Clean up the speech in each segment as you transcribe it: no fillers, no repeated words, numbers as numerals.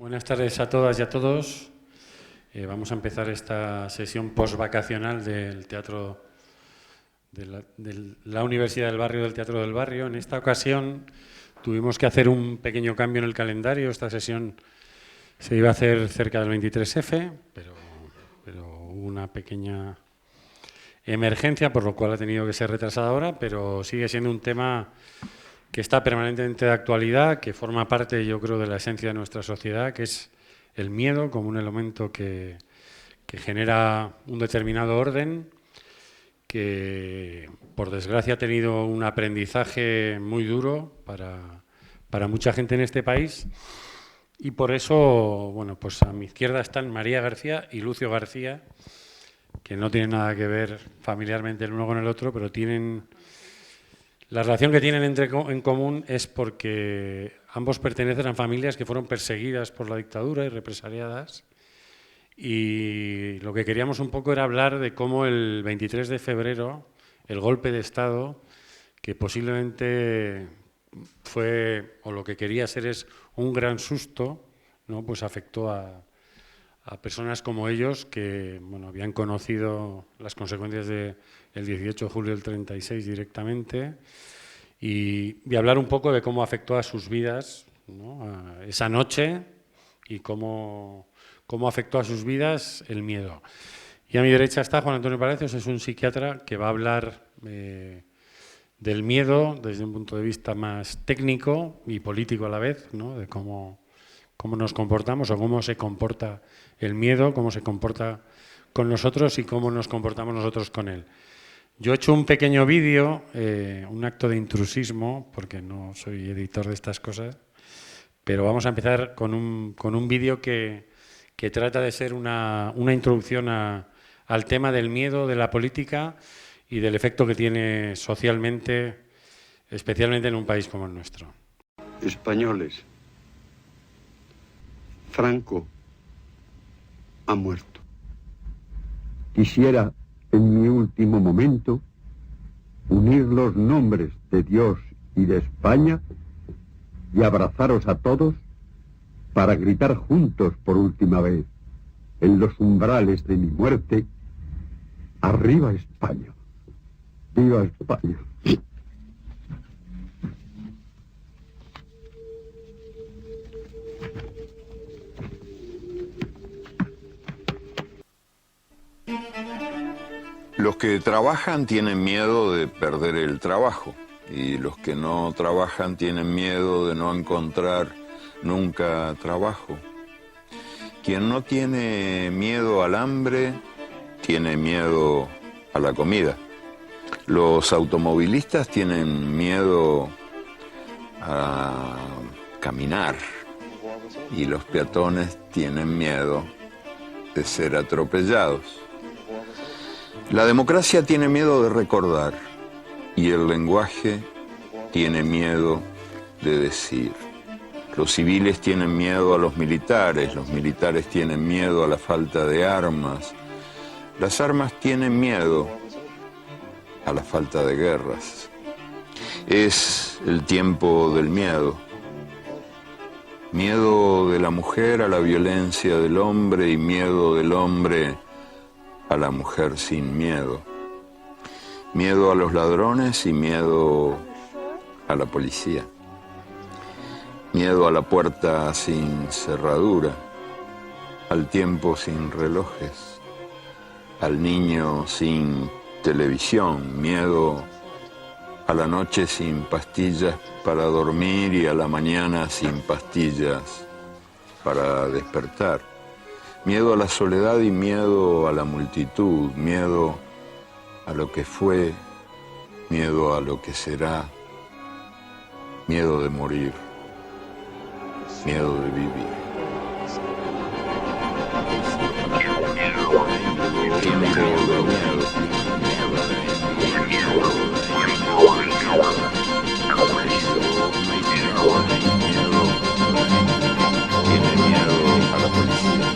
Buenas tardes a todas y a todos. Vamos a empezar esta sesión postvacacional del Teatro de la Universidad del Barrio, del Teatro del Barrio. En esta ocasión tuvimos que hacer un pequeño cambio en el calendario. Esta sesión se iba a hacer cerca del 23F, pero hubo una pequeña emergencia, por lo cual ha tenido que ser retrasada ahora, pero sigue siendo un tema que está permanentemente de actualidad, que forma parte, yo creo, de la esencia de nuestra sociedad, que es el miedo como un elemento que genera un determinado orden, que por desgracia ha tenido un aprendizaje muy duro para mucha gente en este país, y por eso, bueno, pues a mi izquierda están María García y Lucio García, que no tienen nada que ver familiarmente el uno con el otro, pero tienen... La relación que tienen en común es porque ambos pertenecen a familias que fueron perseguidas por la dictadura y represaliadas, y lo que queríamos un poco era hablar de cómo el 23 de febrero, el golpe de Estado, que posiblemente fue, o lo que quería ser es un gran susto, ¿no? Pues afectó a personas como ellos que, bueno, habían conocido las consecuencias del 18 de julio del 36 directamente, y hablar un poco de cómo afectó a sus vidas, ¿no? A esa noche, y cómo afectó a sus vidas el miedo. Y a mi derecha está Juan Antonio Palacios, es un psiquiatra que va a hablar del miedo desde un punto de vista más técnico y político a la vez, ¿no? De cómo nos comportamos o cómo se comporta el miedo, cómo se comporta con nosotros y cómo nos comportamos nosotros con él. Yo he hecho un pequeño vídeo, un acto de intrusismo, porque no soy editor de estas cosas, pero vamos a empezar con un vídeo que trata de ser una introducción al tema del miedo, de la política y del efecto que tiene socialmente, especialmente en un país como el nuestro. Españoles, Franco ha muerto. Quisiera, en mi último momento, unir los nombres de Dios y de España y abrazaros a todos para gritar juntos por última vez, en los umbrales de mi muerte: ¡arriba España! ¡Viva España! Los que trabajan tienen miedo de perder el trabajo, y los que no trabajan tienen miedo de no encontrar nunca trabajo. Quien no tiene miedo al hambre, tiene miedo a la comida. Los automovilistas tienen miedo a caminar, y los peatones tienen miedo de ser atropellados. La democracia tiene miedo de recordar, y el lenguaje tiene miedo de decir. Los civiles tienen miedo a los militares tienen miedo a la falta de armas, las armas tienen miedo a la falta de guerras. Es el tiempo del miedo. Miedo de la mujer a la violencia del hombre, y miedo del hombre a la mujer sin miedo. Miedo a los ladrones y miedo a la policía. Miedo a la puerta sin cerradura, al tiempo sin relojes, al niño sin televisión. Miedo a la noche sin pastillas para dormir y a la mañana sin pastillas para despertar. Miedo a la soledad y miedo a la multitud, miedo a lo que fue, miedo a lo que será, miedo de morir, miedo de vivir. Tiempo de miedo. Tiene miedo a la policía.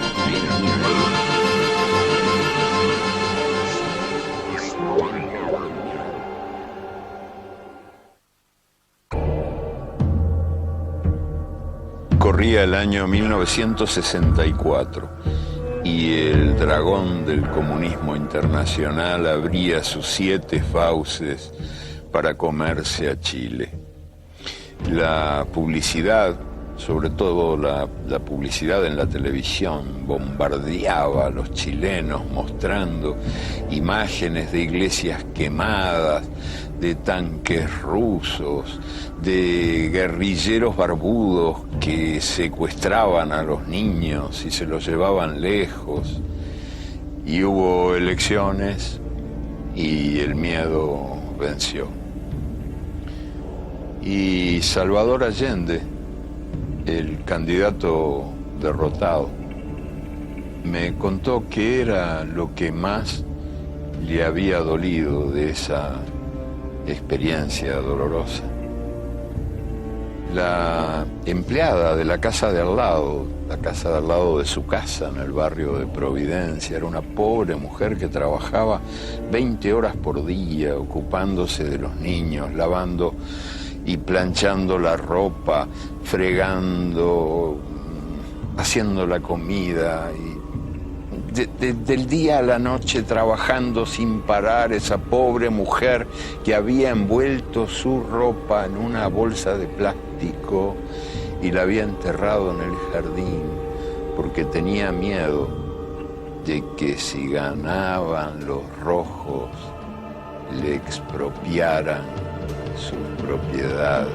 corría el año 1964 y el dragón del comunismo internacional abría sus 7 fauces para comerse a Chile. La publicidad, sobre todo la publicidad en la televisión, bombardeaba a los chilenos mostrando imágenes de iglesias quemadas, de tanques rusos, de guerrilleros barbudos que secuestraban a los niños y se los llevaban lejos. Y hubo elecciones y el miedo venció. Y Salvador Allende, el candidato derrotado, me contó qué era lo que más le había dolido de esa experiencia dolorosa. La empleada de la casa de al lado de su casa en el barrio de Providencia, era una pobre mujer que trabajaba 20 horas por día ocupándose de los niños, lavando y planchando la ropa, fregando, haciendo la comida y del día a la noche trabajando sin parar, esa pobre mujer que había envuelto su ropa en una bolsa de plástico y la había enterrado en el jardín porque tenía miedo de que si ganaban los rojos le expropiaran sus propiedades.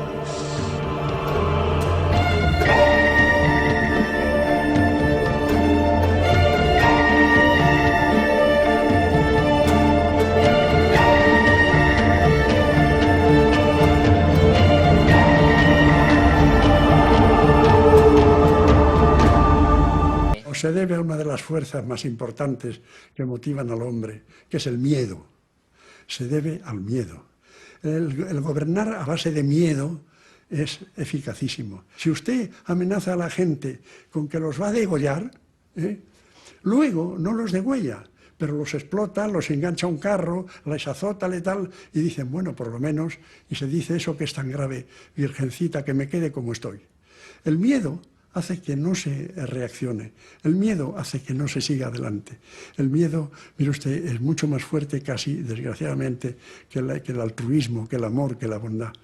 Se debe a una de las fuerzas más importantes que motivan al hombre, que es el miedo. Se debe al miedo. El gobernar a base de miedo es eficacísimo. Si usted amenaza a la gente con que los va a degollar, luego no los degüella, pero los explota, los engancha a un carro, les azota, tal, y dicen, bueno, por lo menos, y se dice eso que es tan grave, virgencita, que me quede como estoy. El miedo hace que no se reaccione, el miedo hace que no se siga adelante. El miedo, mire usted, es mucho más fuerte casi, desgraciadamente, que el altruismo, que el amor, que la bondad.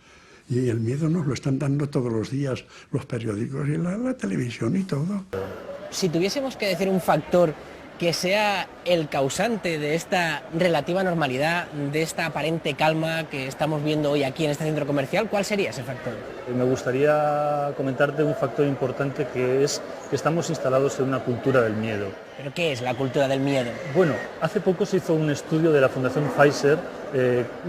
Y el miedo nos lo están dando todos los días los periódicos y la televisión y todo. Si tuviésemos que decir un factor que sea el causante de esta relativa normalidad, de esta aparente calma que estamos viendo hoy aquí en este centro comercial, ¿cuál sería ese factor? Me gustaría comentarte un factor importante, que es que estamos instalados en una cultura del miedo. ¿Pero qué es la cultura del miedo? Bueno, hace poco se hizo un estudio de la Fundación Pfizer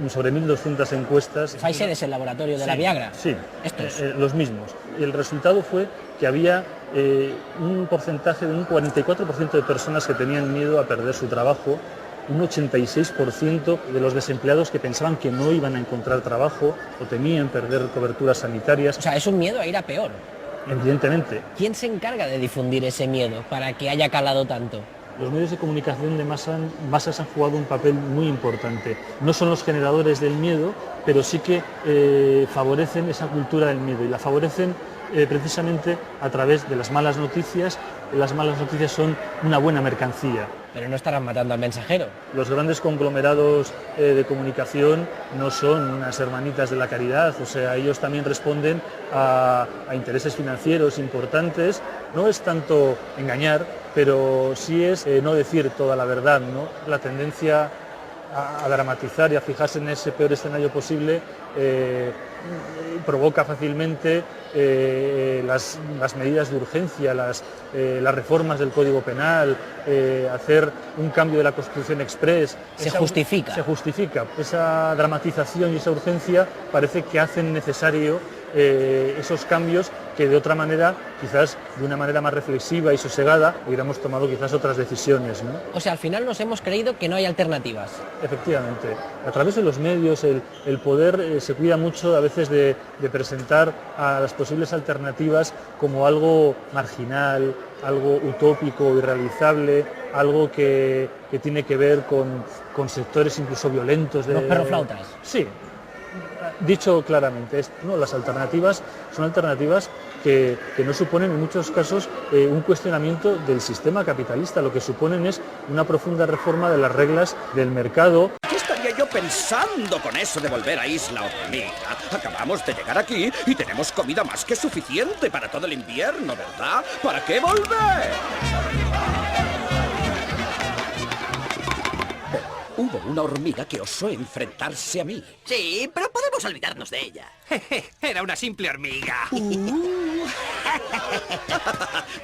sobre 1.200 encuestas. ¿Pfizer es el laboratorio de la Viagra? Sí, ¿Estos? Los mismos. Y el resultado fue que había un porcentaje de un 44% de personas que tenían miedo a perder su trabajo, un 86% de los desempleados que pensaban que no iban a encontrar trabajo o temían perder coberturas sanitarias. O sea, es un miedo a ir a peor. Evidentemente. ¿Quién se encarga de difundir ese miedo para que haya calado tanto? Los medios de comunicación de masas han jugado un papel muy importante. No son los generadores del miedo, pero sí que favorecen esa cultura del miedo, y la favorecen precisamente a través de las malas noticias. Las malas noticias son una buena mercancía. Pero no estarán matando al mensajero. Los grandes conglomerados de comunicación no son unas hermanitas de la caridad, o sea, ellos también responden a intereses financieros importantes. No es tanto engañar, pero sí es no decir toda la verdad, ¿no? La tendencia a dramatizar y a fijarse en ese peor escenario posible provoca fácilmente las medidas de urgencia, las reformas del Código Penal, hacer un cambio de la Constitución express. Se justifica. Se justifica. Esa dramatización y esa urgencia parece que hacen necesario esos cambios que de otra manera, quizás de una manera más reflexiva y sosegada, hubiéramos tomado quizás otras decisiones, ¿no? O sea, al final nos hemos creído que no hay alternativas. Efectivamente. A través de los medios, el poder se cuida mucho a veces de presentar a las posibles alternativas como algo marginal, algo utópico, irrealizable, algo que tiene que ver con sectores incluso violentos. ¿Los perroflautas? Sí. dicho claramente, no, las alternativas son alternativas que no suponen en muchos casos un cuestionamiento del sistema capitalista, lo que suponen es una profunda reforma de las reglas del mercado. ¿Qué estaría yo pensando con eso de volver a Isla Hormiga? Acabamos de llegar aquí y tenemos comida más que suficiente para todo el invierno, ¿verdad? ¿Para qué volver? Hubo una hormiga que osó enfrentarse a mí. Sí, pero podemos olvidarnos de ella. Era una simple hormiga.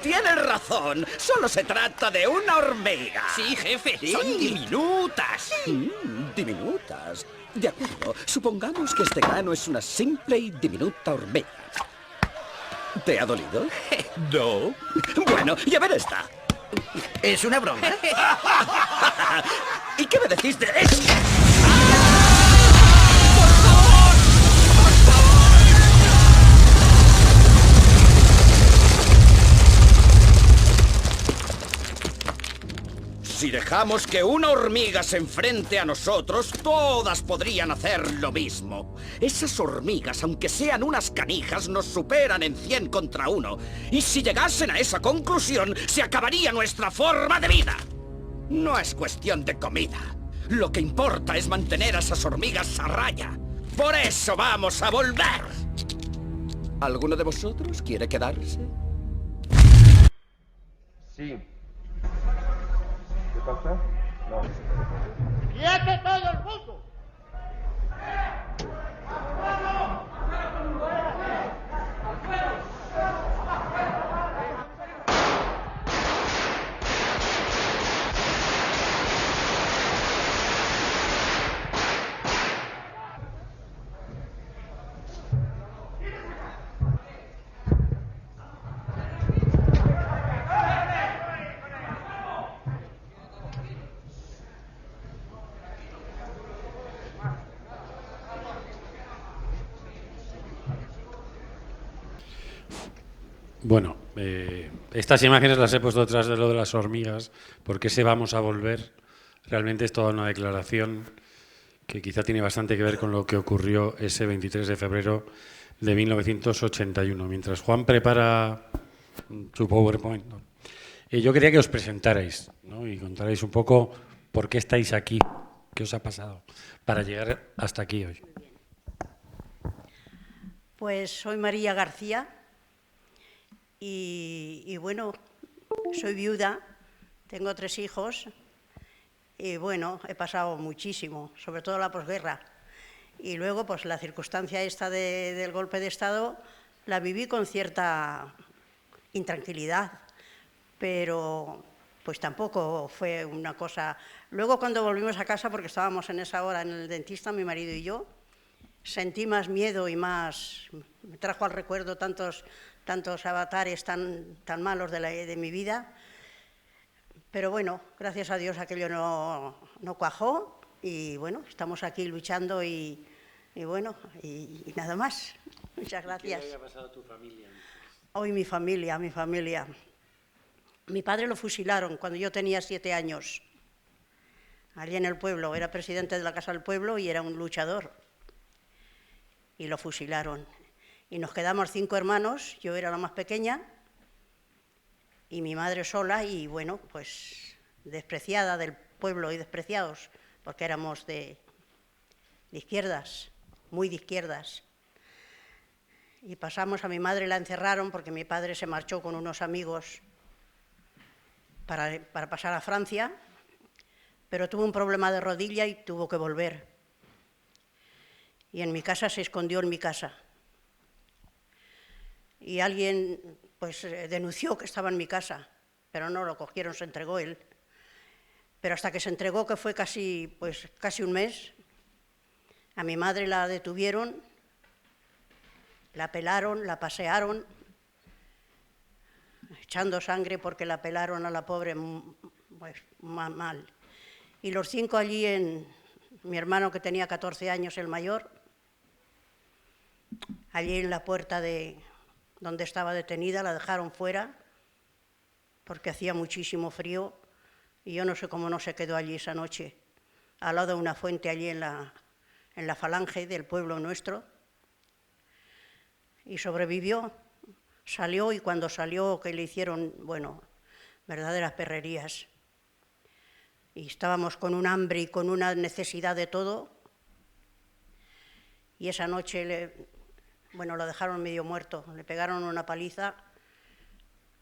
Tienes razón. Solo se trata de una hormiga. Sí, jefe, sí. Son diminutas. Diminutas. De acuerdo. Supongamos que este grano es una simple y diminuta hormiga. ¿Te ha dolido? No. Bueno, y a ver esta. ¿Es una broma? ¿Y qué me decís de eso? Si dejamos que una hormiga se enfrente a nosotros, todas podrían hacer lo mismo. Esas hormigas, aunque sean unas canijas, nos superan en 100 contra 1. Y si llegasen a esa conclusión, se acabaría nuestra forma de vida. No es cuestión de comida. Lo que importa es mantener a esas hormigas a raya. Por eso vamos a volver. ¿Alguno de vosotros quiere quedarse? Sí. ¿Qué pasa? No. ¡Quieto todo el mundo! Bueno, estas imágenes las he puesto detrás de lo de las hormigas, porque ese vamos a volver realmente es toda una declaración que quizá tiene bastante que ver con lo que ocurrió ese 23 de febrero de 1981. Mientras Juan prepara su PowerPoint, ¿no? Yo quería que os presentarais, ¿no? Y contarais un poco por qué estáis aquí, qué os ha pasado para llegar hasta aquí hoy. Pues soy María García. Y bueno, soy viuda, tengo 3 hijos y bueno, he pasado muchísimo, sobre todo la posguerra. Y luego, pues la circunstancia esta del golpe de Estado la viví con cierta intranquilidad, pero pues tampoco fue una cosa... Luego cuando volvimos a casa, porque estábamos en esa hora en el dentista, mi marido y yo, sentí más miedo y más... Me trajo al recuerdo tantos avatares tan malos de mi vida, pero bueno, gracias a Dios aquello no cuajó y bueno, estamos aquí luchando y bueno, y nada más. Muchas gracias. ¿Qué le había pasado a tu familia? Hoy mi familia. Mi padre lo fusilaron cuando yo tenía 7 años, allí en el pueblo, era presidente de la Casa del Pueblo y era un luchador, y lo fusilaron. Y nos quedamos 5 hermanos, yo era la más pequeña, y mi madre sola, y bueno, pues despreciada del pueblo y despreciados, porque éramos de izquierdas, muy de izquierdas. Y pasamos, a mi madre la encerraron porque mi padre se marchó con unos amigos para pasar a Francia, pero tuvo un problema de rodilla y tuvo que volver. Y en mi casa se escondió en mi casa. Y alguien pues denunció que estaba en mi casa, pero no lo cogieron, se entregó él. Pero hasta que se entregó, que fue casi un mes, a mi madre la detuvieron, la pelaron, la pasearon, echando sangre porque la pelaron a la pobre pues, mal. Y los 5 allí, mi hermano que tenía 14 años, el mayor, allí en la puerta de donde estaba detenida, la dejaron fuera porque hacía muchísimo frío y yo no sé cómo no se quedó allí esa noche, al lado de una fuente allí en en la falange del pueblo nuestro, y sobrevivió, salió, y cuando salió que le hicieron, bueno, verdaderas perrerías. Y estábamos con un hambre y con una necesidad de todo, y esa noche, lo dejaron medio muerto, le pegaron una paliza,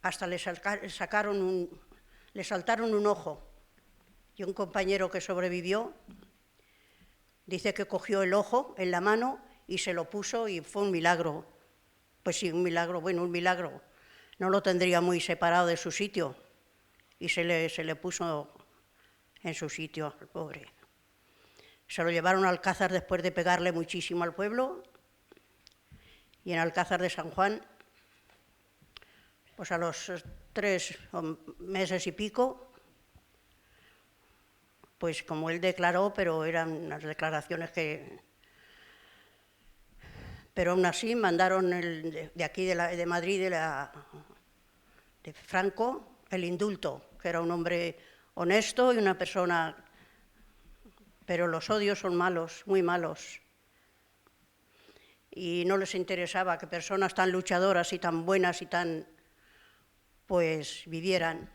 hasta le saltaron un ojo, y un compañero que sobrevivió dice que cogió el ojo en la mano y se lo puso, y fue un milagro. Pues sí, un milagro, un milagro. No lo tendría muy separado de su sitio, y se le puso en su sitio al pobre. Se lo llevaron a Alcázar después de pegarle muchísimo al pueblo, y en Alcázar de San Juan, pues a los 3 meses y pico, pues como él declaró, pero eran unas declaraciones que... Pero aún así mandaron de aquí, de Madrid, de Franco, el indulto, que era un hombre honesto y una persona... Pero los odios son malos, muy malos. Y no les interesaba que personas tan luchadoras y tan buenas y tan... pues vivieran.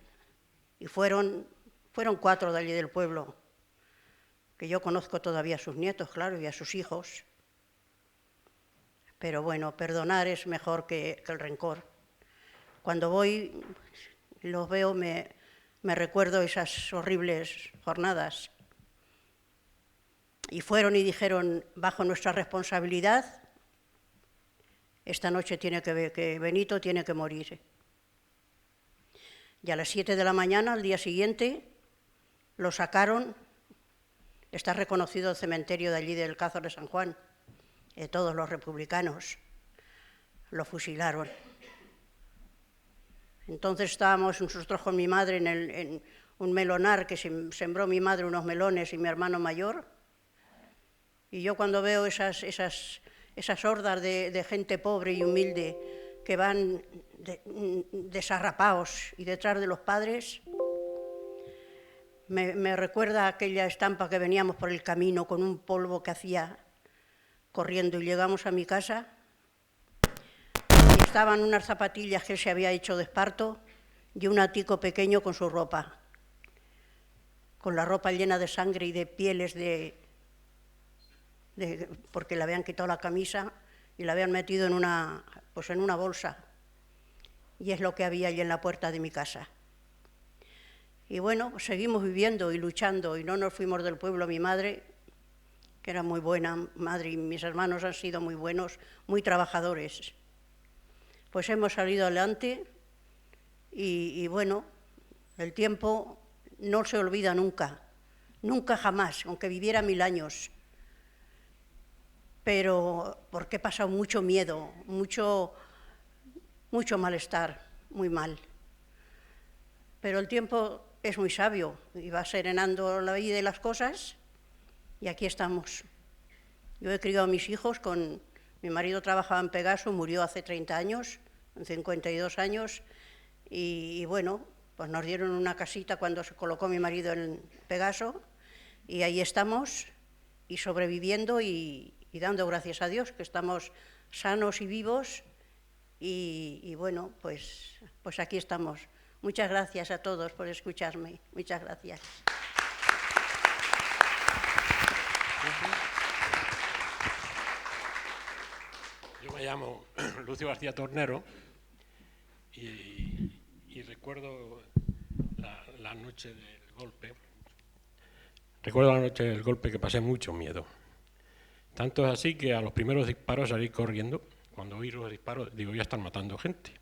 Y fueron 4 de allí del pueblo, que yo conozco todavía a sus nietos, claro, y a sus hijos. Pero bueno, perdonar es mejor que el rencor. Cuando voy, los veo, me recuerdo esas horribles jornadas. Y fueron y dijeron, bajo nuestra responsabilidad, esta noche que Benito tiene que morir. Y a las 7 de la mañana, al día siguiente, lo sacaron. Está reconocido el cementerio de allí del Alcázar de San Juan, de todos los republicanos. Lo fusilaron. Entonces estábamos nosotros con mi madre en un melonar que sembró mi madre unos melones y mi hermano mayor. Y yo cuando veo esas hordas de gente pobre y humilde que van desarrapados y detrás de los padres, me recuerda aquella estampa que veníamos por el camino con un polvo que hacía corriendo, y llegamos a mi casa y estaban unas zapatillas que él se había hecho de esparto y un atico pequeño con su ropa, con la ropa llena de sangre y de pieles porque le habían quitado la camisa y la habían metido en una bolsa, y es lo que había allí en la puerta de mi casa. Y bueno, pues seguimos viviendo y luchando, y no nos fuimos del pueblo. Mi madre, que era muy buena madre, y mis hermanos han sido muy buenos, muy trabajadores. Pues hemos salido adelante, y bueno, el tiempo no se olvida nunca, nunca jamás, aunque viviera 1000 años. Pero porque he pasado mucho miedo, mucho malestar, muy mal. Pero el tiempo es muy sabio y va serenando la vida de las cosas, y aquí estamos. Yo he criado a mis hijos mi marido trabajaba en Pegaso, murió hace 30 años, en 52 años, y bueno, pues nos dieron una casita cuando se colocó mi marido en Pegaso, y ahí estamos, y sobreviviendo y dando gracias a Dios que estamos sanos y vivos, y bueno, pues aquí estamos. Muchas gracias a todos por escucharme. Muchas gracias. Yo me llamo Lucio García Tornero y recuerdo la noche del golpe. Recuerdo la noche del golpe que pasé mucho miedo. Tanto es así que a los primeros disparos salí corriendo. Cuando oí los disparos, digo, ya están matando gente.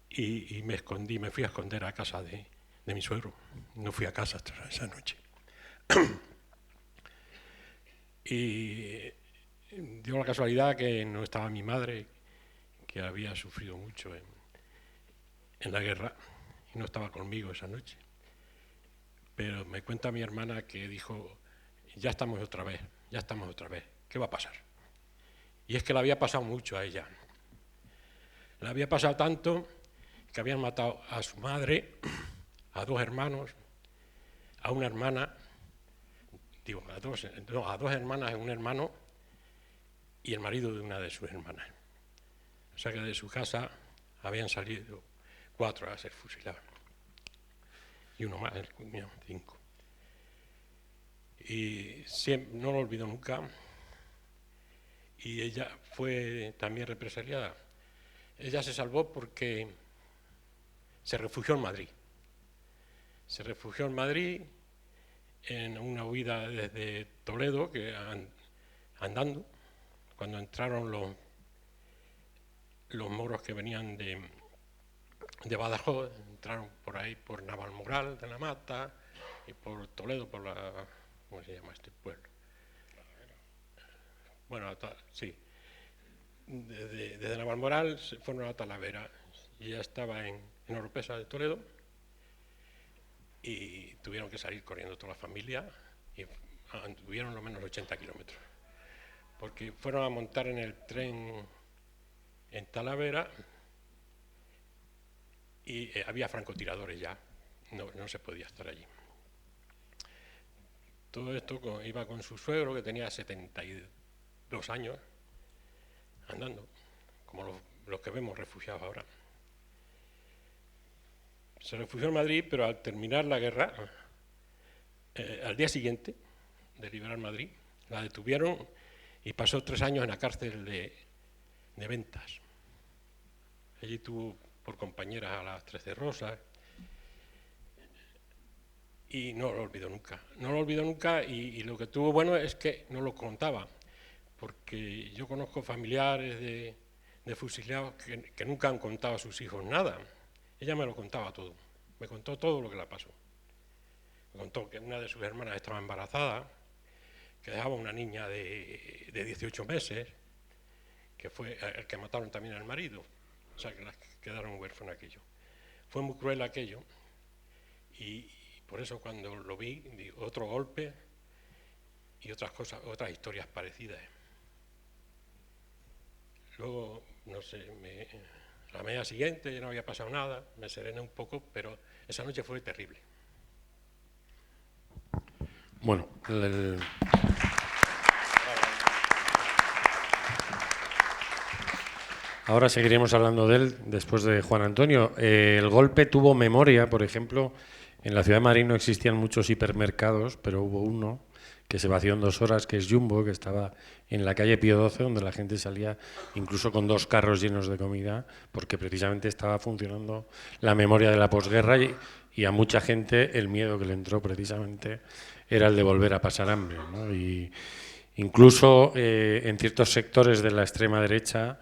Y me escondí, me fui a esconder a casa de mi suegro. No fui a casa hasta esa noche. Y dio la casualidad que no estaba mi madre, que había sufrido mucho en la guerra, y no estaba conmigo esa noche. Pero me cuenta mi hermana que dijo, ya estamos otra vez, ¿qué va a pasar? Y es que le había pasado mucho a ella. Le había pasado tanto que habían matado a su madre, a 2 hermanos, a una hermana, digo, a dos hermanas y un hermano y el marido de una de sus hermanas. O sea que de su casa habían salido 4 a ser fusilados. Y uno más, el cuñado, 5. Y siempre, no lo olvido nunca. Y ella fue también represaliada. Ella se salvó porque se refugió en Madrid. Se refugió en Madrid en una huida desde Toledo, que andando, cuando entraron los moros que venían de Badajoz, entraron por ahí, por Navalmoral de la Mata, y por Toledo, por la... ¿Cómo se llama este pueblo? Bueno, sí. Desde Navalmoral se fueron a Talavera, y ella estaba en Oropesa de Toledo, y tuvieron que salir corriendo toda la familia, y anduvieron lo menos 80 kilómetros. Porque fueron a montar en el tren en Talavera, y había francotiradores ya, no se podía estar allí. Todo esto iba con su suegro, que tenía 72 años, andando, como los que vemos refugiados ahora. Se refugió en Madrid, pero al terminar la guerra, al día siguiente de liberar Madrid, la detuvieron y pasó 3 años en la cárcel de Ventas. Allí tuvo por compañeras a las 13 Rosas, y no lo olvido nunca. No lo olvido nunca, y lo que tuvo bueno es que no lo contaba, porque yo conozco familiares de fusilados que nunca han contado a sus hijos nada. Ella me lo contaba todo, me contó todo lo que le pasó. Me contó que una de sus hermanas estaba embarazada, que dejaba una niña de 18 meses, que fue el que mataron también al marido, o sea que las quedaron huérfanas aquello. Fue muy cruel aquello, y por eso cuando lo vi, digo, otro golpe y otras cosas, otras historias parecidas. Luego, no sé, la mañana siguiente ya no había pasado nada, me serené un poco, pero esa noche fue terrible. Bueno, ahora seguiremos hablando de él después de Juan Antonio. El golpe tuvo memoria, por ejemplo, en la ciudad de Madrid no existían muchos hipermercados, pero hubo uno que se vació en 2 horas, que es Jumbo, que estaba en la calle Pío XII, donde la gente salía incluso con 2 carros llenos de comida, porque precisamente estaba funcionando la memoria de la posguerra, y a mucha gente el miedo que le entró precisamente era el de volver a pasar hambre, ¿no? Y incluso en ciertos sectores de la extrema derecha,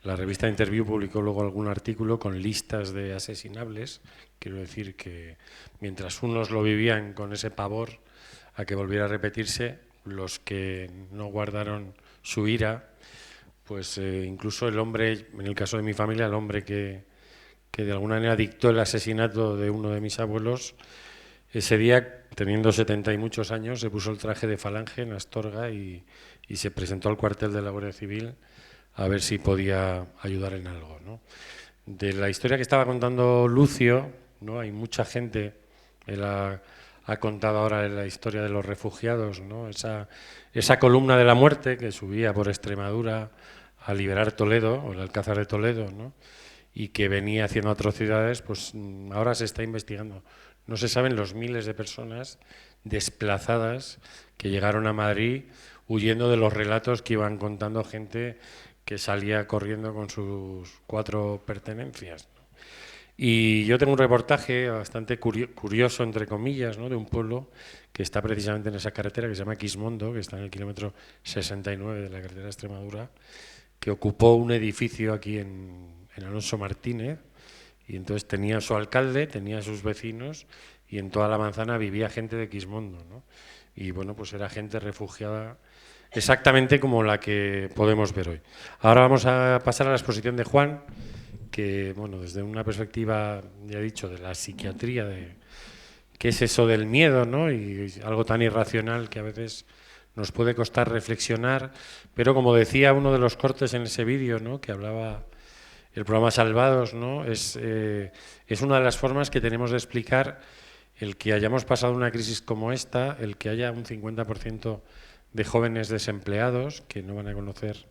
la revista Interview publicó luego algún artículo con listas de asesinables. Quiero decir que mientras unos lo vivían con ese pavor a que volviera a repetirse, los que no guardaron su ira, pues incluso el hombre, en el caso de mi familia, el hombre que de alguna manera dictó el asesinato de uno de mis abuelos, ese día, teniendo 70 y muchos años, se puso el traje de falange en Astorga y se presentó al cuartel de la Guardia Civil a ver si podía ayudar en algo, ¿no? De la historia que estaba contando Lucio, ¿no? Hay mucha gente, él ha contado ahora la historia de los refugiados, ¿no? Esa columna de la muerte que subía por Extremadura a liberar Toledo, o el Alcázar de Toledo, ¿no? Y que venía haciendo atrocidades, pues ahora se está investigando. No se saben los miles de personas desplazadas que llegaron a Madrid huyendo de los relatos que iban contando gente que salía corriendo con sus 4 pertenencias, ¿no? Y yo tengo un reportaje bastante curioso, entre comillas, ¿no? De un pueblo que está precisamente en esa carretera, que se llama Quismondo, que está en el kilómetro 69 de la carretera de Extremadura, que ocupó un edificio aquí en Alonso Martínez, y entonces tenía su alcalde, tenía sus vecinos, y en toda la manzana vivía gente de Quismondo, ¿no? Y bueno, pues era gente refugiada exactamente como la que podemos ver hoy. Ahora vamos a pasar a la exposición de Juan, que, bueno, desde una perspectiva, ya he dicho, de la psiquiatría, de qué es eso del miedo, ¿no? Y algo tan irracional que a veces nos puede costar reflexionar, pero como decía uno de los cortes en ese vídeo, ¿no? Que hablaba el programa Salvados, ¿no? Es una de las formas que tenemos de explicar el que hayamos pasado una crisis como esta, el que haya un 50% de jóvenes desempleados que no van a conocer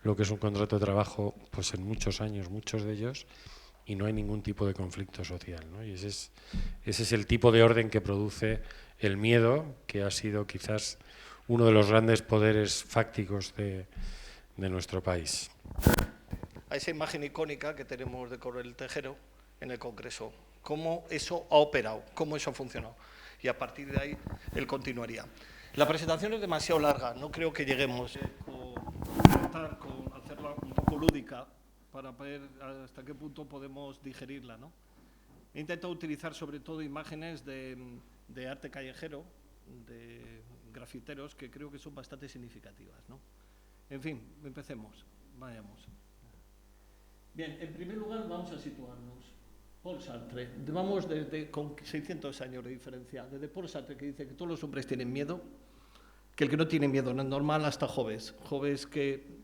lo que es un contrato de trabajo pues en muchos años, muchos de ellos, y no hay ningún tipo de conflicto social, ¿no? Y ese es el tipo de orden que produce el miedo, que ha sido quizás uno de los grandes poderes fácticos de nuestro país. A esa imagen icónica que tenemos de Coronel Tejero en el Congreso, cómo eso ha operado, cómo eso ha funcionado. Y a partir de ahí, él continuaría. La presentación es demasiado larga, no creo que lleguemos a hacerla un poco lúdica para ver hasta qué punto podemos digerirla, ¿no? He intentado utilizar sobre todo imágenes de arte callejero, de grafiteros, que creo que son bastante significativas, ¿no? En fin, empecemos, vayamos. Bien, en primer lugar vamos a situarnos. Paul Sartre, vamos con 600 años de diferencia, desde Paul Sartre, que dice que todos los hombres tienen miedo, que el que no tiene miedo no es normal, hasta Hobbes que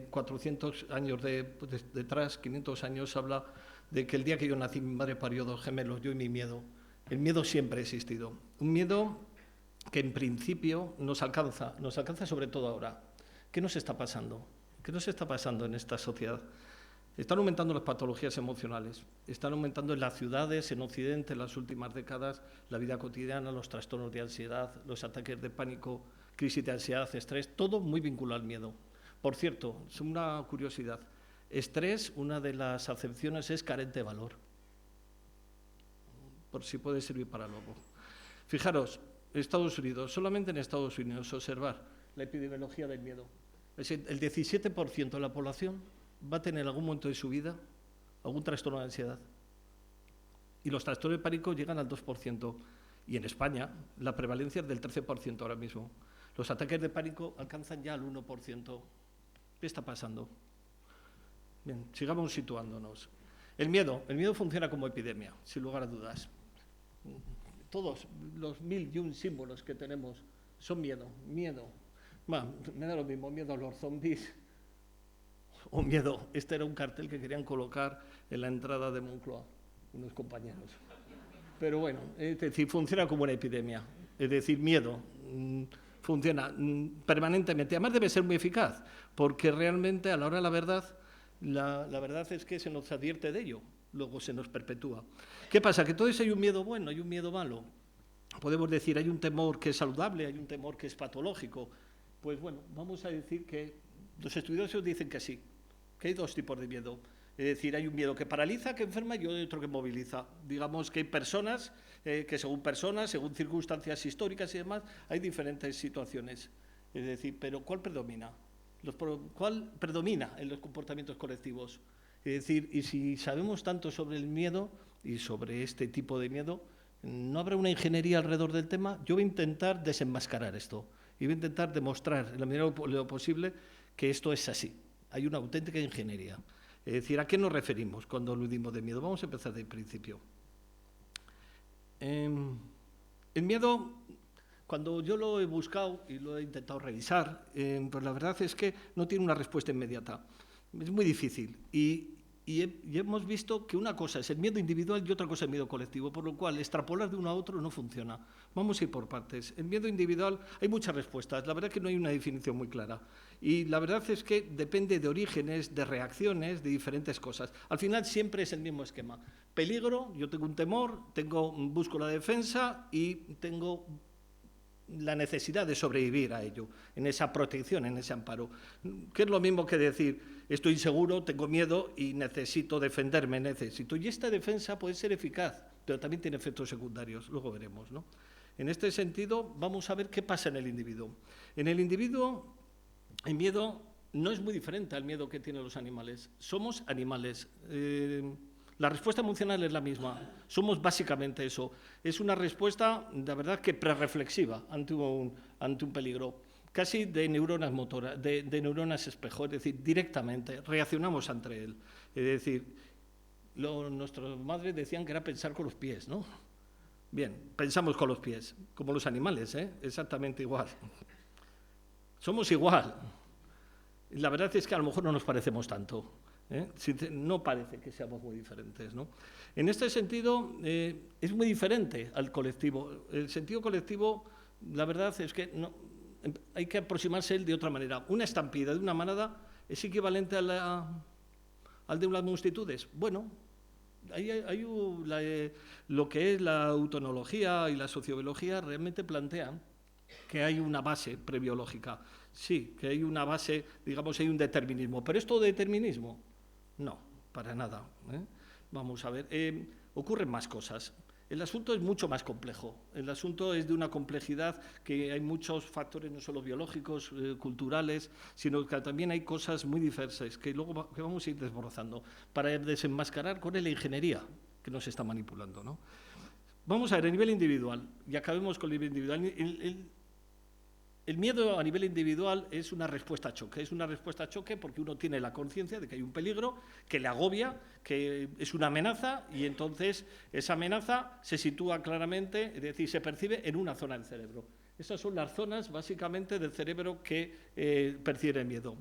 400 años detrás, 500 años, habla de que el día que yo nací mi madre parió 2 gemelos, yo y mi miedo. El miedo siempre ha existido, un miedo que en principio nos alcanza sobre todo ahora. ¿Qué nos está pasando? ¿Qué nos está pasando en esta sociedad? Están aumentando las patologías emocionales, están aumentando en las ciudades, en Occidente, en las últimas décadas, la vida cotidiana, los trastornos de ansiedad, los ataques de pánico, crisis de ansiedad, estrés, todo muy vinculado al miedo. Por cierto, es una curiosidad, estrés, una de las acepciones es carente de valor, por si puede servir para algo. Fijaros, Estados Unidos, solamente en Estados Unidos, observar la epidemiología del miedo. El 17% de la población va a tener en algún momento de su vida algún trastorno de ansiedad. Y los trastornos de pánico llegan al 2%. Y en España la prevalencia es del 13% ahora mismo. Los ataques de pánico alcanzan ya al 1%. ¿Qué está pasando? Bien, sigamos situándonos. El miedo funciona como epidemia, sin lugar a dudas. Todos los 1001 símbolos que tenemos son miedo. Bueno, me da lo mismo, miedo a los zombies o miedo. Este era un cartel que querían colocar en la entrada de Moncloa, unos compañeros. Pero bueno, es decir, funciona como una epidemia. Es decir, miedo funciona permanentemente. Además debe ser muy eficaz, porque realmente a la hora de la verdad, la verdad es que se nos advierte de ello, luego se nos perpetúa. ¿Qué pasa? Que todo eso hay un miedo bueno, hay un miedo malo. Podemos decir, hay un temor que es saludable, hay un temor que es patológico. Pues bueno, vamos a decir que los estudiosos dicen que sí, que hay 2 tipos de miedo. Es decir, hay un miedo que paraliza, que enferma, y otro que moviliza. Digamos que hay personas que según circunstancias históricas y demás, hay diferentes situaciones. Es decir, pero ¿cuál predomina? ¿Cuál predomina en los comportamientos colectivos? Es decir, y si sabemos tanto sobre el miedo y sobre este tipo de miedo, ¿no habrá una ingeniería alrededor del tema? Yo voy a intentar desenmascarar esto y voy a intentar demostrar en la medida de lo posible que esto es así. Hay una auténtica ingeniería. Es decir, ¿a qué nos referimos cuando aludimos de miedo? Vamos a empezar del principio. El miedo, cuando yo lo he buscado y lo he intentado revisar, pues la verdad es que no tiene una respuesta inmediata. Es muy difícil y hemos visto que una cosa es el miedo individual y otra cosa es el miedo colectivo, por lo cual extrapolar de uno a otro no funciona. Vamos a ir por partes. El miedo individual hay muchas respuestas, la verdad es que no hay una definición muy clara. Y la verdad es que depende de orígenes, de reacciones, de diferentes cosas. Al final siempre es el mismo esquema. Peligro, yo tengo un temor, busco la defensa y tengo la necesidad de sobrevivir a ello, en esa protección, en ese amparo. Que es lo mismo que decir, estoy inseguro, tengo miedo y necesito defenderme, Y esta defensa puede ser eficaz, pero también tiene efectos secundarios, luego veremos, ¿no? En este sentido, vamos a ver qué pasa en el individuo. En el individuo, el miedo no es muy diferente al miedo que tienen los animales. Somos animales. La respuesta emocional es la misma. Somos básicamente eso. Es una respuesta, la verdad, que prerreflexiva ante un peligro, casi de neuronas motoras, de neuronas espejo, es decir, directamente reaccionamos ante él. Es decir, nuestras madres decían que era pensar con los pies, ¿no? Bien, pensamos con los pies, como los animales, exactamente igual. Somos igual. La verdad es que a lo mejor no nos parecemos tanto. No parece que seamos muy diferentes, ¿no? En este sentido, es muy diferente al colectivo. El sentido colectivo, la verdad es que hay que aproximarse de otra manera. Una estampida de una manada es equivalente al de unas multitudes. Bueno, lo que es la autonología y la sociobiología realmente plantean que hay una base prebiológica. Sí, que hay una base, digamos, hay un determinismo. ¿Pero es todo determinismo? No, para nada. Vamos a ver, ocurren más cosas. El asunto es mucho más complejo. El asunto es de una complejidad que hay muchos factores, no solo biológicos, culturales, sino que también hay cosas muy diversas que luego vamos a ir desbrozando para desenmascarar con la ingeniería que nos está manipulando, ¿no? Vamos a ver, a nivel individual, y acabemos con el nivel individual. El miedo a nivel individual es una respuesta a choque. Es una respuesta a choque porque uno tiene la conciencia de que hay un peligro, que le agobia, que es una amenaza, y entonces esa amenaza se sitúa claramente, es decir, se percibe en una zona del cerebro. Esas son las zonas, básicamente, del cerebro que percibe el miedo.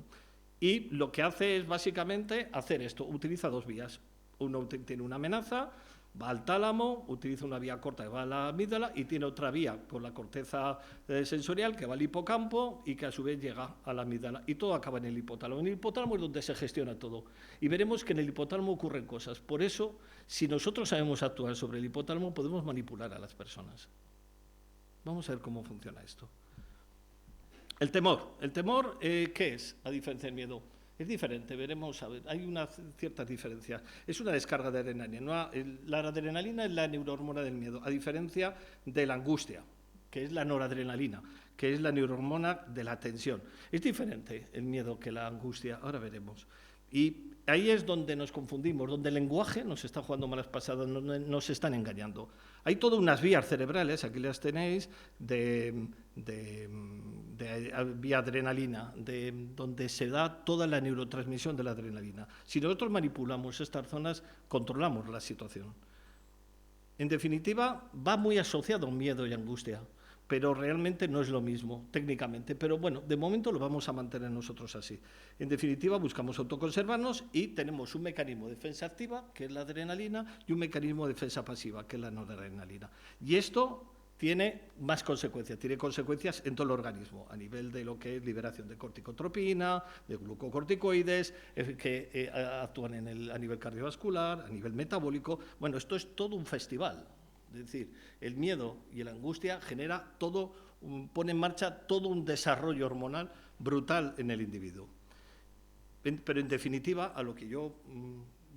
Y lo que hace es, básicamente, hacer esto. Utiliza dos vías. Uno tiene una amenaza, va al tálamo, utiliza una vía corta que va a la amígdala y tiene otra vía con la corteza sensorial que va al hipocampo y que a su vez llega a la amígdala. Y todo acaba en el hipotálamo. En el hipotálamo es donde se gestiona todo. Y veremos que en el hipotálamo ocurren cosas. Por eso, si nosotros sabemos actuar sobre el hipotálamo, podemos manipular a las personas. Vamos a ver cómo funciona esto. El temor. ¿El temor qué es, a diferencia del miedo? Es diferente, veremos, a ver, hay una cierta diferencia. Es una descarga de adrenalina. La adrenalina es la neurohormona del miedo, a diferencia de la angustia, que es la noradrenalina, que es la neurohormona de la tensión. Es diferente el miedo que la angustia, ahora veremos. Y ahí es donde nos confundimos, donde el lenguaje nos está jugando malas pasadas, nos están engañando. Hay todas unas vías cerebrales, aquí las tenéis, de vía adrenalina, donde se da toda la neurotransmisión de la adrenalina. Si nosotros manipulamos estas zonas, controlamos la situación. En definitiva, va muy asociado a miedo y angustia, pero realmente no es lo mismo técnicamente. Pero bueno, de momento lo vamos a mantener nosotros así. En definitiva, buscamos autoconservarnos y tenemos un mecanismo de defensa activa, que es la adrenalina, y un mecanismo de defensa pasiva, que es la noradrenalina. Y esto tiene más consecuencias, tiene consecuencias en todo el organismo, a nivel de lo que es liberación de corticotropina, de glucocorticoides, que actúan a nivel cardiovascular, a nivel metabólico. Bueno, esto es todo un festival. Es decir, el miedo y la angustia pone en marcha todo un desarrollo hormonal brutal en el individuo. Pero en definitiva, a lo que yo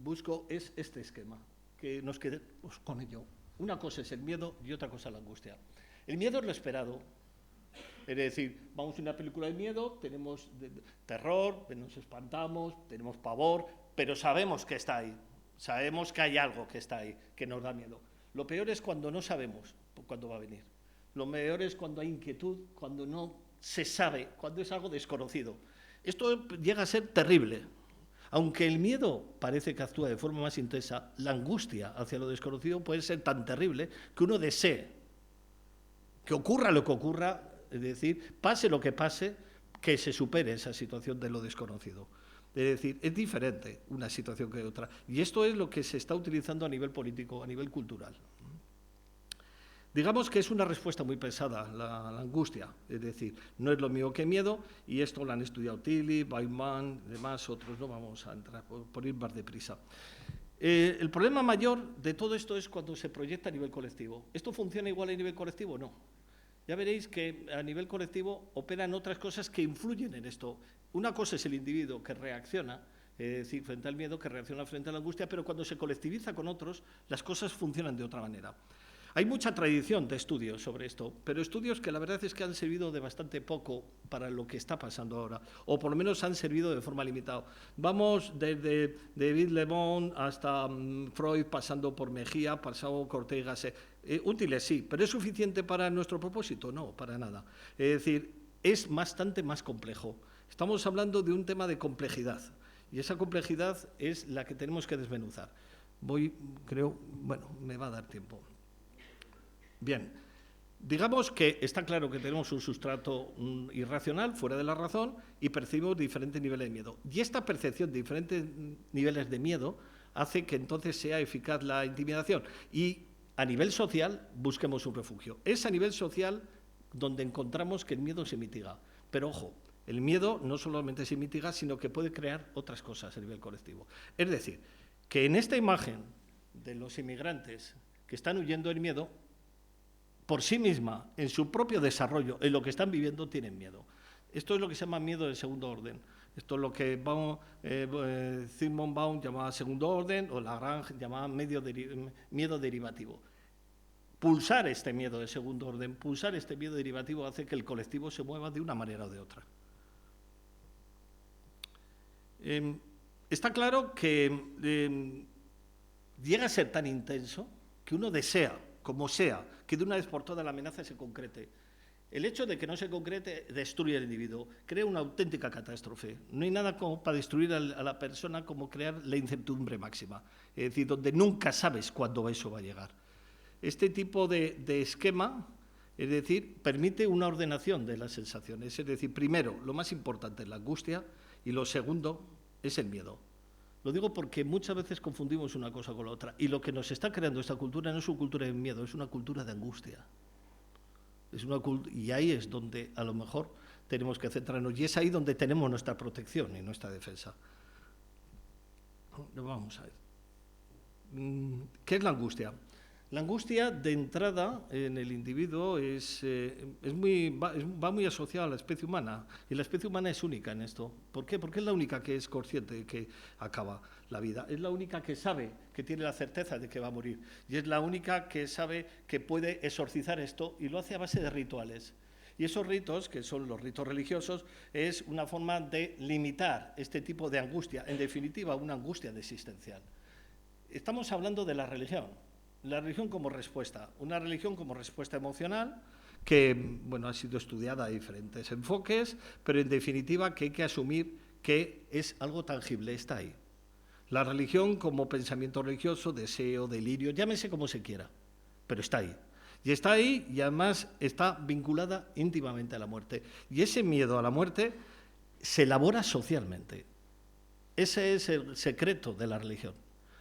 busco es este esquema, que nos quedemos con ello. Una cosa es el miedo y otra cosa la angustia. El miedo es lo esperado. Es decir, vamos a una película de miedo, tenemos terror, nos espantamos, tenemos pavor, pero sabemos que está ahí. Sabemos que hay algo que está ahí, que nos da miedo. Lo peor es cuando no sabemos cuándo va a venir. Lo peor es cuando hay inquietud, cuando no se sabe, cuando es algo desconocido. Esto llega a ser terrible. Aunque el miedo parece que actúa de forma más intensa, la angustia hacia lo desconocido puede ser tan terrible que uno desee que ocurra lo que ocurra, es decir, pase lo que pase, que se supere esa situación de lo desconocido. Es decir, es diferente una situación que otra. Y esto es lo que se está utilizando a nivel político, a nivel cultural. Digamos que es una respuesta muy pesada, la angustia. Es decir, no es lo mismo que miedo, y esto lo han estudiado Tilly, Bauman, demás, otros, no vamos a entrar por ir más deprisa. El problema mayor de todo esto es cuando se proyecta a nivel colectivo. ¿Esto funciona igual a nivel colectivo? No. Ya veréis que a nivel colectivo operan otras cosas que influyen en esto. Una cosa es el individuo que reacciona, es decir, frente al miedo, que reacciona frente a la angustia, pero cuando se colectiviza con otros, las cosas funcionan de otra manera. Hay mucha tradición de estudios sobre esto, pero estudios que la verdad es que han servido de bastante poco para lo que está pasando ahora, o por lo menos han servido de forma limitada. Vamos desde David Le Bon hasta Freud, pasando por Mejía, pasando por Ortega y Gasset. Útiles sí, pero ¿es suficiente para nuestro propósito? No, para nada. Es decir, es bastante más complejo. Estamos hablando de un tema de complejidad, y esa complejidad es la que tenemos que desmenuzar. Me va a dar tiempo. Bien, Digamos que está claro que tenemos un sustrato irracional, fuera de la razón, y percibimos diferentes niveles de miedo. Y esta percepción de diferentes niveles de miedo hace que entonces sea eficaz la intimidación. Y a nivel social busquemos un refugio. Es a nivel social donde encontramos que el miedo se mitiga. Pero ojo, el miedo no solamente se mitiga, sino que puede crear otras cosas a nivel colectivo. Es decir, que en esta imagen de los inmigrantes que están huyendo del miedo, por sí misma, en su propio desarrollo, en lo que están viviendo, tienen miedo. Esto es lo que se llama miedo de segundo orden. Esto es lo que Zygmunt Baum llamaba segundo orden, o Lagrange llamaba miedo derivativo. Pulsar este miedo de segundo orden, pulsar este miedo derivativo hace que el colectivo se mueva de una manera o de otra. Está claro que llega a ser tan intenso que uno desea, como sea, que de una vez por todas la amenaza se concrete. El hecho de que no se concrete destruye al individuo, crea una auténtica catástrofe. No hay nada como para destruir a la persona como crear la incertidumbre máxima, es decir, donde nunca sabes cuándo eso va a llegar. Este tipo de esquema, es decir, permite una ordenación de las sensaciones. Es decir, primero, lo más importante es la angustia y lo segundo es el miedo. Lo digo porque muchas veces confundimos una cosa con la otra. Y lo que nos está creando esta cultura no es una cultura de miedo, es una cultura de angustia. Y ahí es donde a lo mejor tenemos que centrarnos. Y es ahí donde tenemos nuestra protección y nuestra defensa. Vamos a ver. ¿Qué es la angustia? La angustia, de entrada, en el individuo va muy asociada a la especie humana, y la especie humana es única en esto. ¿Por qué? Porque es la única que es consciente de que acaba la vida, es la única que sabe, que tiene la certeza de que va a morir, y es la única que sabe que puede exorcizar esto, y lo hace a base de rituales. Y esos ritos, que son los ritos religiosos, es una forma de limitar este tipo de angustia, en definitiva, una angustia existencial. Estamos hablando de la religión. La religión como respuesta, una religión como respuesta emocional que, bueno, ha sido estudiada a diferentes enfoques, pero en definitiva que hay que asumir que es algo tangible, está ahí. La religión como pensamiento religioso, deseo, delirio, llámese como se quiera, pero está ahí. Y está ahí y además está vinculada íntimamente a la muerte. Y ese miedo a la muerte se elabora socialmente. Ese es el secreto de la religión.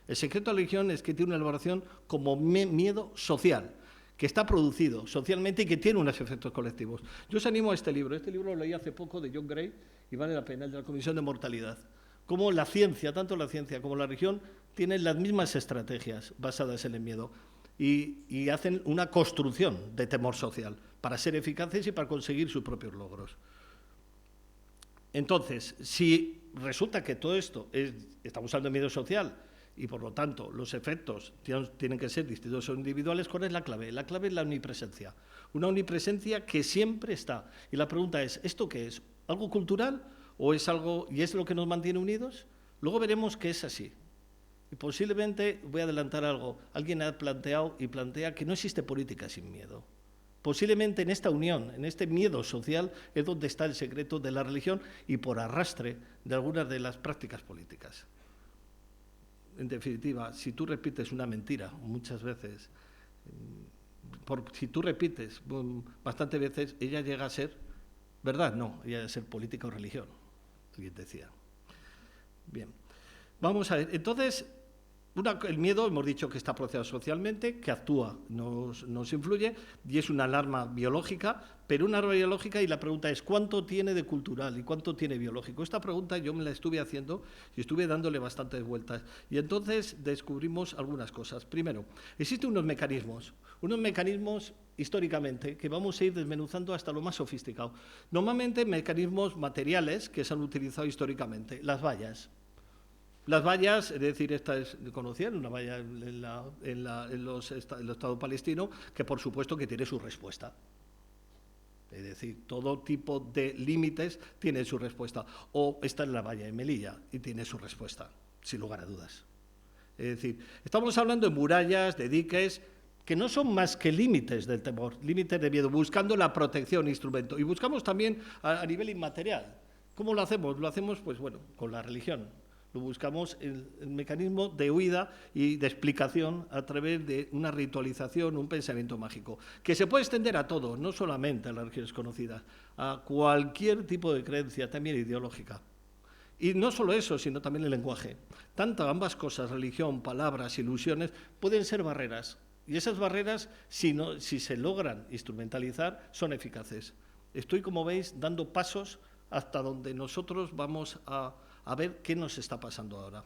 El secreto de la religión es que tiene una elaboración como miedo social, que está producido socialmente y que tiene unos efectos colectivos. Yo os animo a este libro lo leí hace poco de John Gray y vale la pena, el de la Comisión de Mortalidad. Cómo la ciencia, tanto la ciencia como la religión, tienen las mismas estrategias basadas en el miedo y hacen una construcción de temor social para ser eficaces y para conseguir sus propios logros. Entonces, si resulta que todo esto estamos hablando de miedo social, y por lo tanto los efectos tienen que ser distintos o individuales, ¿cuál es la clave? La clave es la omnipresencia, una omnipresencia que siempre está. Y la pregunta es, ¿esto qué es? ¿Algo cultural o es algo y es lo que nos mantiene unidos? Luego veremos que es así. Y posiblemente, voy a adelantar algo, alguien ha planteado y plantea que no existe política sin miedo. Posiblemente en esta unión, en este miedo social, es donde está el secreto de la religión y por arrastre de algunas de las prácticas políticas. En definitiva, si tú repites una mentira muchas veces, si tú repites bastantes veces, ella llega a ser verdad, no, ella llega a ser política o religión, alguien decía. Bien, vamos a ver, entonces, el miedo, hemos dicho que está procesado socialmente, que actúa, nos influye, y es una alarma biológica, pero una alarma biológica, y la pregunta es, ¿cuánto tiene de cultural y cuánto tiene biológico? Esta pregunta yo me la estuve haciendo y estuve dándole bastantes vueltas, y entonces descubrimos algunas cosas. Primero, existen unos mecanismos históricamente que vamos a ir desmenuzando hasta lo más sofisticado. Normalmente mecanismos materiales que se han utilizado históricamente, las vallas. Las vallas, es decir, esta es conocida, una valla en el Estado palestino, que por supuesto que tiene su respuesta. Es decir, todo tipo de límites tiene su respuesta. O está en la valla de Melilla y tiene su respuesta, sin lugar a dudas. Es decir, estamos hablando de murallas, de diques, que no son más que límites del temor, límites de miedo, buscando la protección, instrumento. Y buscamos también a nivel inmaterial. ¿Cómo lo hacemos? Lo hacemos, pues bueno, con la religión. Lo buscamos el mecanismo de huida y de explicación a través de una ritualización, un pensamiento mágico, que se puede extender a todo, no solamente a las religiones conocidas, a cualquier tipo de creencia, también ideológica. Y no solo eso, sino también el lenguaje. Tanto ambas cosas, religión, palabras, ilusiones, pueden ser barreras. Y esas barreras, si se logran instrumentalizar, son eficaces. Estoy, como veis, dando pasos hasta donde nosotros vamos a ver qué nos está pasando ahora.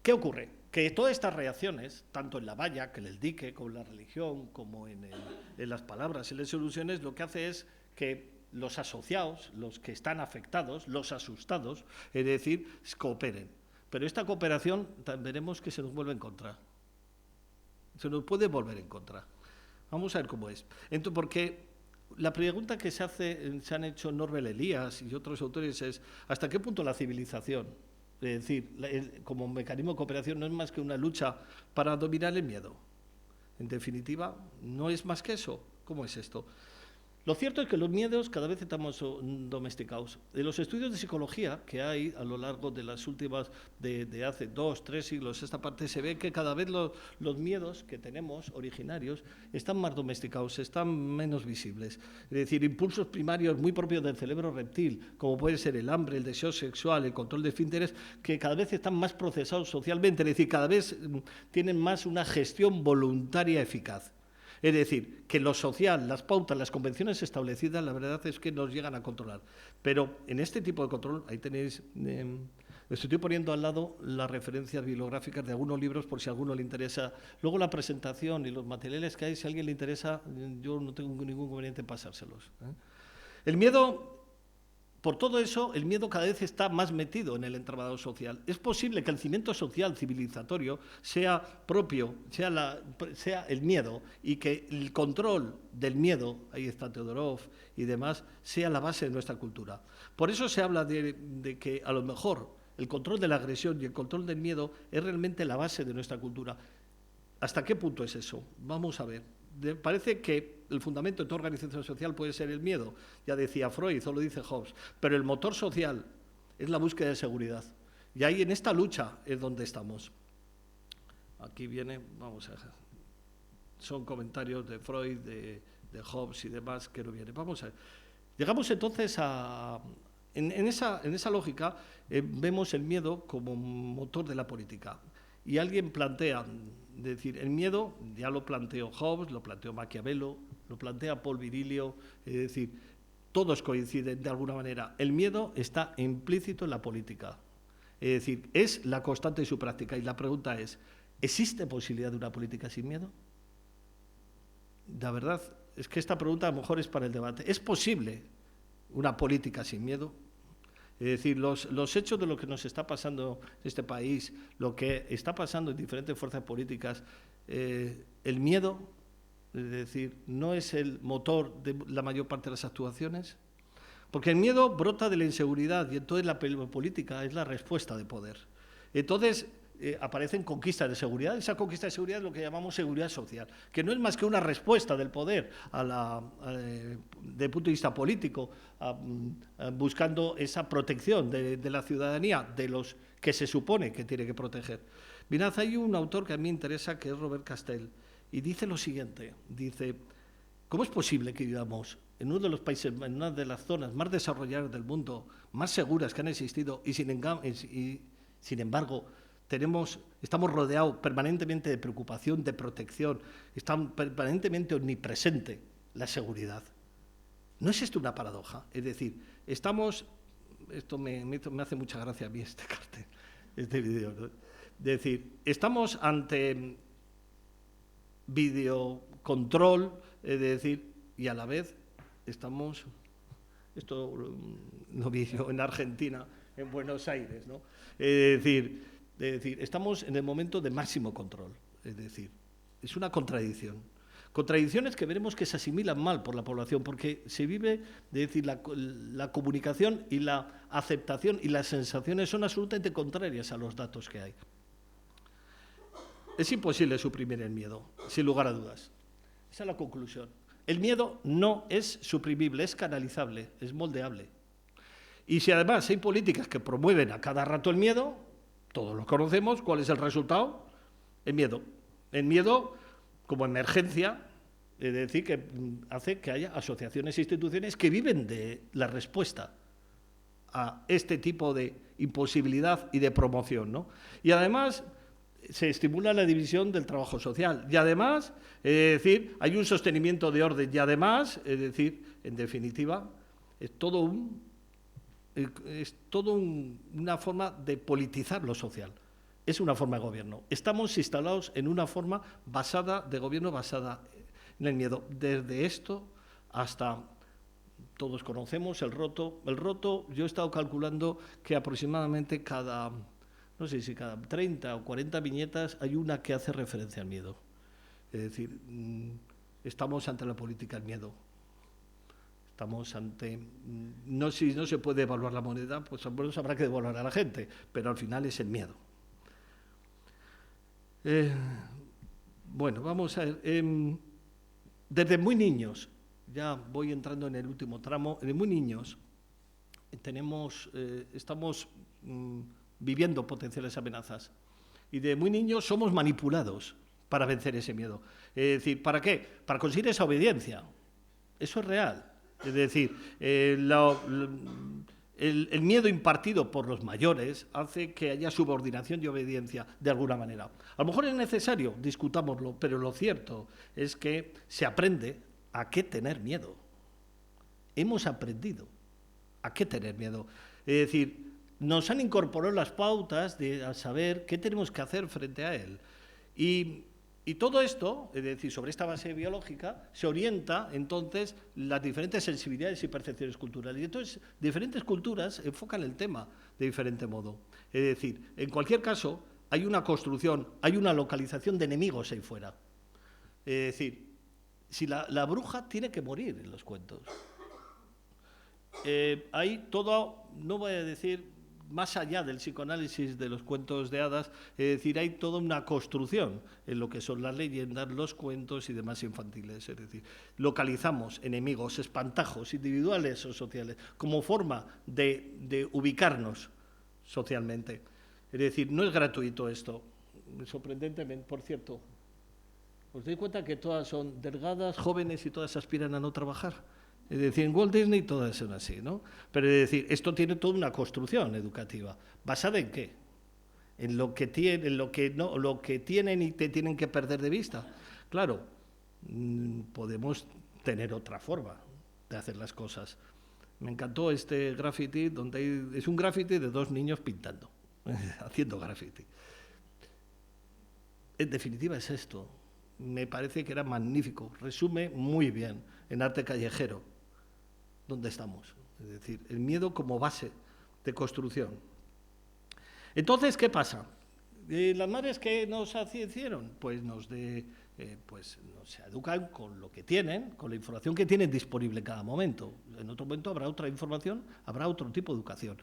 ¿Qué ocurre? Que todas estas reacciones, tanto en la valla, que en el dique, como en la religión, como en las palabras y las ilusiones, lo que hace es que los asociados, los que están afectados, los asustados, es decir, cooperen. Pero esta cooperación veremos que se nos vuelve en contra. Se nos puede volver en contra. Vamos a ver cómo es. Entonces, porque la pregunta que se han hecho Norbert Elias y otros autores es ¿hasta qué punto la civilización, es decir, como mecanismo de cooperación, no es más que una lucha para dominar el miedo? En definitiva, no es más que eso. ¿Cómo es esto? Lo cierto es que los miedos cada vez estamos domesticados. En los estudios de psicología que hay a lo largo de las últimas, de hace 2, 3 siglos, esta parte se ve que cada vez los miedos que tenemos originarios están más domesticados, están menos visibles. Es decir, impulsos primarios muy propios del cerebro reptil, como puede ser el hambre, el deseo sexual, el control de esfínteres, que cada vez están más procesados socialmente, es decir, cada vez tienen más una gestión voluntaria eficaz. Es decir, que lo social, las pautas, las convenciones establecidas, la verdad es que nos llegan a controlar. Pero en este tipo de control, ahí tenéis, estoy poniendo al lado las referencias bibliográficas de algunos libros por si a alguno le interesa. Luego la presentación y los materiales que hay, si a alguien le interesa, yo no tengo ningún inconveniente en pasárselos. El miedo... Por todo eso, el miedo cada vez está más metido en el entramado social. Es posible que el cimiento social civilizatorio sea propio, sea el miedo, y que el control del miedo, ahí está Teodorov y demás, sea la base de nuestra cultura. Por eso se habla de que a lo mejor el control de la agresión y el control del miedo es realmente la base de nuestra cultura. ¿Hasta qué punto es eso? Vamos a ver. Parece que el fundamento de toda organización social puede ser el miedo, ya decía Freud, o lo dice Hobbes, pero el motor social es la búsqueda de seguridad. Y ahí en esta lucha es donde estamos. Aquí viene, vamos a ver, son comentarios de Freud, de Hobbes y demás que no vienen. Vamos a ver. Llegamos entonces a... En esa lógica vemos el miedo como motor de la política. Y alguien plantea, es decir, el miedo, ya lo planteó Hobbes, lo planteó Maquiavelo, lo plantea Paul Virilio, es decir, todos coinciden de alguna manera. El miedo está implícito en la política, es decir, es la constante de su práctica. Y la pregunta es, ¿existe posibilidad de una política sin miedo? La verdad es que esta pregunta a lo mejor es para el debate. ¿Es posible una política sin miedo? Es decir, los hechos de lo que nos está pasando en este país, lo que está pasando en diferentes fuerzas políticas, el miedo, es decir, no es el motor de la mayor parte de las actuaciones, porque el miedo brota de la inseguridad y entonces la política es la respuesta de poder. Entonces aparecen conquistas de seguridad. Esa conquista de seguridad es lo que llamamos seguridad social, que no es más que una respuesta del poder desde el punto de vista político, buscando esa protección de la ciudadanía, de los que se supone que tiene que proteger. Mirad, hay un autor que a mí me interesa, que es Robert Castell, y dice lo siguiente, dice, ¿cómo es posible que vivamos en uno de los países, en una de las zonas más desarrolladas del mundo, más seguras que han existido, y sin embargo, estamos rodeados permanentemente de preocupación, de protección, está permanentemente omnipresente la seguridad? ¿No es esto una paradoja? Es decir, esto me hace mucha gracia a mí este vídeo, ¿no? Es decir, estamos ante videocontrol, es decir, y a la vez estamos, esto lo vi yo en Argentina, en Buenos Aires, ¿no? Es decir, estamos en el momento de máximo control, es decir, es una contradicción. Contradicciones que veremos que se asimilan mal por la población, porque se vive, es decir, la comunicación y la aceptación y las sensaciones son absolutamente contrarias a los datos que hay. Es imposible suprimir el miedo, sin lugar a dudas. Esa es la conclusión. El miedo no es suprimible, es canalizable, es moldeable. Y si además hay políticas que promueven a cada rato el miedo, todos lo conocemos, ¿cuál es el resultado? El miedo. El miedo como emergencia, es decir, que hace que haya asociaciones e instituciones que viven de la respuesta a este tipo de imposibilidad y de promoción, ¿no? Y además se estimula la división del trabajo social. Y además, es decir, hay un sostenimiento de orden. Y además, es decir, en definitiva, es todo una forma de politizar lo social. Es una forma de gobierno. Estamos instalados en una forma de gobierno basada en el miedo. Desde esto hasta, todos conocemos el roto. El roto, yo he estado calculando que aproximadamente cada 30 o 40 viñetas hay una que hace referencia al miedo. Es decir, estamos ante la política del miedo. Estamos ante, si no se puede evaluar la moneda, pues al menos habrá que devaluar a la gente, pero al final es el miedo. Bueno, vamos a ver. Desde muy niños, ya voy entrando en el último tramo, desde muy niños estamos viviendo potenciales amenazas. Y de muy niños somos manipulados para vencer ese miedo. Es decir, ¿para qué? Para conseguir esa obediencia. Eso es real. Es decir, el miedo impartido por los mayores hace que haya subordinación y obediencia de alguna manera. A lo mejor es necesario, discutámoslo, pero lo cierto es que se aprende a qué tener miedo. Hemos aprendido a qué tener miedo. Es decir, nos han incorporado las pautas de saber qué tenemos que hacer frente a él. Y todo esto, es decir, sobre esta base biológica, se orienta entonces las diferentes sensibilidades y percepciones culturales. Y entonces, diferentes culturas enfocan el tema de diferente modo. Es decir, en cualquier caso, hay una construcción, hay una localización de enemigos ahí fuera. Es decir, si la bruja tiene que morir en los cuentos. Hay todo, no voy a decir más allá del psicoanálisis de los cuentos de hadas, es decir, hay toda una construcción en lo que son las leyendas, los cuentos y demás infantiles. Es decir, localizamos enemigos, espantajos individuales o sociales como forma de ubicarnos socialmente. Es decir, no es gratuito esto. Sorprendentemente, por cierto, ¿os dais cuenta que todas son delgadas, jóvenes y todas aspiran a no trabajar? Es decir, en Walt Disney todas son así, ¿no? Pero es decir, esto tiene toda una construcción educativa. ¿Basada en qué? En lo que tienen, lo que tienen y te tienen que perder de vista. Claro, podemos tener otra forma de hacer las cosas. Me encantó este graffiti, donde es un graffiti de dos niños pintando, haciendo graffiti. En definitiva es esto. Me parece que era magnífico, resume muy bien en arte callejero dónde estamos. Es decir, el miedo como base de construcción. Entonces, ¿qué pasa? Las madres que nos hicieron, pues nos educan con lo que tienen, con la información que tienen disponible en cada momento. En otro momento habrá otra información, habrá otro tipo de educación.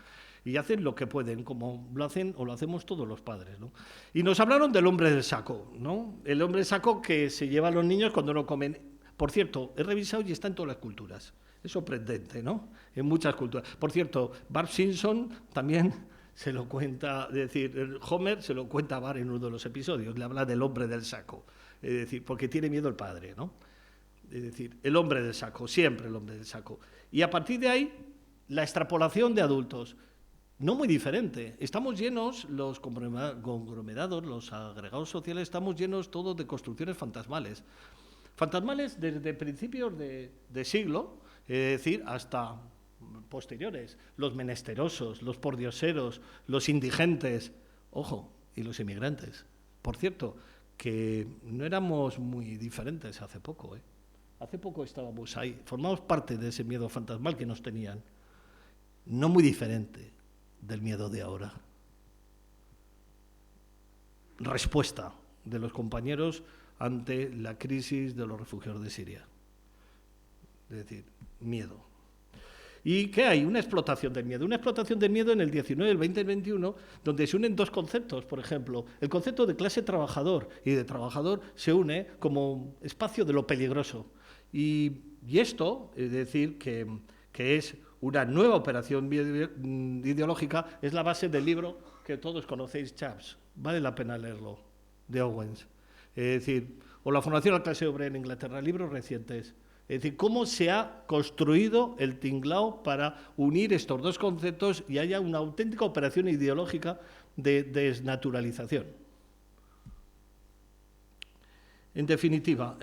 Y hacen lo que pueden, como lo hacen o lo hacemos todos los padres, ¿no? Y nos hablaron del hombre del saco, ¿no? El hombre del saco que se lleva a los niños cuando no comen. Por cierto, he revisado y está en todas las culturas. Es sorprendente, ¿no? En muchas culturas. Por cierto, Bart Simpson también se lo cuenta, es decir, Homer se lo cuenta a Bart en uno de los episodios, le habla del hombre del saco, es decir, porque tiene miedo el padre, ¿no? Es decir, el hombre del saco, siempre el hombre del saco. Y a partir de ahí, la extrapolación de adultos, no muy diferente. Estamos llenos, los conglomerados, los agregados sociales, estamos llenos todos de construcciones fantasmales. Fantasmales desde principios de siglo, es decir, hasta posteriores, los menesterosos, los pordioseros, los indigentes, ojo, y los inmigrantes. Por cierto, que no éramos muy diferentes hace poco, ¿eh? Hace poco estábamos ahí, formamos parte de ese miedo fantasmal que nos tenían, no muy diferente del miedo de ahora. Respuesta de los compañeros ante la crisis de los refugiados de Siria. Es decir, miedo. ¿Y qué hay? Una explotación del miedo. Una explotación del miedo en el 19, el 20 y el 21, donde se unen dos conceptos, por ejemplo. El concepto de clase trabajador y de trabajador se une como espacio de lo peligroso. Y esto, es decir, que es una nueva operación ideológica, es la base del libro que todos conocéis, Chaps. Vale la pena leerlo, de Owens. Es decir, o la formación de la clase obrera en Inglaterra, libros recientes. Es decir, cómo se ha construido el tinglao para unir estos dos conceptos y haya una auténtica operación ideológica de desnaturalización. En definitiva,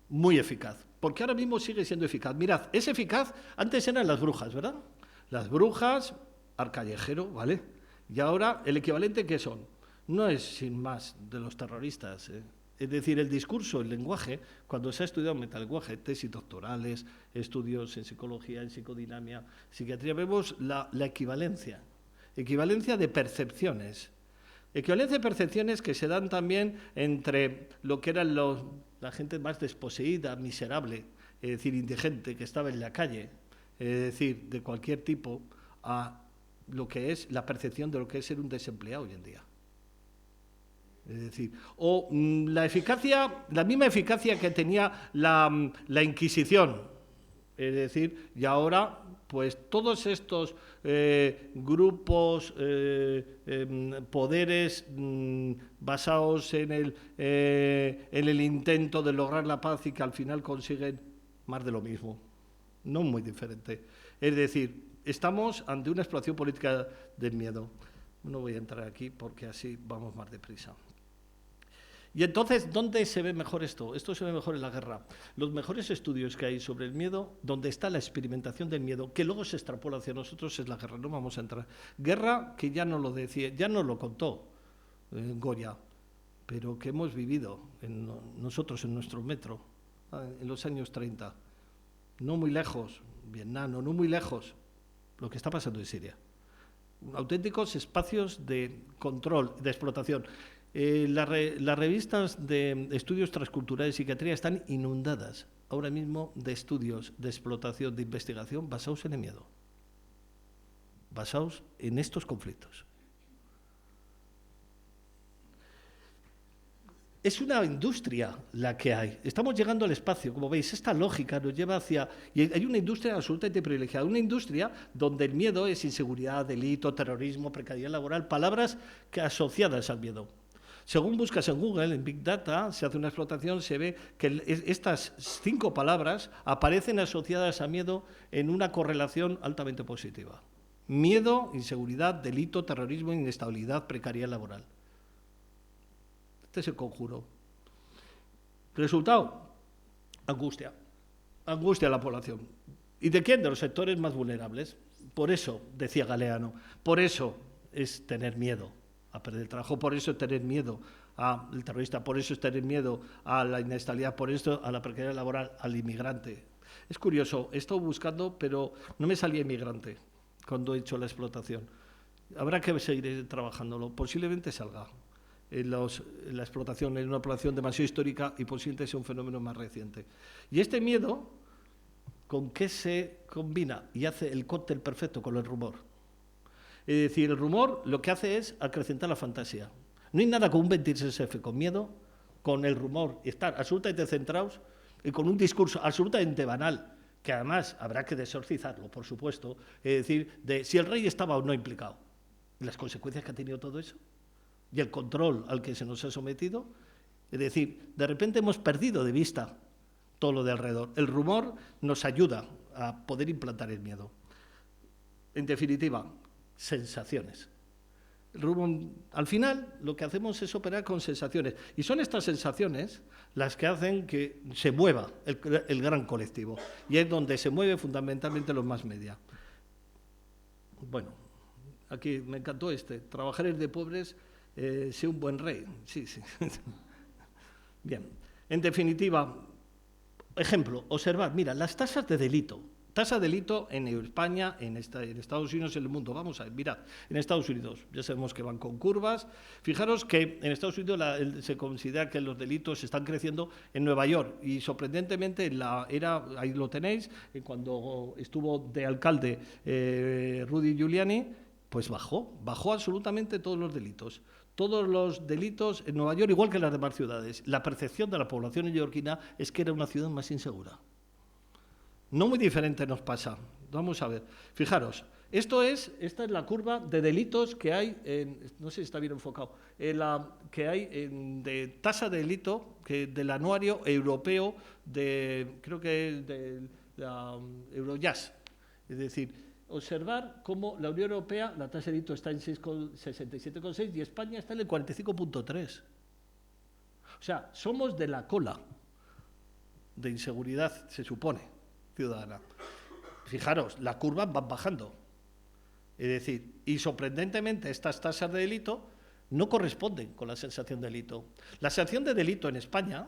muy eficaz, porque ahora mismo sigue siendo eficaz. Mirad, es eficaz, antes eran las brujas, ¿verdad? Las brujas, arcallejero, ¿vale? Y ahora, ¿el equivalente qué son? No es sin más de los terroristas, Es decir, el discurso, el lenguaje, cuando se ha estudiado metalenguaje, tesis doctorales, estudios en psicología, en psicodinamia, psiquiatría, vemos la equivalencia de percepciones. Equivalencia de percepciones que se dan también entre lo que eran la gente más desposeída, miserable, es decir, indigente, que estaba en la calle, es decir, de cualquier tipo, a lo que es la percepción de lo que es ser un desempleado hoy en día. Es decir, o la misma eficacia que tenía la Inquisición, es decir, y ahora, pues todos estos grupos, poderes basados en el intento de lograr la paz y que al final consiguen más de lo mismo, no muy diferente. Es decir, estamos ante una exploración política del miedo. No voy a entrar aquí porque así vamos más deprisa. Y entonces, ¿dónde se ve mejor esto? Esto se ve mejor en la guerra. Los mejores estudios que hay sobre el miedo, donde está la experimentación del miedo, que luego se extrapola hacia nosotros, es la guerra. No vamos a entrar. Guerra que ya no lo decía, ya nos lo contó Goya, pero que hemos vivido nosotros en nuestro metro, en los años 30. No muy lejos, Vietnam, no muy lejos, lo que está pasando en Siria. Auténticos espacios de control, de explotación. Las revistas de estudios transculturales y psiquiatría están inundadas ahora mismo de estudios de explotación, de investigación basados en el miedo, basados en estos conflictos. Es una industria la que hay. Estamos llegando al espacio, como veis, esta lógica nos lleva hacia... Y hay una industria absolutamente privilegiada, una industria donde el miedo es inseguridad, delito, terrorismo, precariedad laboral, palabras que asociadas al miedo. Según buscas en Google, en Big Data, se hace una explotación, se ve que estas 5 palabras aparecen asociadas a miedo en una correlación altamente positiva. Miedo, inseguridad, delito, terrorismo, inestabilidad, precariedad laboral. Este es el conjuro. Resultado, angustia. Angustia a la población. ¿Y de quién? De los sectores más vulnerables. Por eso, decía Galeano, por eso es tener miedo a perder el trabajo, por eso es tener miedo al terrorista, por eso es tener miedo a la inestabilidad, por eso a la precariedad laboral, al inmigrante. Es curioso, he estado buscando, pero no me salía inmigrante cuando he hecho la explotación. Habrá que seguir trabajándolo, posiblemente salga. La explotación es una población demasiado histórica y posiblemente sea un fenómeno más reciente. Y este miedo, ¿con qué se combina? Y hace el cóctel perfecto con el rumor. Es decir, el rumor lo que hace es acrecentar la fantasía. No hay nada como un 26F con miedo, con el rumor, y estar absolutamente centrados y con un discurso absolutamente banal, que además habrá que desorcizarlo, por supuesto, es decir, de si el rey estaba o no implicado, y las consecuencias que ha tenido todo eso, y el control al que se nos ha sometido. Es decir, de repente hemos perdido de vista todo lo de alrededor. El rumor nos ayuda a poder implantar el miedo. En definitiva, sensaciones. El rumor, al final, lo que hacemos es operar con sensaciones. Y son estas sensaciones las que hacen que se mueva el gran colectivo. Y es donde se mueve fundamentalmente los más media. Bueno, aquí me encantó trabajar es de pobres, sea un buen rey. Sí, sí. Bien. En definitiva, ejemplo, observar, mira, las tasas de delito. Tasa de delito en España, en Estados Unidos, en el mundo. Vamos a ver, mirad, en Estados Unidos, ya sabemos que van con curvas. Fijaros que en Estados Unidos se considera que los delitos están creciendo en Nueva York y sorprendentemente ahí lo tenéis, cuando estuvo de alcalde Rudy Giuliani, pues bajó absolutamente todos los delitos. Todos los delitos en Nueva York, igual que en las demás ciudades. La percepción de la población neoyorquina es que era una ciudad más insegura. No muy diferente nos pasa. Vamos a ver. Fijaros, esta es la curva de delitos que hay, no sé si está bien enfocado, que hay de tasa de delito del anuario europeo creo que es de la Eurojust. Es decir, observar cómo la Unión Europea, la tasa de delito está en 67,6 y España está en el 45,3. O sea, somos de la cola de inseguridad, se supone, ciudadana. Fijaros, las curvas van bajando. Es decir, y sorprendentemente estas tasas de delito no corresponden con la sensación de delito. La sensación de delito en España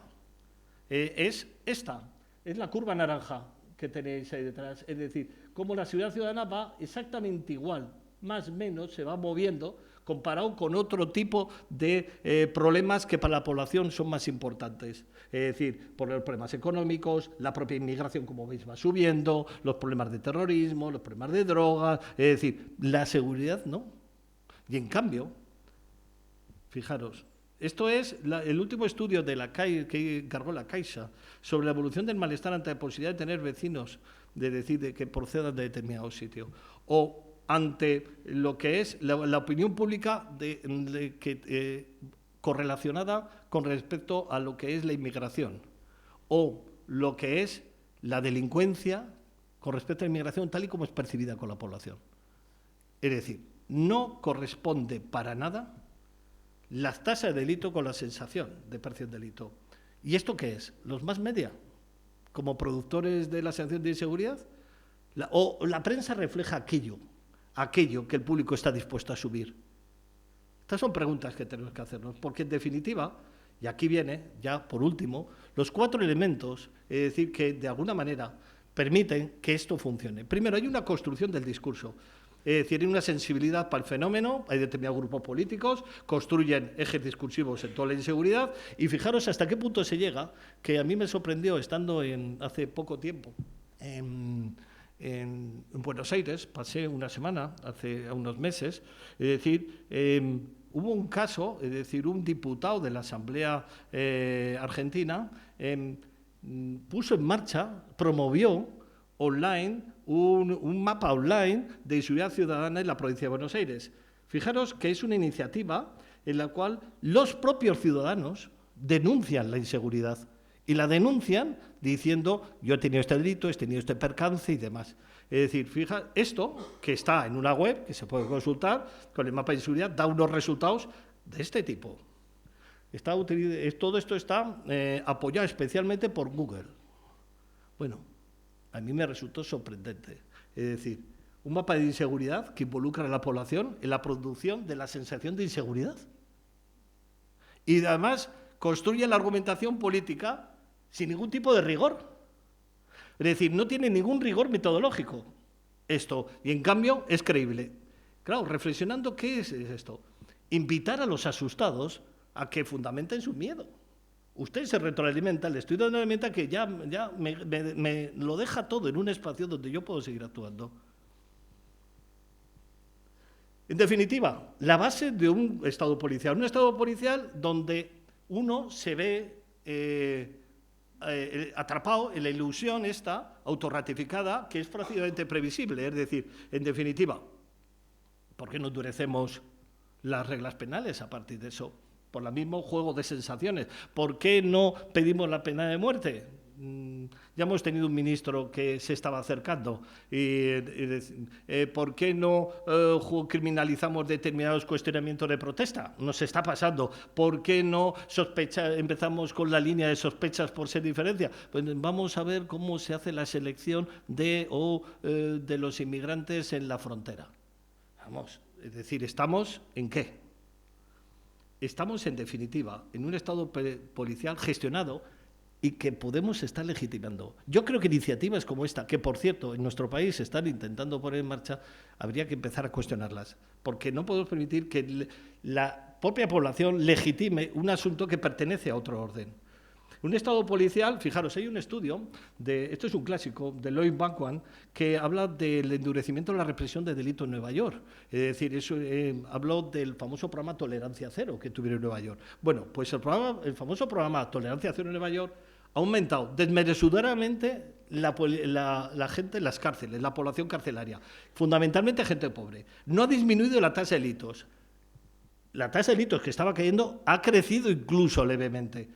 es esta, es la curva naranja que tenéis ahí detrás. Es decir, cómo la seguridad ciudadana va exactamente igual, más o menos se va moviendo comparado con otro tipo de problemas que para la población son más importantes. Es decir, por los problemas económicos, la propia inmigración, como veis, va subiendo, los problemas de terrorismo, los problemas de drogas, es decir, la seguridad no. Y en cambio, fijaros, esto es el último estudio de la que encargó la Caixa sobre la evolución del malestar ante la posibilidad de tener vecinos, de decir de que procedan de determinado sitio, o ante lo que es la opinión pública correlacionada con respecto a lo que es la inmigración, o lo que es la delincuencia con respecto a la inmigración tal y como es percibida con la población. Es decir, no corresponde para nada las tasas de delito con la sensación de percepción de delito. ¿Y esto qué es? ¿Los más media? ¿Como productores de la sensación de inseguridad? ¿O la prensa refleja aquello que el público está dispuesto a subir? Estas son preguntas que tenemos que hacernos, porque en definitiva, y aquí viene, ya por último, los 4 elementos, es decir, que de alguna manera permiten que esto funcione. Primero, hay una construcción del discurso. Es decir, hay una sensibilidad para el fenómeno, hay determinados grupos políticos, construyen ejes discursivos en toda la inseguridad, y fijaros hasta qué punto se llega, que a mí me sorprendió estando hace poco tiempo en Buenos Aires, pasé una semana, hace unos meses, es decir, hubo un caso, es decir, un diputado de la Asamblea Argentina puso en marcha, promovió online un mapa online de seguridad ciudadana en la provincia de Buenos Aires. Fijaros que es una iniciativa en la cual los propios ciudadanos denuncian la inseguridad y la denuncian diciendo yo he tenido este delito, he tenido este percance y demás. Es decir, fija, esto que está en una web que se puede consultar con el mapa de seguridad da unos resultados de este tipo. Todo esto está apoyado especialmente por Google. Bueno, a mí me resultó sorprendente. Es decir, un mapa de inseguridad que involucra a la población en la producción de la sensación de inseguridad. Y además construye la argumentación política sin ningún tipo de rigor. Es decir, no tiene ningún rigor metodológico esto, y en cambio es creíble. Claro, reflexionando, ¿qué es esto? Invitar a los asustados a que fundamenten su miedo. Usted se retroalimenta, le estoy dando una herramienta que ya me lo deja todo en un espacio donde yo puedo seguir actuando. En definitiva, la base de un Estado policial donde uno se ve atrapado en la ilusión esta autorratificada que es prácticamente previsible. Es decir, en definitiva, ¿por qué no endurecemos las reglas penales a partir de eso? Por el mismo juego de sensaciones. ¿Por qué no pedimos la pena de muerte? Ya hemos tenido un ministro que se estaba acercando. ¿Por qué no criminalizamos determinados cuestionamientos de protesta? Nos está pasando. ¿Por qué no empezamos con la línea de sospechas por ser diferencia? Pues vamos a ver cómo se hace la selección de los inmigrantes en la frontera. Vamos, es decir, ¿estamos en qué? Estamos, en definitiva, en un Estado policial gestionado y que podemos estar legitimando. Yo creo que iniciativas como esta, que por cierto en nuestro país se están intentando poner en marcha, habría que empezar a cuestionarlas, porque no podemos permitir que la propia población legitime un asunto que pertenece a otro orden. Un Estado policial, fijaros, hay un estudio, esto es un clásico, de Lloyd Backwell, que habla del endurecimiento de la represión de delito en Nueva York. Es decir, habló del famoso programa Tolerancia Cero que tuvieron en Nueva York. Bueno, pues el famoso programa Tolerancia Cero en Nueva York ha aumentado desmesuradamente la gente en las cárceles, la población carcelaria, fundamentalmente gente pobre. No ha disminuido la tasa de delitos. La tasa de delitos que estaba cayendo ha crecido incluso levemente.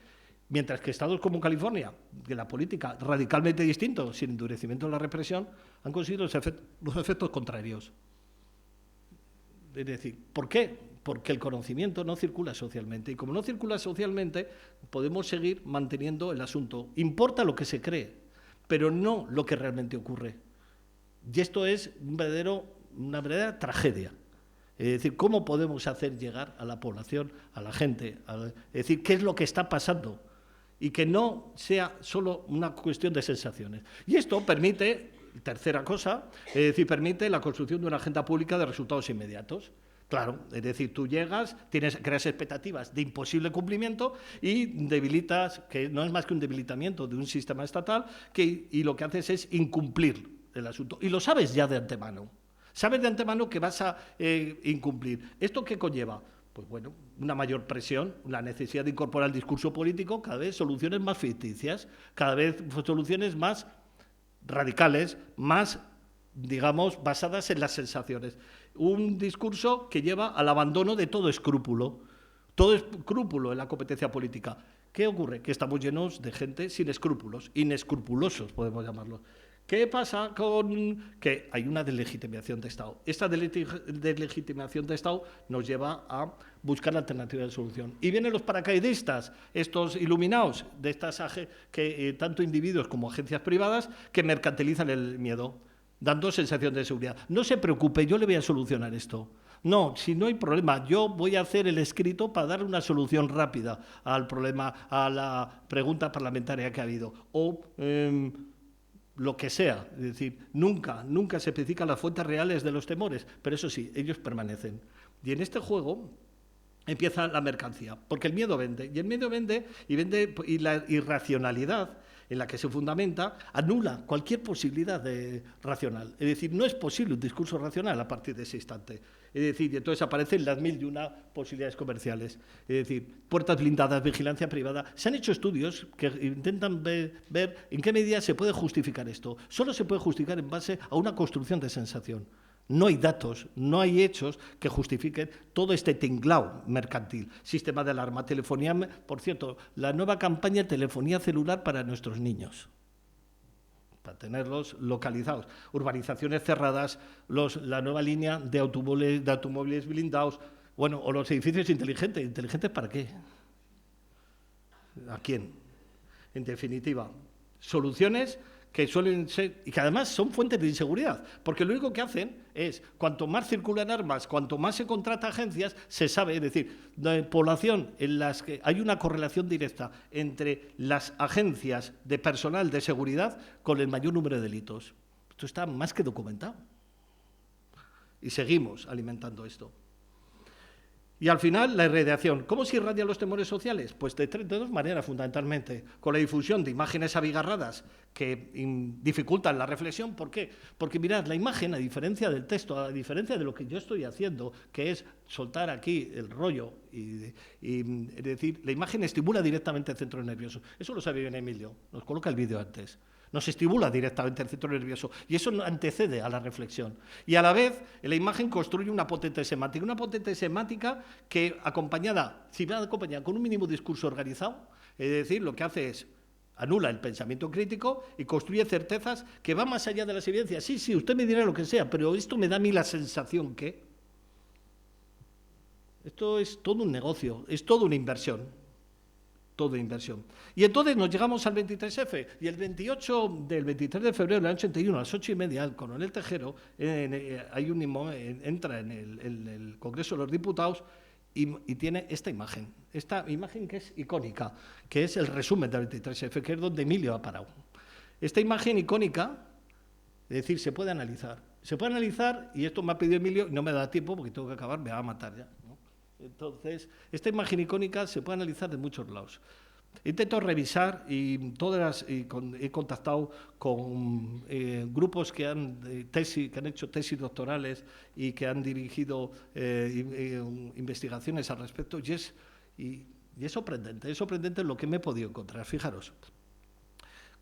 Mientras que estados como California, que la política radicalmente distinto, sin endurecimiento de la represión, han conseguido los efectos contrarios. Es decir, ¿por qué? Porque el conocimiento no circula socialmente. Y como no circula socialmente, podemos seguir manteniendo el asunto. Importa lo que se cree, pero no lo que realmente ocurre. Y esto es una verdadera tragedia. Es decir, ¿cómo podemos hacer llegar a la población, a la gente? Es decir, ¿qué es lo que está pasando? Y que no sea solo una cuestión de sensaciones. Y esto permite, tercera cosa, es decir, permite la construcción de una agenda pública de resultados inmediatos. Claro, es decir, tú llegas, creas expectativas de imposible cumplimiento y debilitas, que no es más que un debilitamiento de un sistema estatal, y lo que haces es incumplir el asunto. Y lo sabes ya de antemano. Sabes de antemano que vas a incumplir. ¿Esto qué conlleva? Pues bueno, una mayor presión, la necesidad de incorporar al discurso político cada vez soluciones más ficticias, cada vez soluciones más radicales, más, digamos, basadas en las sensaciones. Un discurso que lleva al abandono de todo escrúpulo en la competencia política. ¿Qué ocurre? Que estamos llenos de gente sin escrúpulos, inescrupulosos podemos llamarlos. ¿Qué pasa con que hay una deslegitimación de Estado? Esta deslegitimación de Estado nos lleva a buscar alternativas de solución. Y vienen los paracaidistas, estos iluminados, de estas que tanto individuos como agencias privadas que mercantilizan el miedo, dando sensación de seguridad. No se preocupe, yo le voy a solucionar esto. No, si no hay problema, yo voy a hacer el escrito para dar una solución rápida al problema, a la pregunta parlamentaria que ha habido. O lo que sea, es decir, nunca se especifican las fuentes reales de los temores, pero eso sí, ellos permanecen. Y en este juego empieza la mercancía, porque el miedo vende, y el miedo vende, y la irracionalidad en la que se fundamenta anula cualquier posibilidad racional. Es decir, no es posible un discurso racional a partir de ese instante. Es decir, y entonces aparecen las 1001 posibilidades comerciales. Es decir, puertas blindadas, vigilancia privada. Se han hecho estudios que intentan ver en qué medida se puede justificar esto. Solo se puede justificar en base a una construcción de sensación. No hay datos, no hay hechos que justifiquen todo este tinglao mercantil. Sistema de alarma, telefonía, por cierto, la nueva campaña de telefonía celular para nuestros niños, para tenerlos localizados. Urbanizaciones cerradas, la nueva línea de automóviles blindados, bueno, o los edificios inteligentes. ¿Inteligentes para qué? ¿A quién? En definitiva, soluciones que suelen ser, y que además son fuentes de inseguridad, porque lo único que hacen es, cuanto más circulan armas, cuanto más se contrata agencias, se sabe, es decir, de población en las que hay una correlación directa entre las agencias de personal de seguridad con el mayor número de delitos. Esto está más que documentado. Y seguimos alimentando esto. Y al final, la irradiación. ¿Cómo se irradian los temores sociales? Pues de dos maneras, fundamentalmente. Con la difusión de imágenes abigarradas que dificultan la reflexión. ¿Por qué? Porque mirad, la imagen, a diferencia del texto, a diferencia de lo que yo estoy haciendo, que es soltar aquí el rollo, es decir, la imagen estimula directamente el centro nervioso. Eso lo sabe bien Emilio, nos coloca el vídeo antes. Nos estimula directamente el centro nervioso y eso antecede a la reflexión. Y a la vez, la imagen construye una potente semántica que si va acompañada con un mínimo discurso organizado, es decir, lo que hace es anula el pensamiento crítico y construye certezas que van más allá de las evidencias. Sí, usted me dirá lo que sea, pero esto me da a mí la sensación que... Esto es todo un negocio, es toda una inversión. Todo inversión. Y entonces nos llegamos al 23F, y el 23 de febrero del año 81, a las 8:30, el coronel Tejero entra en el Congreso de los Diputados y tiene esta imagen que es icónica, que es el resumen del 23F, que es donde Emilio ha parado. Esta imagen icónica, es decir, se puede analizar, y esto me ha pedido Emilio, y no me da tiempo porque tengo que acabar, me va a matar ya. Entonces, esta imagen icónica se puede analizar de muchos lados. He intentado revisar y he contactado con grupos que han hecho tesis doctorales y que han dirigido investigaciones al respecto, y es sorprendente lo que me he podido encontrar. Fijaros,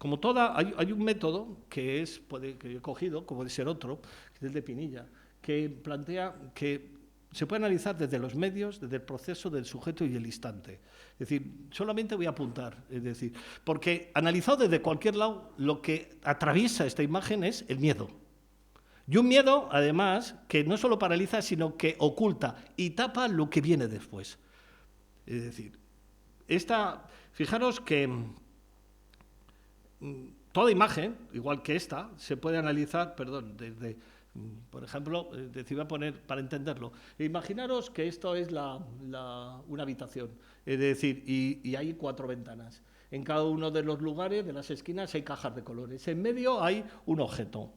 Como toda, hay un método que he cogido, como puede ser otro, que es el de Pinilla, que plantea que se puede analizar desde los medios, desde el proceso, del sujeto y el instante. Es decir, solamente voy a apuntar, es decir, porque analizado desde cualquier lado, lo que atraviesa esta imagen es el miedo. Y un miedo, además, que no solo paraliza, sino que oculta y tapa lo que viene después. Es decir, fijaros que toda imagen, igual que esta, se puede analizar, desde, por ejemplo, voy a poner para entenderlo. Imaginaros que esto es una habitación, es decir, y hay 4 ventanas. En cada uno de los lugares, de las esquinas, hay cajas de colores. En medio hay un objeto,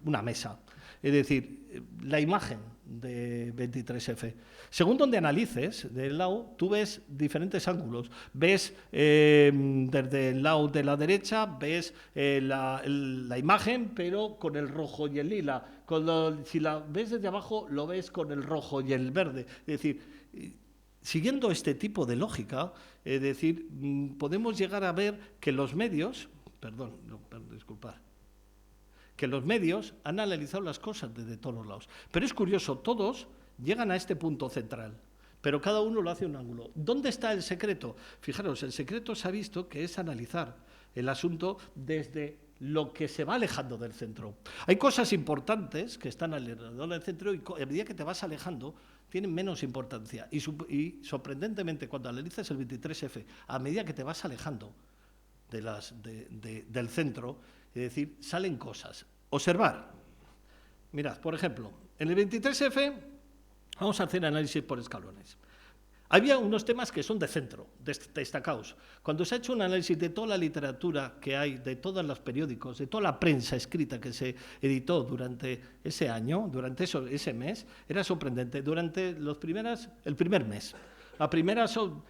una mesa. Es decir, la imagen de 23F. Según donde analices del lado, tú ves diferentes ángulos. Ves desde el lado de la derecha, ves la imagen, pero con el rojo y el lila. Si la ves desde abajo, lo ves con el rojo y el verde. Es decir, siguiendo este tipo de lógica, es decir, podemos llegar a ver que los medios, disculpad, que los medios han analizado las cosas desde todos los lados. Pero es curioso, todos llegan a este punto central, pero cada uno lo hace a un ángulo. ¿Dónde está el secreto? Fijaros, el secreto se ha visto que es analizar el asunto desde lo que se va alejando del centro. Hay cosas importantes que están alrededor del centro y a medida que te vas alejando tienen menos importancia. Y sorprendentemente, cuando analizas el 23F, a medida que te vas alejando del centro, es decir, salen cosas. Observar. Mirad, por ejemplo, en el 23F vamos a hacer análisis por escalones. Había unos temas que son de centro, destacados. Cuando se ha hecho un análisis de toda la literatura que hay, de todos los periódicos, de toda la prensa escrita que se editó durante ese año, durante ese mes, era sorprendente. Durante el primer mes.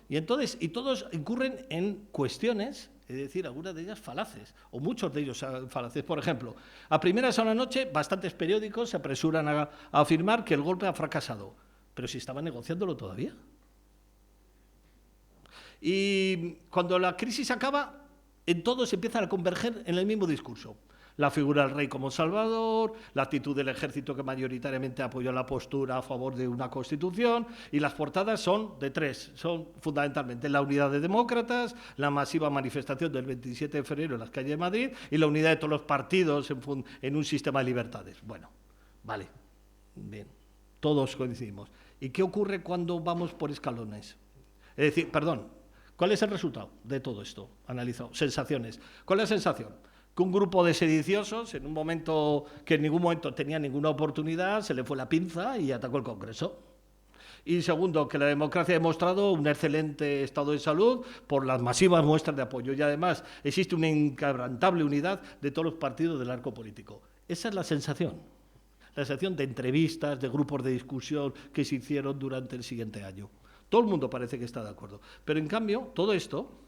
Y todos incurren en cuestiones, es decir, algunas de ellas falaces, o muchos de ellos falaces. Por ejemplo, a primeras de la noche, bastantes periódicos se apresuran a afirmar que el golpe ha fracasado. Pero si estaban negociándolo todavía. Y cuando la crisis acaba, en todos empiezan a converger en el mismo discurso. La figura del rey como salvador, la actitud del ejército que mayoritariamente apoyó la postura a favor de una constitución, y las portadas son de 3, son fundamentalmente la unidad de demócratas, la masiva manifestación del 27 de febrero en las calles de Madrid y la unidad de todos los partidos en un sistema de libertades. Bueno, vale, bien, todos coincidimos. ¿Y qué ocurre cuando vamos por escalones? Es decir, ¿cuál es el resultado de todo esto analizado? Sensaciones. ¿Cuál es la sensación? Que un grupo de sediciosos, en un momento que en ningún momento tenía ninguna oportunidad, se le fue la pinza y atacó el Congreso. Y segundo, que la democracia ha demostrado un excelente estado de salud por las masivas muestras de apoyo. Y además existe una inquebrantable unidad de todos los partidos del arco político. Esa es la sensación. La sensación de entrevistas, de grupos de discusión que se hicieron durante el siguiente año. Todo el mundo parece que está de acuerdo. Pero en cambio, todo esto...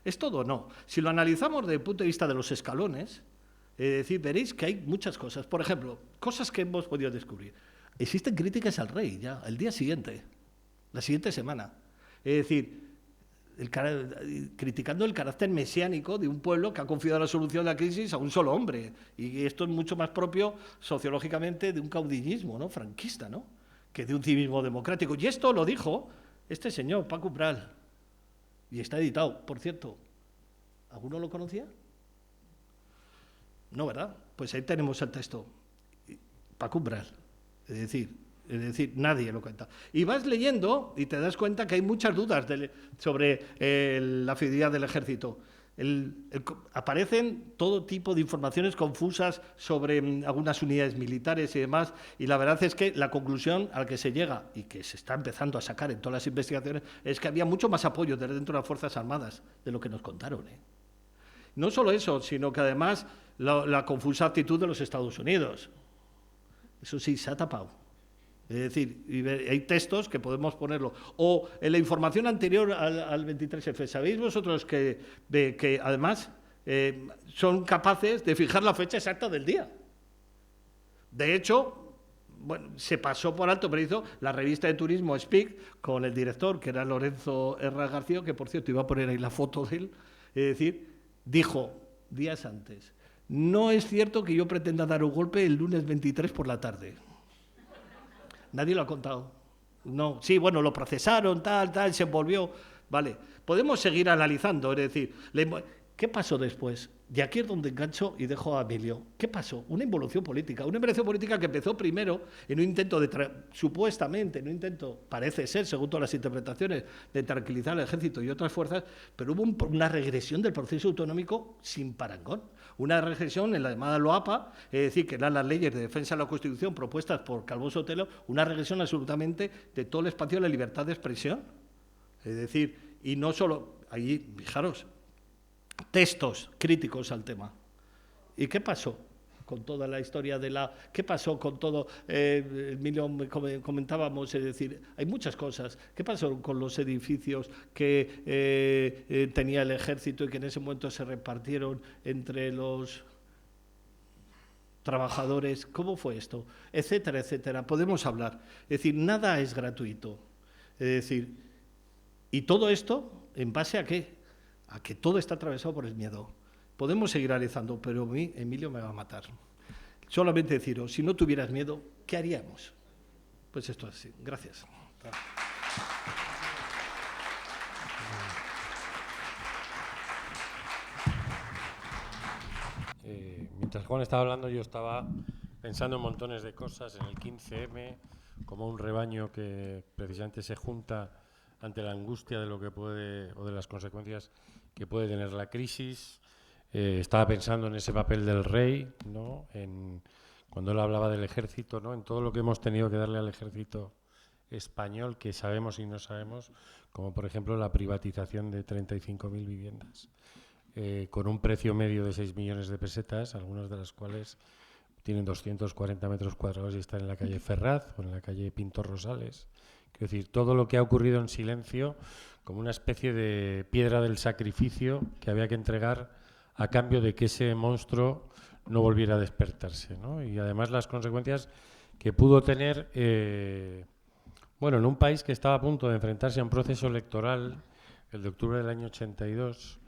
¿Es todo o no? Si lo analizamos desde el punto de vista de los escalones, veréis que hay muchas cosas. Por ejemplo, cosas que hemos podido descubrir. Existen críticas al rey ya, el día siguiente, la siguiente semana. Es decir, criticando el carácter mesiánico de un pueblo que ha confiado la solución de la crisis a un solo hombre. Y esto es mucho más propio sociológicamente de un caudillismo, ¿no?, franquista, ¿no?, que de un civismo democrático. Y esto lo dijo este señor, Paco Umbral. Y está editado, por cierto. ¿Alguno lo conocía? No, ¿verdad? Pues ahí tenemos el texto. Paco Umbral. Es decir, nadie lo cuenta. Y vas leyendo y te das cuenta que hay muchas dudas sobre la fidelidad del ejército. Aparecen todo tipo de informaciones confusas sobre algunas unidades militares y demás, y la verdad es que la conclusión a la que se llega, y que se está empezando a sacar en todas las investigaciones, es que había mucho más apoyo desde dentro de las Fuerzas Armadas de lo que nos contaron. No solo eso, sino que además la confusa actitud de los Estados Unidos. Eso sí, se ha tapado. Es decir, hay textos que podemos ponerlo. O en la información anterior al 23F, ¿sabéis vosotros que además son capaces de fijar la fecha exacta del día? De hecho, se pasó por alto, pero hizo la revista de turismo Speak con el director, que era Lorenzo Herrera García, que por cierto iba a poner ahí la foto de él, es decir, dijo días antes. No es cierto que yo pretenda dar un golpe el lunes 23 por la tarde. Nadie lo ha contado. No, sí, bueno, lo procesaron, tal, se envolvió. Vale, podemos seguir analizando, es decir, ¿qué pasó después? De aquí es donde engancho y dejo a Emilio. ¿Qué pasó? Una involución política que empezó primero en un intento supuestamente, en un intento, parece ser, según todas las interpretaciones, de tranquilizar al ejército y otras fuerzas, pero hubo una regresión del proceso autonómico sin parangón. Una regresión en la llamada LOAPA, es decir, que eran las leyes de defensa de la Constitución propuestas por Calvo Sotelo, una regresión absolutamente de todo el espacio de la libertad de expresión. Es decir, y no solo, ahí, fijaros, textos críticos al tema. ¿Y qué pasó con toda la historia de la... ¿Qué pasó con todo? Emilio, comentábamos, es decir, hay muchas cosas. ¿Qué pasó con los edificios que tenía el ejército y que en ese momento se repartieron entre los trabajadores? ¿Cómo fue esto? Etcétera, etcétera. Podemos hablar. Es decir, nada es gratuito. Es decir, ¿y todo esto en base a qué? A que todo está atravesado por el miedo. Podemos seguir analizando, pero a mí Emilio me va a matar. Solamente deciros, si no tuvieras miedo, ¿qué haríamos? Pues esto es así. Gracias. Mientras Juan estaba hablando, yo estaba pensando en montones de cosas, en el 15M, como un rebaño que precisamente se junta ante la angustia de lo que puede, o de las consecuencias que puede tener la crisis. Estaba pensando en ese papel del rey, ¿no? Cuando él hablaba del ejército, ¿no? En todo lo que hemos tenido que darle al ejército español, que sabemos y no sabemos, como por ejemplo la privatización de 35.000 viviendas, con un precio medio de 6 millones de pesetas, algunas de las cuales tienen 240 metros cuadrados y están en la calle Ferraz o en la calle Pintor Rosales. Es decir, todo lo que ha ocurrido en silencio, como una especie de piedra del sacrificio que había que entregar a cambio de que ese monstruo no volviera a despertarse, ¿no? Y además las consecuencias que pudo tener, bueno, en un país que estaba a punto de enfrentarse a un proceso electoral, el de octubre del año 82,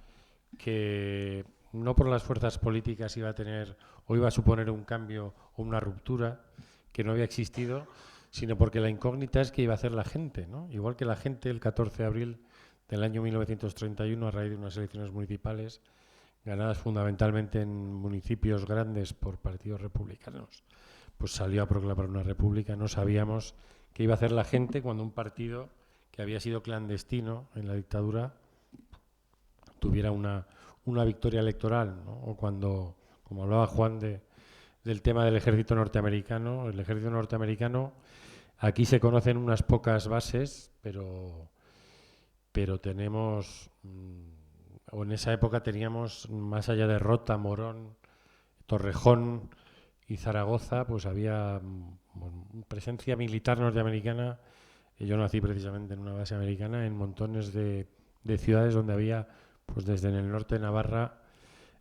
que no por las fuerzas políticas iba a tener o iba a suponer un cambio o una ruptura que no había existido, sino porque la incógnita es qué iba a hacer la gente, ¿no? Igual que la gente el 14 de abril del año 1931, a raíz de unas elecciones municipales ganadas fundamentalmente en municipios grandes por partidos republicanos, pues salió a proclamar una república. No sabíamos qué iba a hacer la gente cuando un partido que había sido clandestino en la dictadura tuviera una victoria electoral, ¿no? O cuando, como hablaba Juan del tema del ejército norteamericano, el ejército norteamericano, aquí se conocen unas pocas bases, pero tenemos, o en esa época teníamos, más allá de Rota, Morón, Torrejón y Zaragoza, pues había presencia militar norteamericana. Yo nací precisamente en una base americana, en montones de ciudades donde había, pues desde en el norte de Navarra,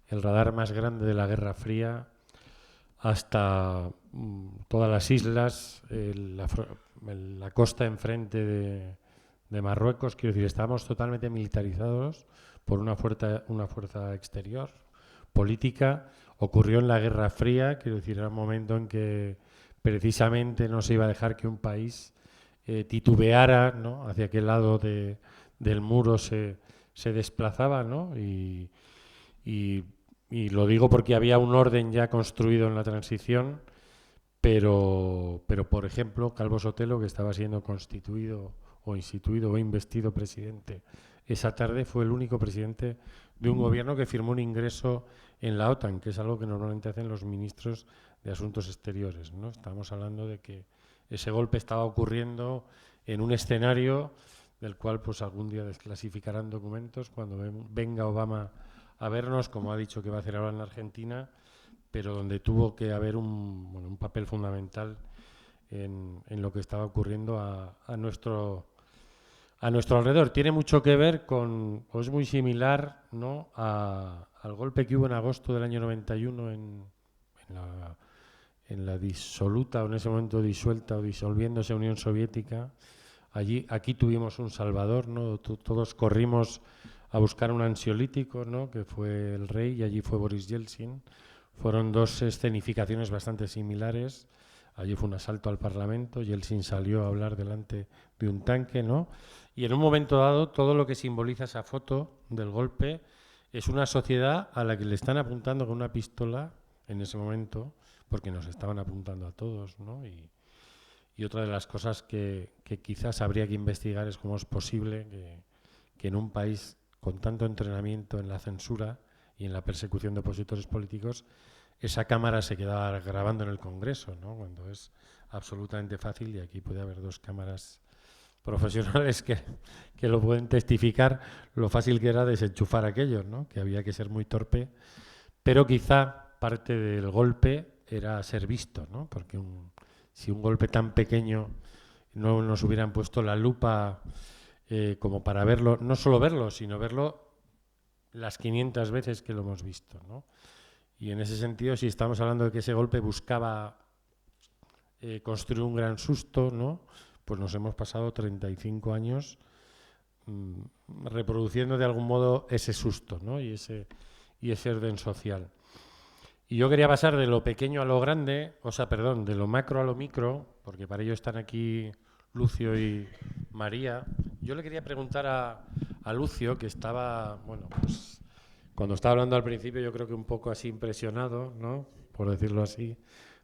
el radar más grande de la Guerra Fría, hasta todas las islas, la costa enfrente de Marruecos. Quiero decir, estábamos totalmente militarizados por una fuerza exterior, política. Ocurrió en la Guerra Fría, quiero decir, era un momento en que precisamente no se iba a dejar que un país titubeara, ¿no? Hacia qué lado del muro se desplazaba, ¿no? Y lo digo porque había un orden ya construido en la transición, pero por ejemplo, Calvo Sotelo, que estaba siendo constituido o instituido o investido presidente esa tarde, fue el único presidente de un gobierno que firmó un ingreso en la OTAN, que es algo que normalmente hacen los ministros de Asuntos Exteriores, ¿no? Estamos hablando de que ese golpe estaba ocurriendo en un escenario del cual pues algún día desclasificarán documentos cuando venga Obama a vernos, como ha dicho que va a hacer ahora en la Argentina, pero donde tuvo que haber un papel fundamental en lo que estaba ocurriendo a nuestro alrededor. Tiene mucho que ver con, o es muy similar, ¿no?, al golpe que hubo en agosto del año 91 en la disoluta, o en ese momento disuelta o disolviéndose Unión Soviética. Aquí tuvimos un salvador, ¿no? Todos corrimos a buscar un ansiolítico, ¿no? Que fue el rey, y allí fue Boris Yeltsin. Fueron dos escenificaciones bastante similares. Allí fue un asalto al Parlamento, Yeltsin salió a hablar delante de un tanque, ¿no? Y en un momento dado, todo lo que simboliza esa foto del golpe es una sociedad a la que le están apuntando con una pistola en ese momento, porque nos estaban apuntando a todos, ¿no? Y otra de las cosas que quizás habría que investigar es cómo es posible que en un país con tanto entrenamiento en la censura y en la persecución de opositores políticos, esa cámara se quedaba grabando en el Congreso, ¿no? Cuando es absolutamente fácil, y aquí puede haber dos cámaras profesionales que lo pueden testificar, lo fácil que era desenchufar aquello, ¿no? Que había que ser muy torpe, pero quizá parte del golpe era ser visto, ¿no? Porque si un golpe tan pequeño no nos hubieran puesto la lupa como para verlo, no solo verlo, sino verlo las 500 veces que lo hemos visto, ¿no? Y en ese sentido, si estamos hablando de que ese golpe buscaba construir un gran susto, ¿no? Pues nos hemos pasado 35 años reproduciendo de algún modo ese susto, ¿no? y ese orden social. Y yo quería pasar de lo pequeño a lo grande, de lo macro a lo micro, porque para ello están aquí Lucio y María. Yo le quería preguntar a Lucio, que estaba, bueno, pues cuando estaba hablando al principio yo creo que un poco así impresionado, ¿no? Por decirlo así,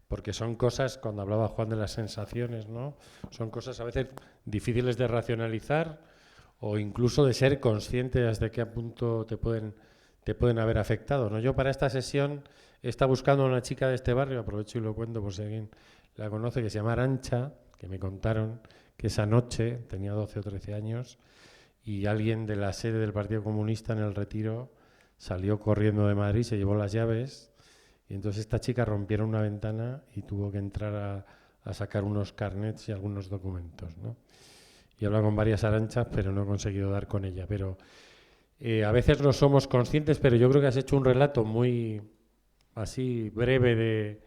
porque son cosas, cuando hablaba Juan de las sensaciones, ¿no? Son cosas a veces difíciles de racionalizar o incluso de ser consciente hasta qué punto te pueden haber afectado, ¿no? Yo para esta sesión he estado buscando a una chica de este barrio, aprovecho y lo cuento por si alguien la conoce, que se llama Arantxa, que me contaron que esa noche, tenía 12 o 13 años, y alguien de la sede del Partido Comunista en el Retiro salió corriendo de Madrid, se llevó las llaves, y entonces esta chica rompieron una ventana y tuvo que entrar a sacar unos carnets y algunos documentos, ¿no? Y he hablado con varias Aranchas, pero no he conseguido dar con ella. Pero a veces no somos conscientes, pero yo creo que has hecho un relato muy así breve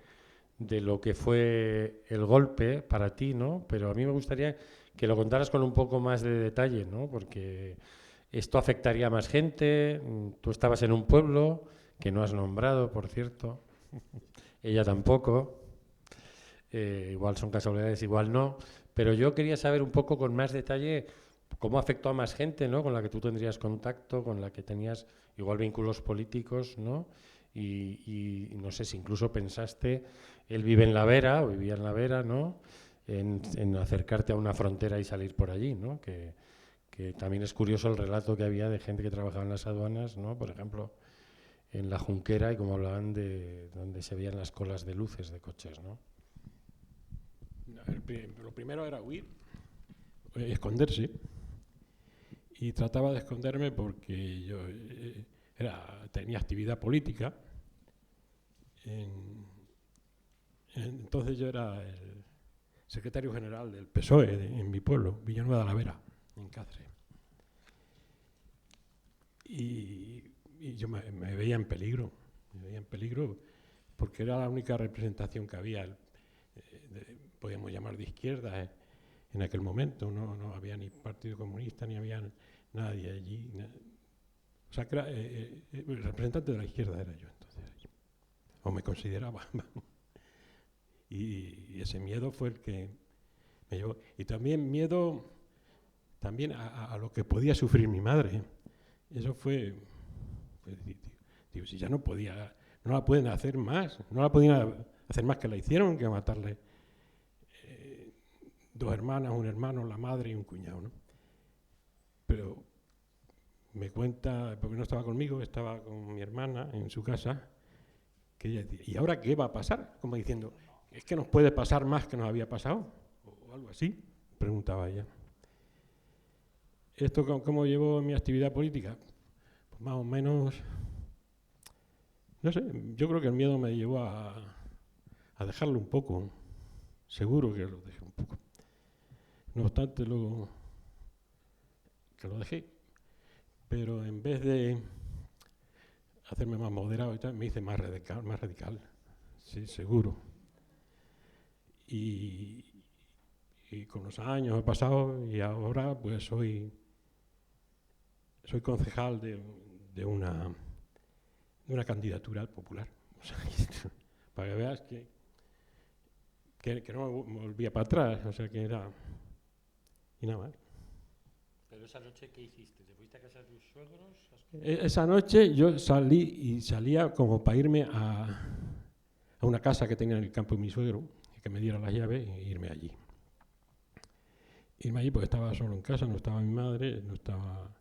de lo que fue el golpe para ti, ¿no? Pero a mí me gustaría que lo contaras con un poco más de detalle, ¿no? Porque esto afectaría a más gente. Tú estabas en un pueblo que no has nombrado, por cierto. Ella tampoco. Igual son casualidades, igual no. Pero yo quería saber un poco con más detalle cómo afectó a más gente, ¿no? Con la que tú tendrías contacto, con la que tenías igual vínculos políticos, ¿no? Y no sé si incluso pensaste, él vive en La Vera, o vivía en La Vera, ¿no? En acercarte a una frontera y salir por allí, ¿no? Que también es curioso el relato que había de gente que trabajaba en las aduanas, ¿no? Por ejemplo, en la Junquera, y como hablaban de donde se veían las colas de luces de coches, ¿no? Lo primero era huir, esconderse, y trataba de esconderme porque yo tenía actividad política. Entonces yo era el secretario general del PSOE en mi pueblo, Villanueva de la Vera, en Cáceres. Y yo me veía en peligro, porque era la única representación que había, podíamos llamar de izquierda en aquel momento, no había ni Partido Comunista, ni había nadie allí. O sea, que era, el representante de la izquierda era yo entonces, o me consideraba. Y ese miedo fue el que me llevó. Y también miedo a lo que podía sufrir mi madre. Eso fue, pues, digo, si ya no la pueden hacer más, no la podían hacer más que la hicieron, que matarle 2 hermanas, un hermano, la madre y un cuñado, ¿no? Pero me cuenta, porque no estaba conmigo, estaba con mi hermana en su casa, que ella decía, ¿y ahora qué va a pasar? Como diciendo, ¿es que nos puede pasar más que nos había pasado? O algo así, preguntaba ella. ¿Esto cómo llevó mi actividad política? Pues más o menos, no sé, yo creo que el miedo me llevó a dejarlo un poco. Seguro que lo dejé un poco. No obstante, luego que lo dejé, pero en vez de hacerme más moderado y tal, me hice más radical, sí, seguro. Y con los años he pasado y ahora pues soy soy concejal de una candidatura popular. O sea, para que veas que no me volvía para atrás, o sea que era... Y nada más. ¿Pero esa noche qué hiciste? ¿Te fuiste a casa de tus suegros? Esa noche yo salía como para irme a una casa que tenía en el campo de mi suegro, que me diera las llaves e irme allí. Irme allí porque estaba solo en casa, no estaba mi madre, no estaba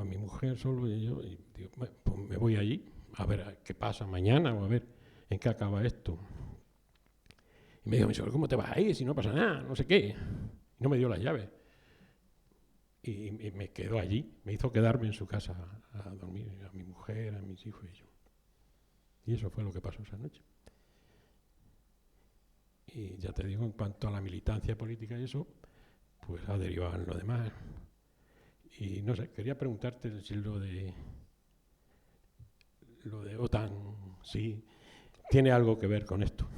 mi mujer solo, y yo digo, bueno, pues me voy allí a ver qué pasa mañana o a ver en qué acaba esto. Y me dijo mi suegro, ¿cómo te vas a ir si no pasa nada? No sé qué. Y no me dio las llaves. Y me quedó allí, me hizo quedarme en su casa a dormir, a mi mujer, a mis hijos y yo. Y eso fue lo que pasó esa noche. Y ya te digo, en cuanto a la militancia política y eso, pues ha derivado en lo demás. Y no sé, quería preguntarte si lo de OTAN, sí, tiene algo que ver con esto.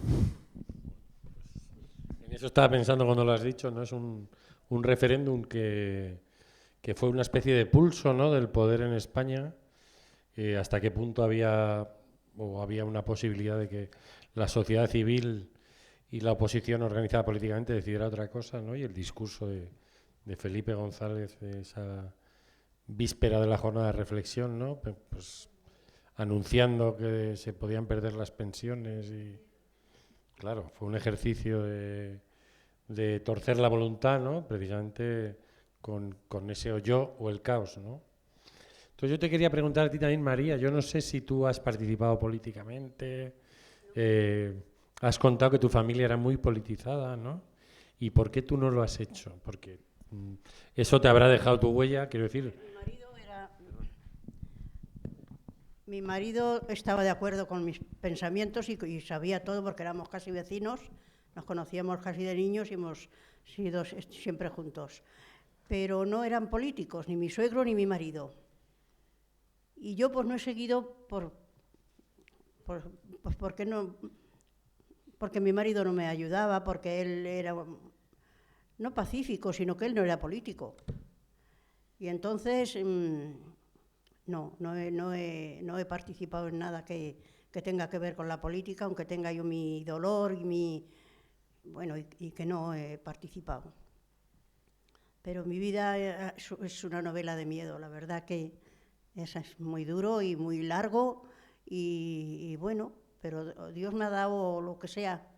En eso estaba pensando cuando lo has dicho, ¿no? Es un referéndum que fue una especie de pulso, ¿no?, del poder en España, hasta qué punto había una posibilidad de que la sociedad civil y la oposición organizada políticamente decidiera otra cosa, ¿no? Y el discurso de Felipe González, esa víspera de la jornada de reflexión, ¿no?, pues anunciando que se podían perder las pensiones y, claro, fue un ejercicio de torcer la voluntad, ¿no?, precisamente con ese o yo o el caos, ¿no? Entonces yo te quería preguntar a ti también, María, yo no sé si tú has participado políticamente, has contado que tu familia era muy politizada, ¿no? ¿Y por qué tú no lo has hecho? Porque eso te habrá dejado tu huella, quiero decir. Mi marido estaba de acuerdo con mis pensamientos y sabía todo porque éramos casi vecinos, nos conocíamos casi de niños y hemos sido siempre juntos. Pero no eran políticos, ni mi suegro ni mi marido. Y yo pues no he seguido porque mi marido no me ayudaba, porque él era no pacífico, sino que él no era político. Y entonces no he participado en nada que tenga que ver con la política, aunque tenga yo mi dolor y que no he participado. Pero mi vida es una novela de miedo, la verdad que es muy duro y muy largo y bueno, pero Dios me ha dado lo que sea,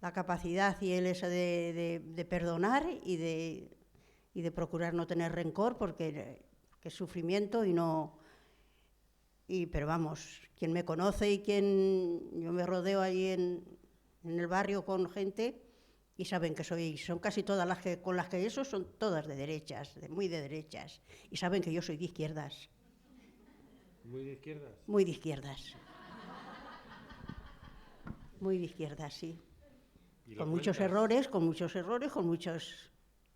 la capacidad y él esa de perdonar y de procurar no tener rencor porque es sufrimiento pero vamos, quien me conoce y yo me rodeo ahí en el barrio con gente y saben que son casi todas las que con las que eso son todas de derechas, muy de derechas, y saben que yo soy de izquierdas. ¿Muy de izquierdas? Muy de izquierdas. Muy de izquierdas, sí. Con muchos errores,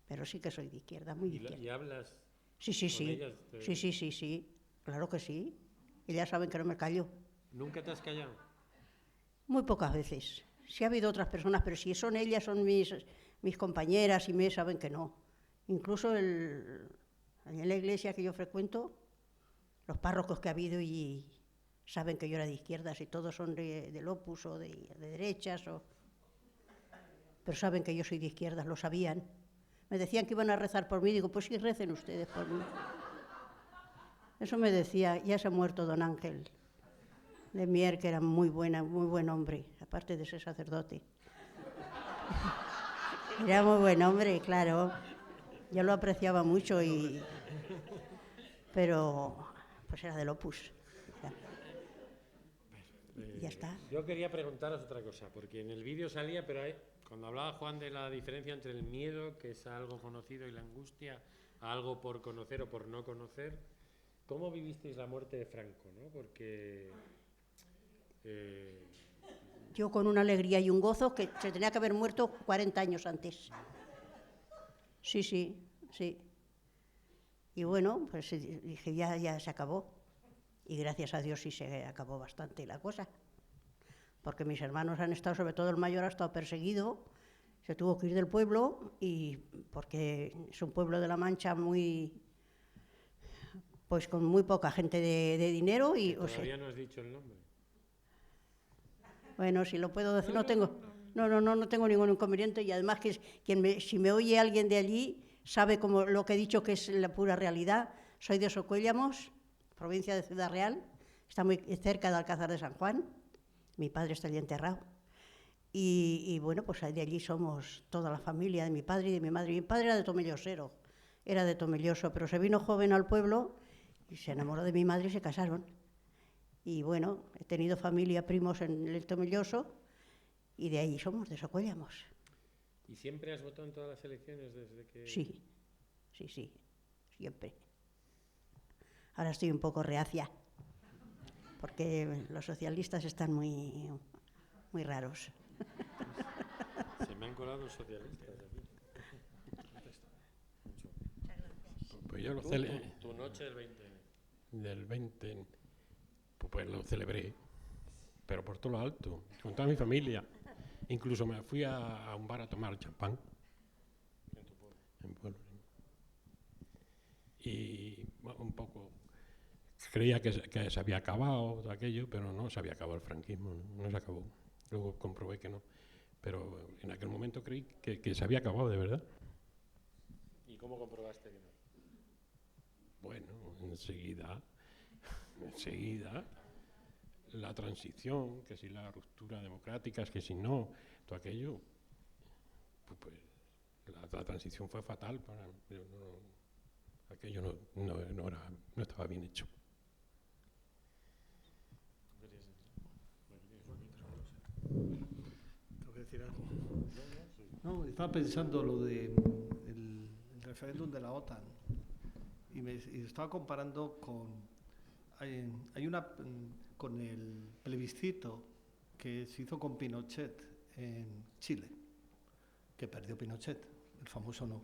pero sí que soy de izquierda, muy de izquierda. ¿Y hablas sí. con ellas? Sí, claro que sí. Ellas saben que no me callo. ¿Nunca te has callado? Muy pocas veces. Sí ha habido otras personas, pero si son ellas, son mis compañeras y me saben que no. Incluso en la iglesia que yo frecuento, los párrocos que ha habido y saben que yo era de izquierdas y todos son del Opus o de derechas, pero saben que yo soy de izquierdas, lo sabían. Me decían que iban a rezar por mí, digo, pues sí, recen ustedes por mí. Eso me decía, ya se ha muerto don Ángel de Mier, que era muy buen hombre, aparte de ser sacerdote. Era muy buen hombre, claro. Yo lo apreciaba mucho pero pues era del Opus. Ya está. Yo quería preguntaros otra cosa, porque en el vídeo salía, pero cuando hablaba Juan de la diferencia entre el miedo, que es algo conocido, y la angustia, a algo por conocer o por no conocer, ¿cómo vivisteis la muerte de Franco, ¿no? Porque yo con una alegría y un gozo que se tenía que haber muerto 40 años antes. Sí. Y bueno, pues dije, ya se acabó. Y gracias a Dios sí se acabó bastante la cosa. Porque mis hermanos han estado, sobre todo el mayor, ha estado perseguido, se tuvo que ir del pueblo, y porque es un pueblo de La Mancha muy pues con muy poca gente de dinero y... Todavía no has dicho el nombre. Bueno, si lo puedo decir, no tengo ningún inconveniente, y además que si me oye alguien de allí, sabe como lo que he dicho, que es la pura realidad. Soy de Socuéllamos, provincia de Ciudad Real, está muy cerca de Alcázar de San Juan, mi padre está allí enterrado. Y bueno, pues de allí somos toda la familia, de mi padre y de mi madre. Mi padre era de Tomellosero, era de Tomelloso, pero se vino joven al pueblo y se enamoró de mi madre y se casaron. Y bueno, he tenido familia, primos en el Tomelloso, y de allí somos, de Socuéllamos. ¿Y siempre has votado en todas las elecciones desde que...? Sí, siempre. Ahora estoy un poco reacia, porque los socialistas están muy raros. Se me han colado los socialistas aquí. Pues yo Tu noche del 20. Del 20, pues lo celebré, pero por todo lo alto, con toda mi familia. Incluso me fui a un bar a tomar champán. En tu pueblo. En pueblo. Y bueno, un poco creía que se había acabado todo aquello, pero no se había acabado el franquismo, no se acabó. Luego comprobé que no, pero en aquel momento creí que se había acabado de verdad. ¿Y cómo comprobaste que no? Bueno, enseguida la transición, que si la ruptura democrática, es que si no, todo aquello, pues la transición fue fatal para aquello no estaba bien hecho. Tengo que decir algo. No, estaba pensando lo de el referéndum de la OTAN y estaba comparando con el plebiscito que se hizo con Pinochet en Chile, que perdió Pinochet, el famoso no.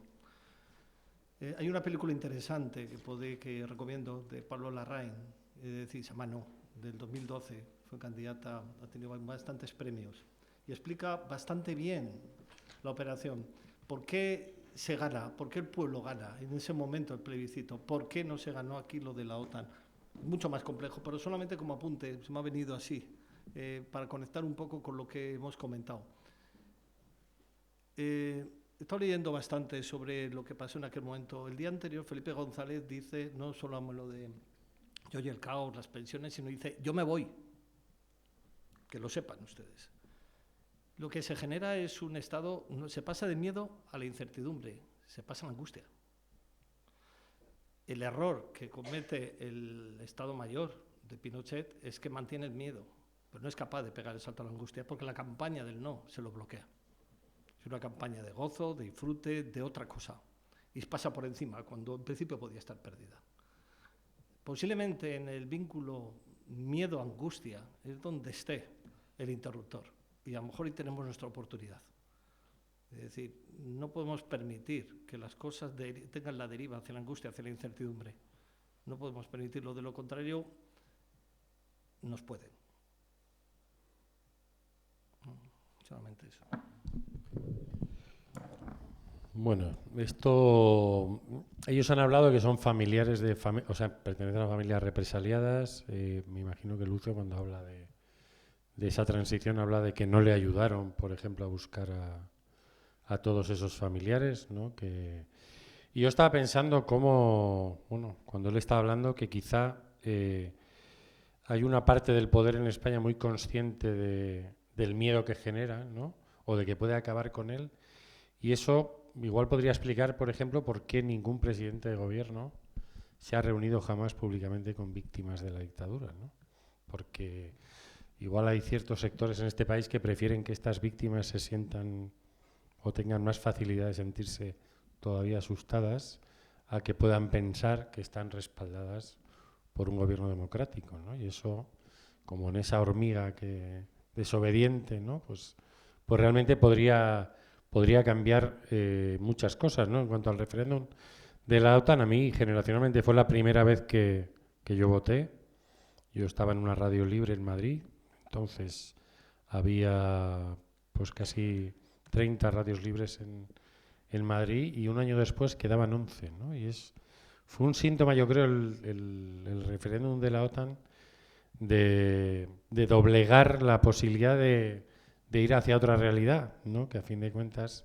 Hay una película interesante que recomiendo de Pablo Larraín, se llama No, del 2012, fue candidata, ha tenido bastantes premios y explica bastante bien la operación. ¿Por qué se gana? ¿Por qué el pueblo gana en ese momento el plebiscito? ¿Por qué no se ganó aquí lo de la OTAN? Mucho más complejo, pero solamente como apunte, se me ha venido así, para conectar un poco con lo que hemos comentado. He estado leyendo bastante sobre lo que pasó en aquel momento. El día anterior Felipe González dice, no solo lo de yo y el caos, las pensiones, sino dice, yo me voy. Que lo sepan ustedes. Lo que se genera es un estado, se pasa de miedo a la incertidumbre, se pasa a la angustia. El error que comete el Estado Mayor de Pinochet es que mantiene el miedo, pero no es capaz de pegar el salto a la angustia porque la campaña del no se lo bloquea. Es una campaña de gozo, de disfrute, de otra cosa. Y pasa por encima, cuando en principio podía estar perdida. Posiblemente en el vínculo miedo-angustia es donde esté el interruptor. Y a lo mejor ahí tenemos nuestra oportunidad. Es decir, no podemos permitir que las cosas tengan la deriva hacia la angustia, hacia la incertidumbre. No podemos permitirlo, de lo contrario, nos pueden. Solamente eso. Bueno, ellos han hablado que son familiares pertenecen a familias represaliadas. Me imagino que Lucio, cuando habla de esa transición, habla de que no le ayudaron, por ejemplo, a buscar a todos esos familiares, ¿no? Y yo estaba pensando cuando él estaba hablando, que quizá hay una parte del poder en España muy consciente del miedo que genera, ¿no? O de que puede acabar con él, y eso igual podría explicar, por ejemplo, por qué ningún presidente de gobierno se ha reunido jamás públicamente con víctimas de la dictadura, ¿no? Porque igual hay ciertos sectores en este país que prefieren que estas víctimas se sientan o tengan más facilidad de sentirse todavía asustadas a que puedan pensar que están respaldadas por un gobierno democrático, ¿no? Y eso, como en esa hormiga que desobediente, ¿no? Pues realmente podría cambiar muchas cosas, ¿no? En cuanto al referéndum de la OTAN, a mí generacionalmente fue la primera vez que yo voté. Yo estaba en una radio libre en Madrid, entonces había pues casi 30 radios libres en Madrid, y un año después quedaban 11, ¿no? Y es Fue un síntoma, yo creo, el referéndum de la OTAN de doblegar la posibilidad de ir hacia otra realidad, ¿no? Que a fin de cuentas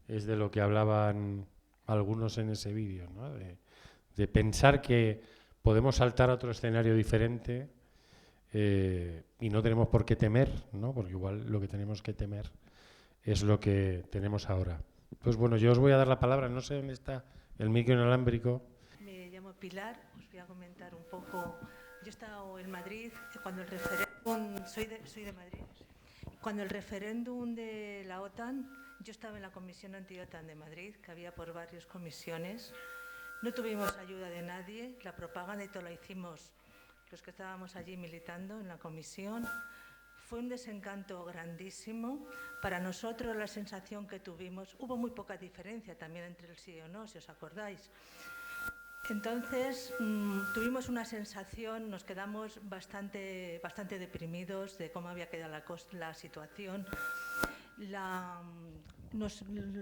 es de lo que hablaban algunos en ese vídeo, ¿no? De pensar que podemos saltar a otro escenario diferente y no tenemos por qué temer, ¿no? Porque igual lo que tenemos que temer es lo que tenemos ahora. Pues bueno, yo os voy a dar la palabra, no sé dónde está el micro inalámbrico. Me llamo Pilar, os voy a comentar un poco. Yo he estado en Madrid cuando el referéndum, soy de Madrid. Cuando el referéndum de la OTAN, yo estaba en la Comisión Anti-OTAN de Madrid, que había por varias comisiones. No tuvimos ayuda de nadie, la propaganda y todo la hicimos los que estábamos allí militando en la comisión. Fue un desencanto grandísimo. Para nosotros la sensación que tuvimos, hubo muy poca diferencia también entre el sí o no, si os acordáis. Entonces tuvimos una sensación, nos quedamos bastante deprimidos de cómo había quedado la situación.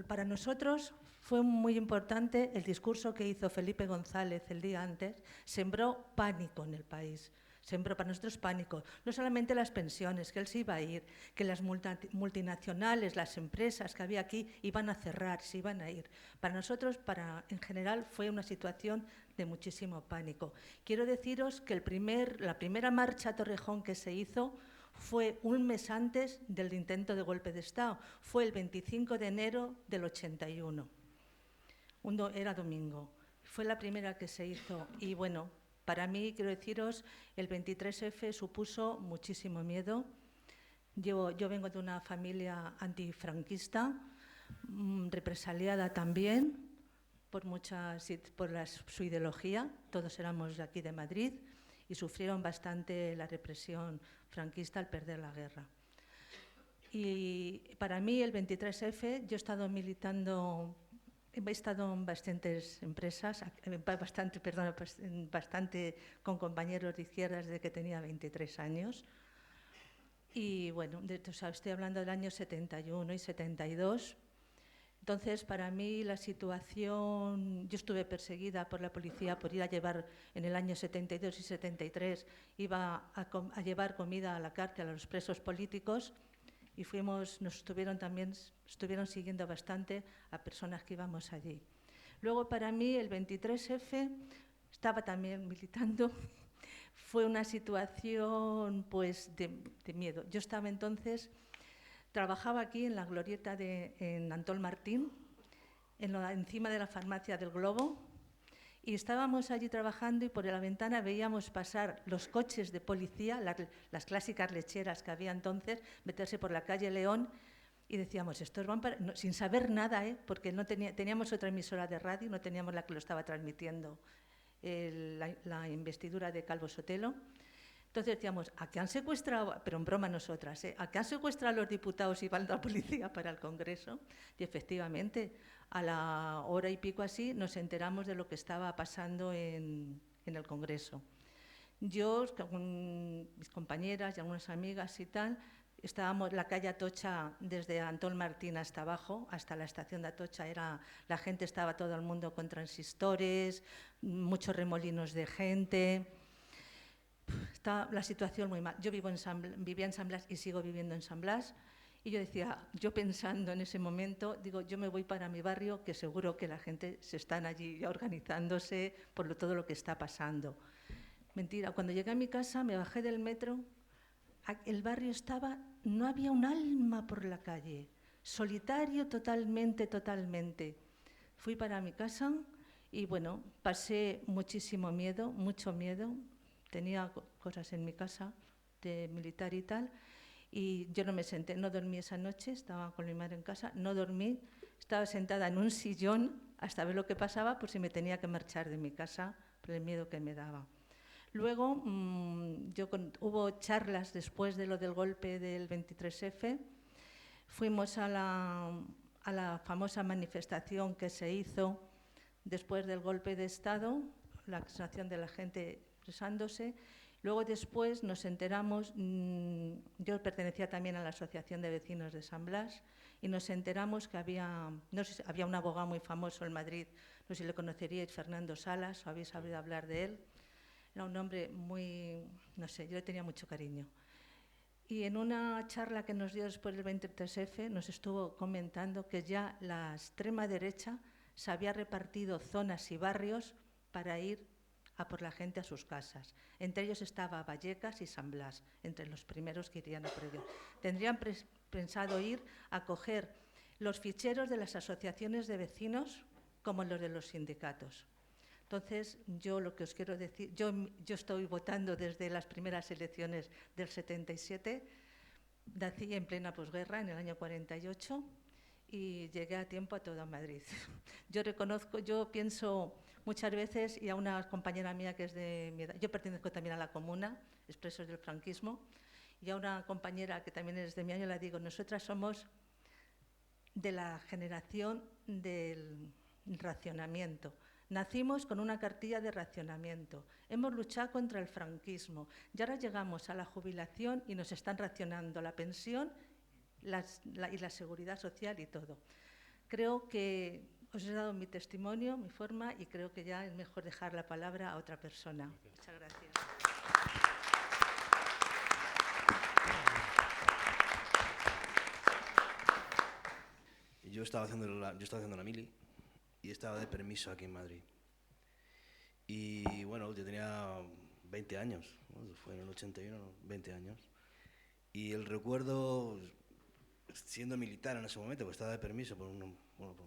Para nosotros fue muy importante el discurso que hizo Felipe González el día antes, sembró pánico en el país. Sembró para nosotros pánico, no solamente las pensiones, que él se iba a ir, que las multinacionales, las empresas que había aquí iban a cerrar, se iban a ir. Para nosotros, en general, fue una situación de muchísimo pánico. Quiero deciros que la primera marcha a Torrejón que se hizo fue un mes antes del intento de golpe de Estado, fue el 25 de enero del 81. Era domingo, fue la primera que se hizo y bueno, para mí, quiero deciros, el 23F supuso muchísimo miedo. Yo vengo de una familia antifranquista, represaliada también por su ideología. Todos éramos de aquí de Madrid y sufrieron bastante la represión franquista al perder la guerra. Y para mí, el 23F, yo he estado militando. He estado en bastantes empresas, bastante con compañeros de izquierdas desde que tenía 23 años. Y bueno, estoy hablando del año 71 y 72. Entonces, para mí la situación, yo estuve perseguida por la policía por ir a llevar, en el año 72 y 73, iba a llevar comida a la cárcel a los presos políticos. Y nos estuvieron siguiendo bastante a personas que íbamos allí. Luego, para mí, el 23F, estaba también militando, fue una situación pues, de miedo. Yo estaba entonces, trabajaba aquí en la glorieta en Antón Martín, encima de la farmacia del Globo, y estábamos allí trabajando y por la ventana veíamos pasar los coches de policía, las clásicas lecheras que había entonces, meterse por la calle León y decíamos, estos van sin saber nada, porque no teníamos otra emisora de radio, no teníamos la que lo estaba transmitiendo, la investidura de Calvo Sotelo. Entonces decíamos, ¿a qué han secuestrado? Pero en broma nosotras, ¿a qué han secuestrado a los diputados y van a la policía para el Congreso? Y efectivamente, a la hora y pico así, nos enteramos de lo que estaba pasando en el Congreso. Yo, con mis compañeras y algunas amigas y tal, estábamos en la calle Atocha, desde Antón Martín hasta abajo, hasta la estación de Atocha, la gente estaba todo el mundo con transistores, muchos remolinos de gente. Está la situación muy mal. Yo vivía en San Blas y sigo viviendo en San Blas. Y yo decía, yo pensando en ese momento, digo, yo me voy para mi barrio, que seguro que la gente se están allí ya organizándose por todo lo que está pasando. Mentira, cuando llegué a mi casa, me bajé del metro, el barrio no había un alma por la calle, solitario totalmente. Fui para mi casa y bueno, pasé muchísimo miedo, mucho miedo. Tenía cosas en mi casa de militar y tal, y yo no me senté, no dormí esa noche, estaba con mi madre en casa, no dormí, estaba sentada en un sillón hasta ver lo que pasaba por si me tenía que marchar de mi casa por el miedo que me daba. Luego hubo charlas después de lo del golpe del 23F, fuimos a la famosa manifestación que se hizo después del golpe de Estado, la extracción de la gente expresándose. Luego después nos enteramos, yo pertenecía también a la Asociación de Vecinos de San Blas, y nos enteramos que había, no sé, había un abogado muy famoso en Madrid, no sé si le conoceríais, Fernando Salas, o habéis oído hablar de él. Era un hombre muy, no sé, yo le tenía mucho cariño. Y en una charla que nos dio después del 23F nos estuvo comentando que ya la extrema derecha se había repartido zonas y barrios para ir a por la gente a sus casas. Entre ellos estaba Vallecas y San Blas, entre los primeros que irían a por ellos. Tendrían pensado ir a coger los ficheros de las asociaciones de vecinos como los de los sindicatos. Entonces, yo lo que os quiero decir, yo estoy votando desde las primeras elecciones del 77, nací en plena posguerra, en el año 48, y llegué a tiempo a toda Madrid. Yo reconozco, yo pienso muchas veces, y a una compañera mía que es de mi edad, yo pertenezco también a la Comuna, expresos del franquismo, y a una compañera que también es de mi año le digo, nosotras somos de la generación del racionamiento. Nacimos con una cartilla de racionamiento, hemos luchado contra el franquismo y ahora llegamos a la jubilación y nos están racionando la pensión y la seguridad social y todo. Creo que os he dado mi testimonio, mi forma, y creo que ya es mejor dejar la palabra a otra persona. Muchas gracias. Yo estaba haciendo la mili y estaba de permiso aquí en Madrid. Y bueno, yo tenía 20 años, ¿no? Fue en el 81, 20 años. Y el recuerdo, siendo militar en ese momento, pues estaba de permiso, porque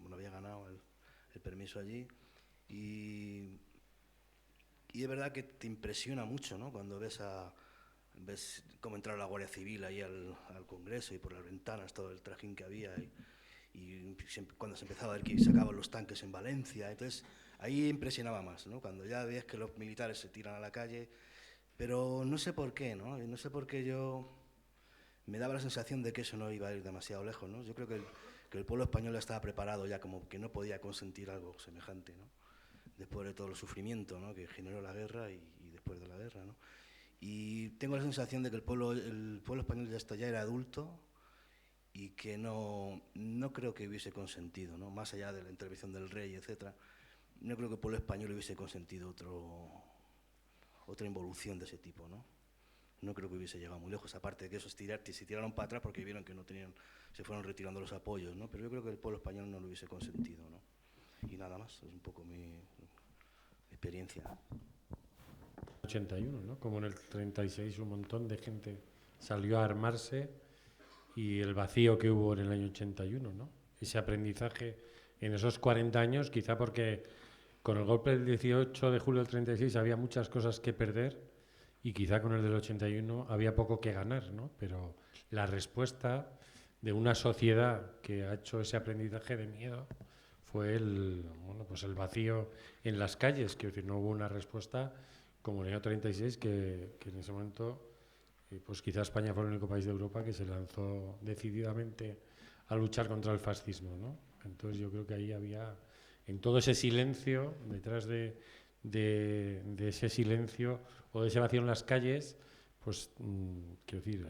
me había ganado el permiso allí. Y es verdad que te impresiona mucho, ¿no? Cuando ves cómo entraba la Guardia Civil ahí al Congreso y por las ventanas todo el trajín que había. Y cuando se empezaba a ver que sacaban los tanques en Valencia, entonces ahí impresionaba más, ¿no? Cuando ya veías que los militares se tiran a la calle, pero no sé por qué, ¿no? No sé por qué yo me daba la sensación de que eso no iba a ir demasiado lejos, ¿no? Yo creo que el pueblo español ya estaba preparado ya, como que no podía consentir algo semejante, ¿no? Después de todo el sufrimiento, ¿no? Que generó la guerra y después de la guerra, ¿no? Y tengo la sensación de que el pueblo español ya era adulto, y que no creo que hubiese consentido, ¿no? Más allá de la intervención del rey, etcétera, no creo que el pueblo español hubiese consentido otra involución de ese tipo, ¿no? No creo que hubiese llegado muy lejos, aparte de que esos se tiraron para atrás porque vieron que no tenían, se fueron retirando los apoyos, ¿no? Pero yo creo que el pueblo español no lo hubiese consentido, ¿no? Y nada más, es un poco mi experiencia. 81, ¿no? Como en el 36 un montón de gente salió a armarse, y el vacío que hubo en el año 81, ¿no? Ese aprendizaje en esos 40 años, quizá porque con el golpe del 18 de julio del 36 había muchas cosas que perder y quizá con el del 81 había poco que ganar, ¿no? Pero la respuesta de una sociedad que ha hecho ese aprendizaje de miedo fue el vacío en las calles, que no hubo una respuesta como en el año 36 que en ese momento pues quizá España fue el único país de Europa que se lanzó decididamente a luchar contra el fascismo, ¿no? Entonces yo creo que ahí había, en todo ese silencio, detrás de ese silencio o de ese vacío en las calles, pues quiero decir,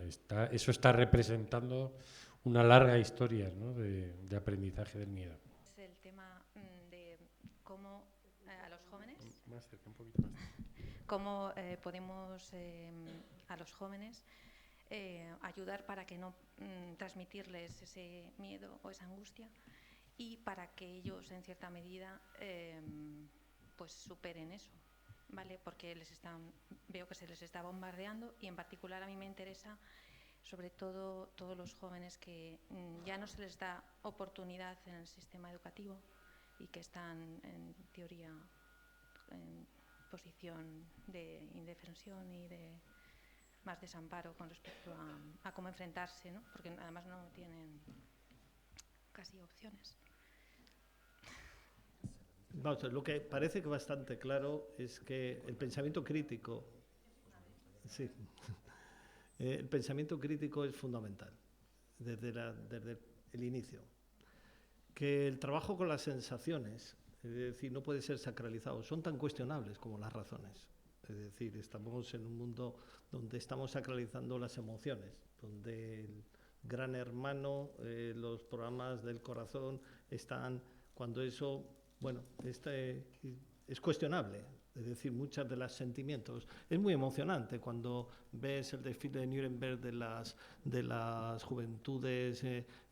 eso está representando una larga historia, ¿no? de aprendizaje del miedo. Es el tema de cómo a los jóvenes, más cerca, un poquito más. Cómo podemos a los jóvenes ayudar para que no transmitirles ese miedo o esa angustia y para que ellos en cierta medida pues superen eso, ¿vale? Porque veo que se les está bombardeando y en particular a mí me interesa sobre todo todos los jóvenes que ya no se les da oportunidad en el sistema educativo y que están en teoría en posición de indefensión y de más desamparo con respecto a cómo enfrentarse, ¿no? Porque además no tienen casi opciones. Vamos, lo que parece que bastante claro es que el pensamiento crítico, sí, el pensamiento crítico es fundamental desde el inicio. Que el trabajo con las sensaciones, es decir, no puede ser sacralizado, son tan cuestionables como las razones. Es es decir, estamos en un mundo donde estamos sacralizando las emociones, donde el Gran Hermano, los programas del corazón están, cuando eso, bueno, es cuestionable. Es decir, muchos de los sentimientos. Es muy emocionante cuando ves el desfile de Nuremberg de las juventudes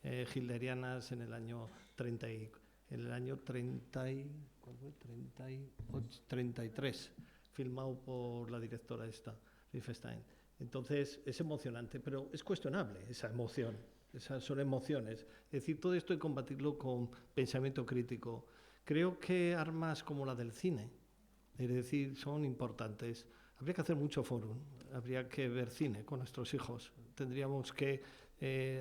hitlerianas en el año 33, filmado por la directora Riefenstein. Entonces, es emocionante, pero es cuestionable esa emoción. Esas son emociones. Es decir, todo esto hay que combatirlo con pensamiento crítico. Creo que armas como la del cine, es decir, son importantes. Habría que hacer mucho foro, habría que ver cine con nuestros hijos. Tendríamos que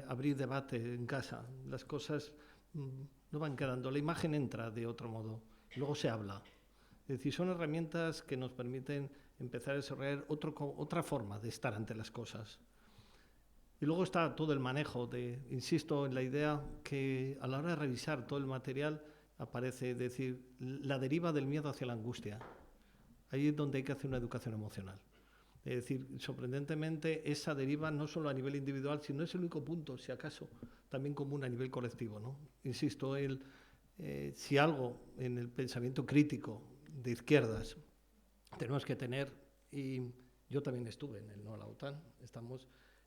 abrir debate en casa. Las cosas no van quedando. La imagen entra de otro modo, luego se habla. Es decir, son herramientas que nos permiten empezar a desarrollar otra forma de estar ante las cosas. Y luego está todo el manejo insisto en la idea que a la hora de revisar todo el material aparece, es decir, la deriva del miedo hacia la angustia. Ahí es donde hay que hacer una educación emocional. Es decir, sorprendentemente, esa deriva no solo a nivel individual, sino es el único punto, si acaso, también común a nivel colectivo, ¿no? Insisto, si algo en el pensamiento crítico de izquierdas tenemos que tener, y yo también estuve en el no a la OTAN,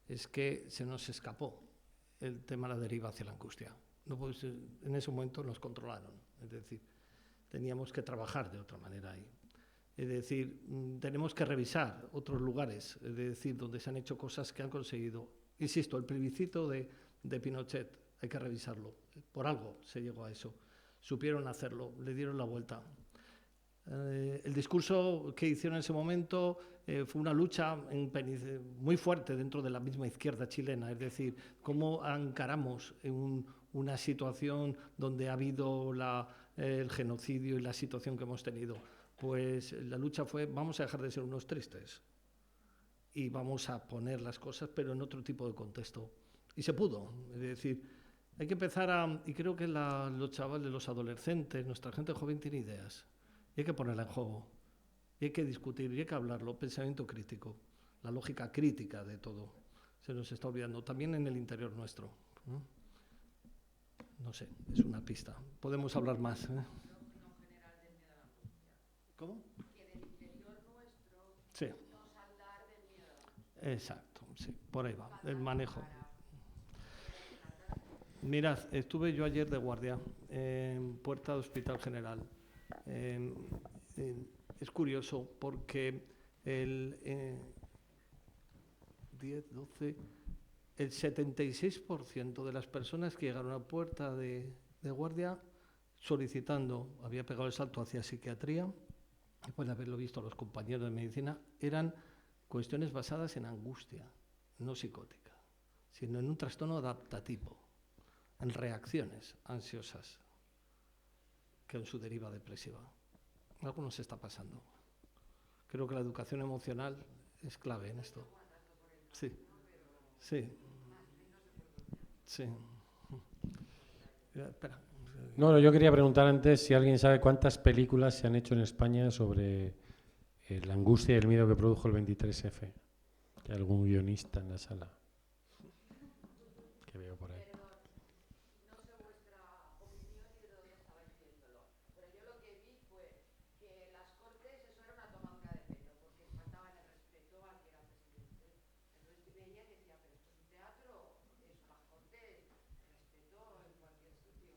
es que se nos escapó el tema de la deriva hacia la angustia. No, pues, en ese momento nos controlaron, es decir, teníamos que trabajar de otra manera ahí. Es decir, tenemos que revisar otros lugares, es decir, donde se han hecho cosas que han conseguido. Insisto, el plebiscito de Pinochet, hay que revisarlo. Por algo se llegó a eso. Supieron hacerlo, le dieron la vuelta. El discurso que hicieron en ese momento fue una lucha muy fuerte dentro de la misma izquierda chilena, es decir, cómo encaramos una situación donde ha habido el genocidio y la situación que hemos tenido. Pues la lucha fue, vamos a dejar de ser unos tristes y vamos a poner las cosas, pero en otro tipo de contexto. Y se pudo, es decir, hay que empezar y creo que los chavales, los adolescentes, nuestra gente joven tiene ideas, y hay que ponerla en juego, y hay que discutir, y hay que hablarlo, pensamiento crítico, la lógica crítica de todo, se nos está olvidando, también en el interior nuestro. No sé, es una pista, podemos hablar más. ¿Cómo? Que del interior nuestro sí. no saldar del miedo. Exacto, sí, por ahí va, el manejo. Mirad, estuve yo ayer de guardia en puerta del Hospital General. Es curioso porque el 76% de las personas que llegaron a puerta de guardia solicitando, había pegado el salto hacia psiquiatría, después de haberlo visto a los compañeros de medicina, eran cuestiones basadas en angustia, no psicótica, sino en un trastorno adaptativo, en reacciones ansiosas, que en su deriva depresiva. Algo nos está pasando. Creo que la educación emocional es clave en esto. Sí, sí, sí. Espera. No, yo quería preguntar antes si alguien sabe cuántas películas se han hecho en España sobre la angustia y el miedo que produjo el 23F. ¿Hay algún guionista en la sala? Que veo por ahí. No sé vuestra opinión y de dónde estabais viéndolo, pero yo lo que vi fue que las Cortes, eso era una tomanca de pelo, porque faltaban el respeto al que era presidente. Entonces veía que decía, pero esto es un teatro, es las Cortes, respeto en cualquier sitio.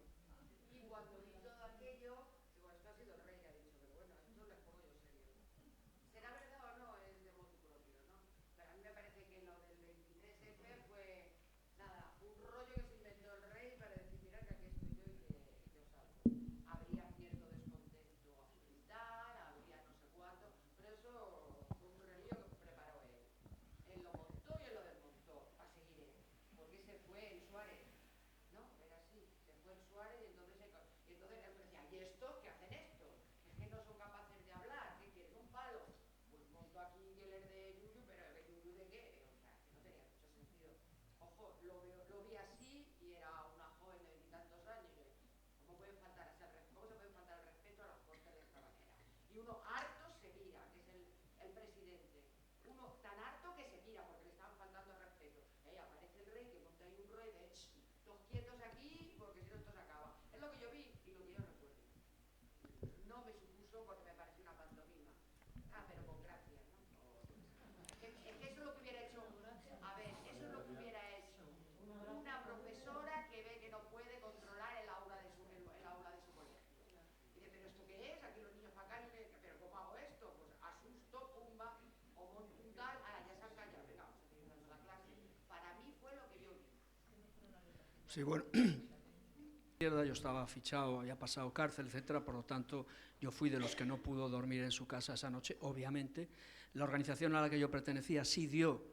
Y cuando vi todo aquello, digo, esto ha sido el rey que ha dicho, pero bueno, esto les pongo yo serio. ¿Será verdad o no? Es de motu propio, ¿no? Pero a mí me parece que lo del 23F fue, nada, un rollo que se inventó el rey para decir, mira que aquí estoy yo y que os salvo. Habría cierto descontento militar, habría no sé cuánto, pero eso fue un religión que preparó él. Él lo montó y él lo desmontó, a seguir él. Porque se fue en Suárez, ¿no? Era así, se fue en Suárez y entonces él decía, ¿y estos qué hacen esto? Es que no son capaces de hablar, ¿qué quieren? ¿Un palo? Pues montó aquí Geller de Yuyu, pero ¿de Yuyu de qué? O sea, que no tenía mucho sentido. Ojo, lo vi así y era una joven de 20 y tantos años. ¿Cómo se puede faltar al respeto a las Cortes de esta manera? Y uno harto se mira, que es el presidente Sí, bueno, yo estaba fichado, había pasado cárcel, etcétera, por lo tanto yo fui de los que no pudo dormir en su casa esa noche, obviamente. La organización a la que yo pertenecía sí dio,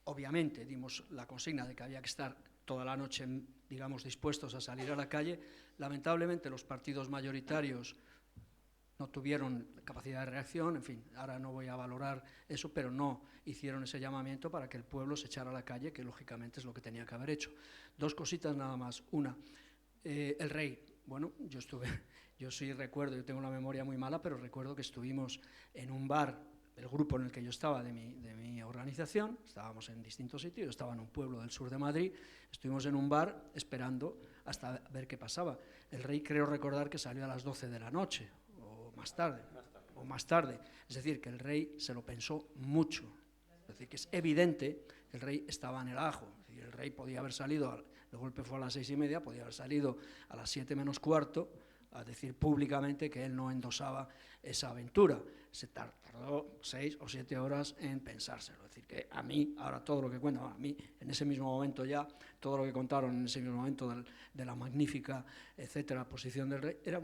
obviamente, dimos la consigna de que había que estar toda la noche, digamos, dispuestos a salir a la calle. Lamentablemente los partidos mayoritarios no tuvieron capacidad de reacción, en fin, ahora no voy a valorar eso, pero no hicieron ese llamamiento para que el pueblo se echara a la calle, que lógicamente es lo que tenía que haber hecho. Dos cositas nada más. Una, el rey, bueno, yo sí recuerdo, yo tengo una memoria muy mala, pero recuerdo que estuvimos en un bar, el grupo en el que yo estaba de mi organización, estábamos en distintos sitios, yo estaba en un pueblo del sur de Madrid, estuvimos en un bar esperando hasta ver qué pasaba. El rey creo recordar que salió a las 12 de la noche, más tarde. Es decir, que el rey se lo pensó mucho. Es decir, que es evidente que el rey estaba en el ajo. Es decir, el rey podía haber salido, el golpe fue a las 6:30, podía haber salido a las 7 menos cuarto a decir públicamente que él no endosaba esa aventura. Se tardó 6 o 7 horas en pensárselo. Es decir, que a mí, ahora todo lo que cuentan, a mí en ese mismo momento ya, todo lo que contaron en ese mismo momento de la magnífica, etcétera, posición del rey, era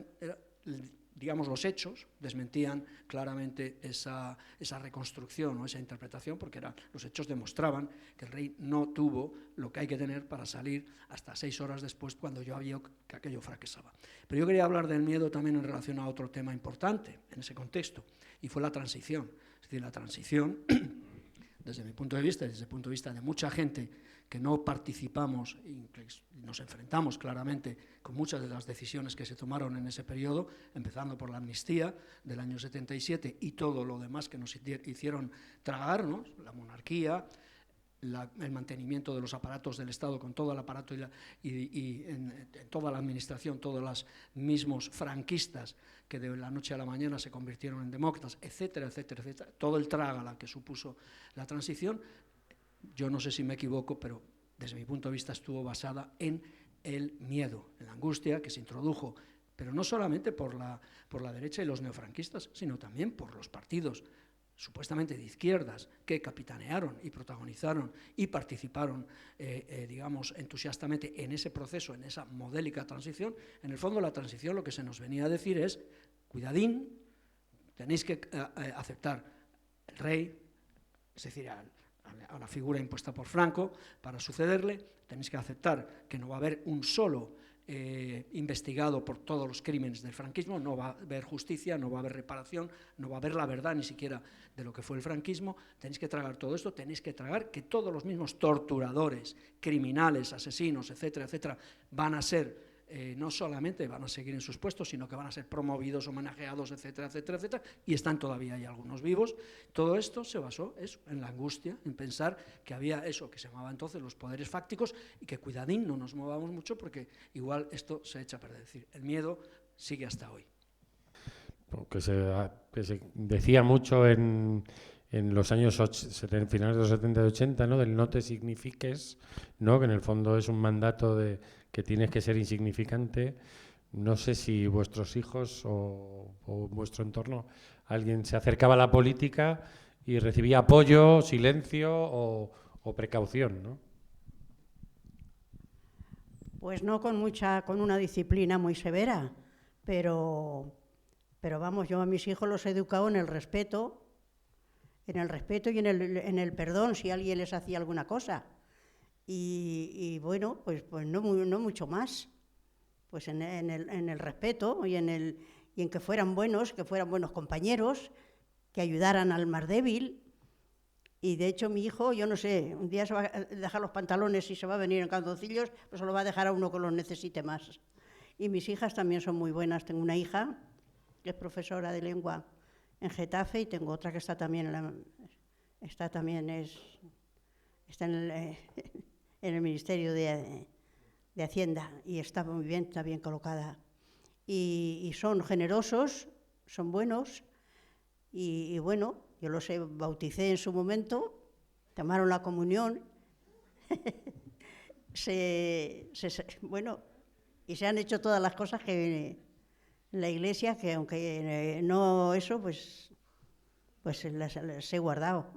digamos, los hechos desmentían claramente esa reconstrucción o esa interpretación, porque los hechos demostraban que el rey no tuvo lo que hay que tener para salir hasta 6 horas después, cuando yo había que aquello fracasaba. Pero yo quería hablar del miedo también en relación a otro tema importante en ese contexto, y fue la transición. Es decir, la transición, desde mi punto de vista, desde el punto de vista de mucha gente que no participamos y nos enfrentamos claramente con muchas de las decisiones que se tomaron en ese periodo, empezando por la amnistía del año 77 y todo lo demás que nos hicieron tragarnos, la monarquía, el mantenimiento de los aparatos del Estado con todo el aparato y en toda la administración, todos los mismos franquistas que de la noche a la mañana se convirtieron en demócratas, etcétera, etcétera, etcétera, todo el trágala que supuso la transición. Yo no sé si me equivoco, pero desde mi punto de vista estuvo basada en el miedo, en la angustia que se introdujo, pero no solamente por la derecha y los neofranquistas, sino también por los partidos supuestamente de izquierdas que capitanearon y protagonizaron y participaron, digamos, entusiastamente en ese proceso, en esa modélica transición. En el fondo la transición lo que se nos venía a decir es, cuidadín, tenéis que aceptar el rey, es decir, a la figura impuesta por Franco para sucederle, tenéis que aceptar que no va a haber un solo investigado por todos los crímenes del franquismo, no va a haber justicia, no va a haber reparación, no va a haber la verdad ni siquiera de lo que fue el franquismo. Tenéis que tragar todo esto, tenéis que tragar que todos los mismos torturadores, criminales, asesinos, etcétera, etcétera, van a ser no solamente van a seguir en sus puestos, sino que van a ser promovidos, homenajeados, etcétera, etcétera, etcétera, y están todavía hay algunos vivos. Todo esto se basó en la angustia, en pensar que había eso que se llamaba entonces los poderes fácticos y que cuidadín, no nos movamos mucho porque igual esto se echa a perder. Es decir, el miedo sigue hasta hoy. Que se decía mucho en los años finales de los 70 y 80, ¿no? Del no te signifiques, ¿no? Que en el fondo es un mandato de que tienes que ser insignificante. No sé si vuestros hijos o vuestro entorno, alguien se acercaba a la política y recibía apoyo, silencio o precaución, ¿no? Pues no con una disciplina muy severa, pero vamos, yo a mis hijos los he educado en el respeto y en el perdón si alguien les hacía alguna cosa. Y bueno, pues no mucho más, pues en el respeto y en que fueran buenos compañeros, que ayudaran al más débil. Y de hecho mi hijo, yo no sé, un día se va a dejar los pantalones y se va a venir en calzoncillos, pues se lo va a dejar a uno que los necesite más. Y mis hijas también son muy buenas. Tengo una hija que es profesora de lengua en Getafe y tengo otra que está en el Ministerio de Hacienda y está muy bien, está bien colocada. Y son generosos, son buenos y bueno, yo los bauticé en su momento, tomaron la comunión, bueno, y se han hecho todas las cosas que en la Iglesia, que aunque no eso, pues las he guardado.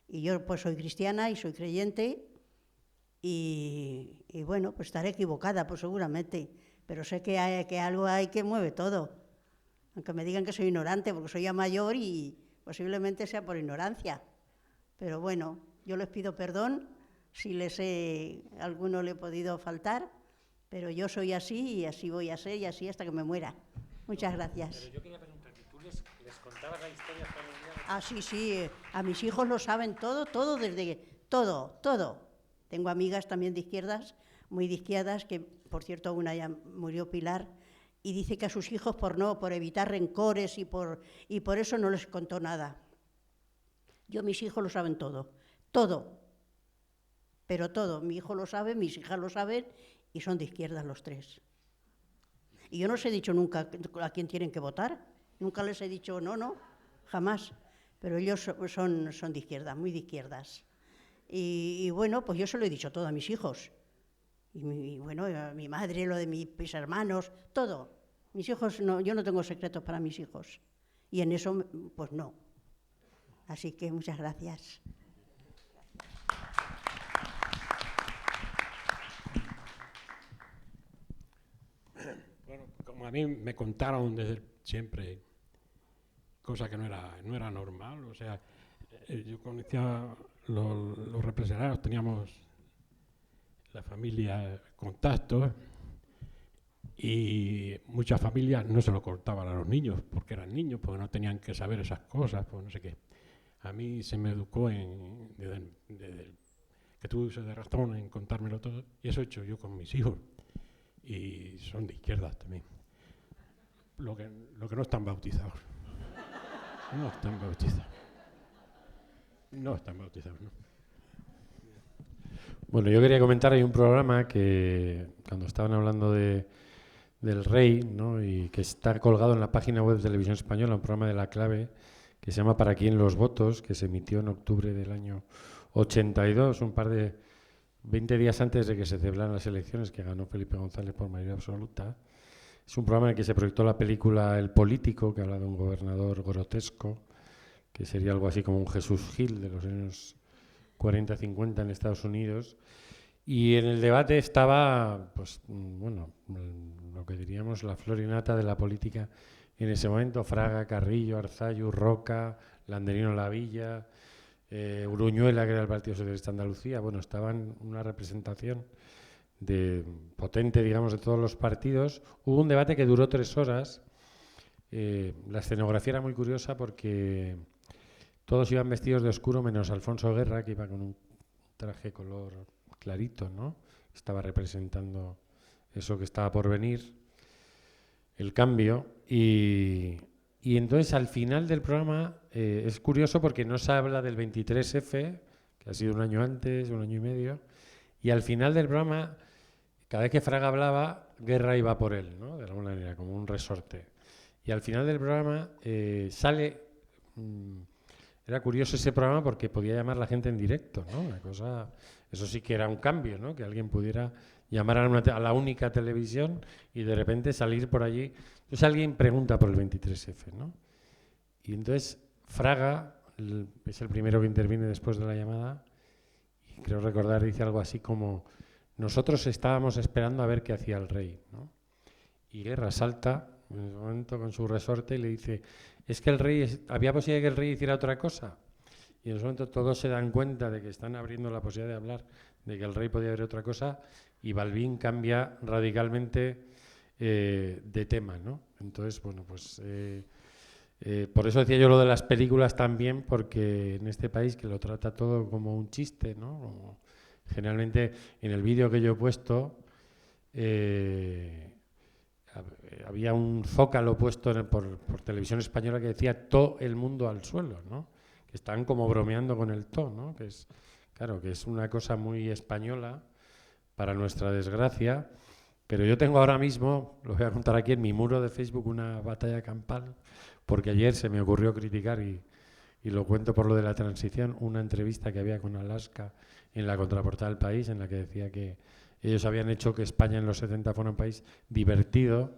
Y yo pues soy cristiana y soy creyente Y bueno, pues estaré equivocada, pues seguramente, pero sé que algo hay que mueve todo. Aunque me digan que soy ignorante, porque soy ya mayor y posiblemente sea por ignorancia. Pero bueno, yo les pido perdón si a alguno le he podido faltar, pero yo soy así y así voy a ser y así hasta que me muera. Muchas gracias. Pero yo quería preguntarte, ¿tú les contabas la historia familiar? Ah, sí, a mis hijos lo saben todo, todo. Tengo amigas también de izquierdas, muy de izquierdas, que por cierto una ya murió, Pilar, y dice que a sus hijos por evitar rencores y por eso no les contó nada. Mis hijos lo saben todo, pero todo. Mi hijo lo sabe, mis hijas lo saben y son de izquierdas los tres. Y yo no les he dicho nunca a quién tienen que votar, nunca les he dicho no, jamás. Pero ellos son de izquierda, muy de izquierdas. Y bueno, pues yo se lo he dicho todo a mis hijos. Y bueno, a mi madre, lo de mis hermanos, todo. Mis hijos, no, yo no tengo secretos para mis hijos. Y en eso, pues no. Así que muchas gracias. Bueno, como a mí me contaron desde siempre, cosa que no era normal, o sea, yo conocía los represaliados, teníamos la familia contactos y muchas familias no se lo contaban a los niños porque eran niños, porque no tenían que saber esas cosas, pues no sé qué. A mí se me educó desde que tuve uso de razón en contármelo todo y eso he hecho yo con mis hijos y son de izquierdas también. Lo que no están bautizados. No están bautizados, ¿no? Bueno, yo quería comentar, hay un programa que cuando estaban hablando del rey, ¿no? Y que está colgado en la página web de Televisión Española, un programa de La Clave, que se llama ¿Para quién los votos?, que se emitió en octubre del año 82, 20 días antes de que se celebraran las elecciones, que ganó Felipe González por mayoría absoluta. Es un programa en el que se proyectó la película El Político, que habla de un gobernador grotesco, que sería algo así como un Jesús Gil de los años 40-50 en Estados Unidos. Y en el debate estaba, pues, bueno, lo que diríamos la flor y nata de la política en ese momento: Fraga, Carrillo, Arzalluz, Roca, Landerino Lavilla, Uruñuela, que era el Partido Socialista de Andalucía. Bueno, estaban una representación potente, digamos, de todos los partidos. Hubo un debate que duró 3 horas. La escenografía era muy curiosa porque todos iban vestidos de oscuro menos Alfonso Guerra, que iba con un traje color clarito, ¿no? Estaba representando eso que estaba por venir, el cambio. Y entonces al final del programa es curioso porque no se habla del 23F, que ha sido un año antes, un año y medio, y al final del programa, cada vez que Fraga hablaba, Guerra iba por él, ¿no? De alguna manera, como un resorte. Y al final del programa sale... Era curioso ese programa porque podía llamar a la gente en directo, ¿no? Una cosa, eso sí que era un cambio, ¿no? Que alguien pudiera llamar a la única televisión y de repente salir por allí. Entonces alguien pregunta por el 23F, ¿no? Y entonces Fraga es el primero que interviene después de la llamada y creo recordar dice algo así como: nosotros estábamos esperando a ver qué hacía el rey, ¿no? Y Guerra salta en ese momento con su resorte y le dice: es que había posibilidad de que el rey hiciera otra cosa. Y en ese momento todos se dan cuenta de que están abriendo la posibilidad de hablar, de que el rey podía hacer otra cosa, y Balbín cambia radicalmente de tema, ¿no? Entonces, bueno, pues por eso decía yo lo de las películas también, porque en este país que lo trata todo como un chiste, ¿no? Como generalmente en el vídeo que yo he puesto había un zócalo puesto por Televisión Española que decía todo el mundo al suelo, ¿no? Que estaban como bromeando con el to, ¿no? Que es, claro, que es una cosa muy española para nuestra desgracia. Pero yo tengo ahora mismo, lo voy a contar aquí en mi muro de Facebook, una batalla campal, porque ayer se me ocurrió criticar, y lo cuento por lo de la transición, una entrevista que había con Alaska en la contraportada del País, en la que decía que ellos habían hecho que España en los 70 fuera un país divertido,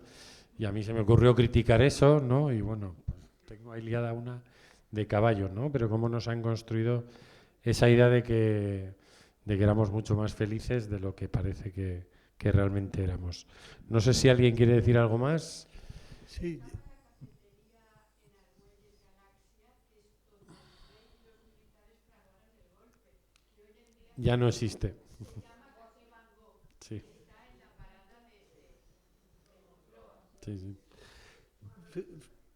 y a mí se me ocurrió criticar eso, ¿no? Y bueno, pues tengo ahí liada una de caballo, ¿no? Pero cómo nos han construido esa idea de que de que éramos mucho más felices de lo que parece que realmente éramos. No sé si alguien quiere decir algo más. Sí. Ya no existe. Sí. Sí, sí.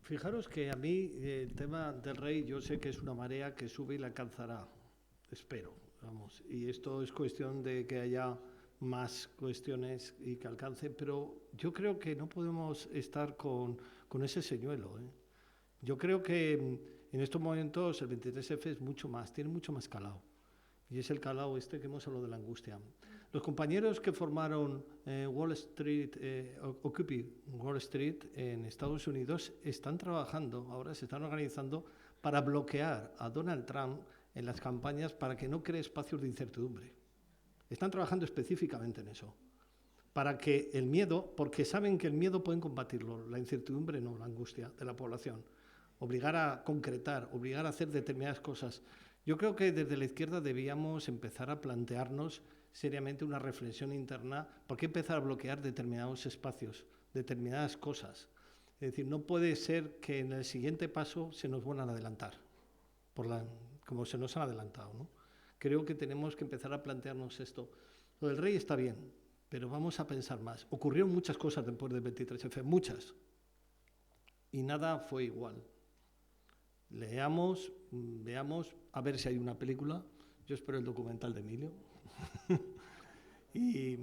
Fijaros que a mí el tema del rey, yo sé que es una marea que sube y la alcanzará, espero, vamos. Y esto es cuestión de que haya más cuestiones y que alcance, pero yo creo que no podemos estar con ese señuelo, ¿eh? Yo creo que en estos momentos el 23F es mucho más, tiene mucho más calado. Y es el calado este que hemos hablado de la angustia. Los compañeros que formaron Wall Street, Occupy Wall Street en Estados Unidos están trabajando, ahora se están organizando para bloquear a Donald Trump en las campañas para que no cree espacios de incertidumbre. Están trabajando específicamente en eso, para que el miedo, porque saben que el miedo pueden combatirlo, la incertidumbre no, la angustia de la población. Obligar a concretar, obligar a hacer determinadas cosas. Yo creo que desde la izquierda debíamos empezar a plantearnos seriamente una reflexión interna, ¿por qué empezar a bloquear determinados espacios, determinadas cosas? Es decir, no puede ser que en el siguiente paso se nos vuelvan a adelantar, como se nos han adelantado, ¿no? Creo que tenemos que empezar a plantearnos esto. Lo del rey está bien, pero vamos a pensar más. Ocurrieron muchas cosas después del 23F, muchas, y nada fue igual. Leamos, veamos, a ver si hay una película. Yo espero el documental de Emilio. Y,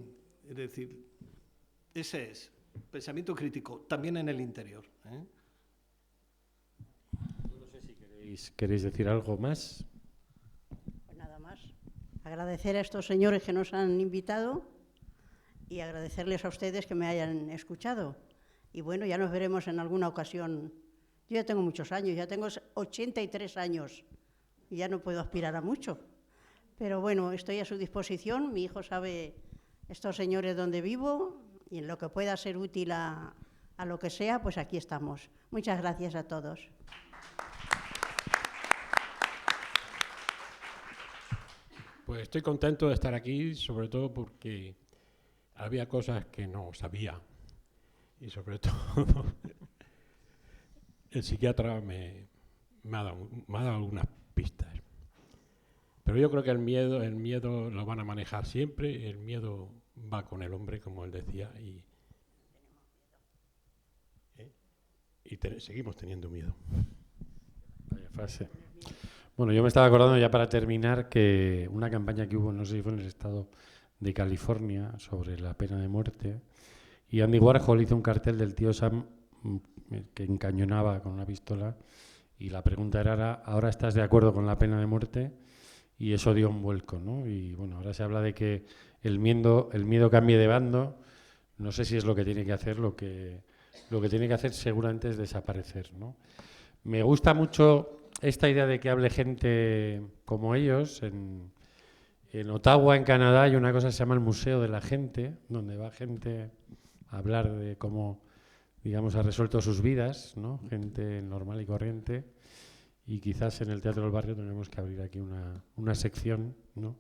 es decir, ese es pensamiento crítico, también en el interior, ¿eh? No sé si queréis decir algo más. Pues nada más. Agradecer a estos señores que nos han invitado y agradecerles a ustedes que me hayan escuchado. Y bueno, ya nos veremos en alguna ocasión. Yo ya tengo muchos años, ya tengo 83 años y ya no puedo aspirar a mucho. Pero bueno, estoy a su disposición. Mi hijo sabe, estos señores, dónde vivo y en lo que pueda ser útil a lo que sea, pues aquí estamos. Muchas gracias a todos. Pues estoy contento de estar aquí, sobre todo porque había cosas que no sabía y sobre todo el psiquiatra me ha dado algunas pistas. Pero yo creo que el miedo lo van a manejar siempre, el miedo va con el hombre, como él decía, y seguimos teniendo miedo. Vaya frase. Bueno, yo me estaba acordando ya para terminar que una campaña que hubo, no sé si fue en el estado de California, sobre la pena de muerte, y Andy Warhol hizo un cartel del tío Sam que encañonaba con una pistola, y la pregunta era, ¿ahora estás de acuerdo con la pena de muerte? Y eso dio un vuelco, ¿no? Y bueno, ahora se habla de que el miedo cambie de bando. No sé si es lo que tiene que hacer, lo que tiene que hacer seguramente es desaparecer, ¿no? Me gusta mucho esta idea de que hable gente como ellos. En Ottawa, en Canadá, hay una cosa que se llama el Museo de la Gente, donde va gente a hablar de cómo, digamos, ha resuelto sus vidas, ¿no? Gente normal y corriente. Y quizás en el Teatro del Barrio tenemos que abrir aquí una sección, ¿no?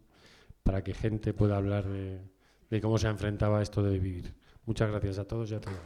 Para que gente pueda hablar de cómo se ha enfrentado a esto de vivir. Muchas gracias a todos y a todas.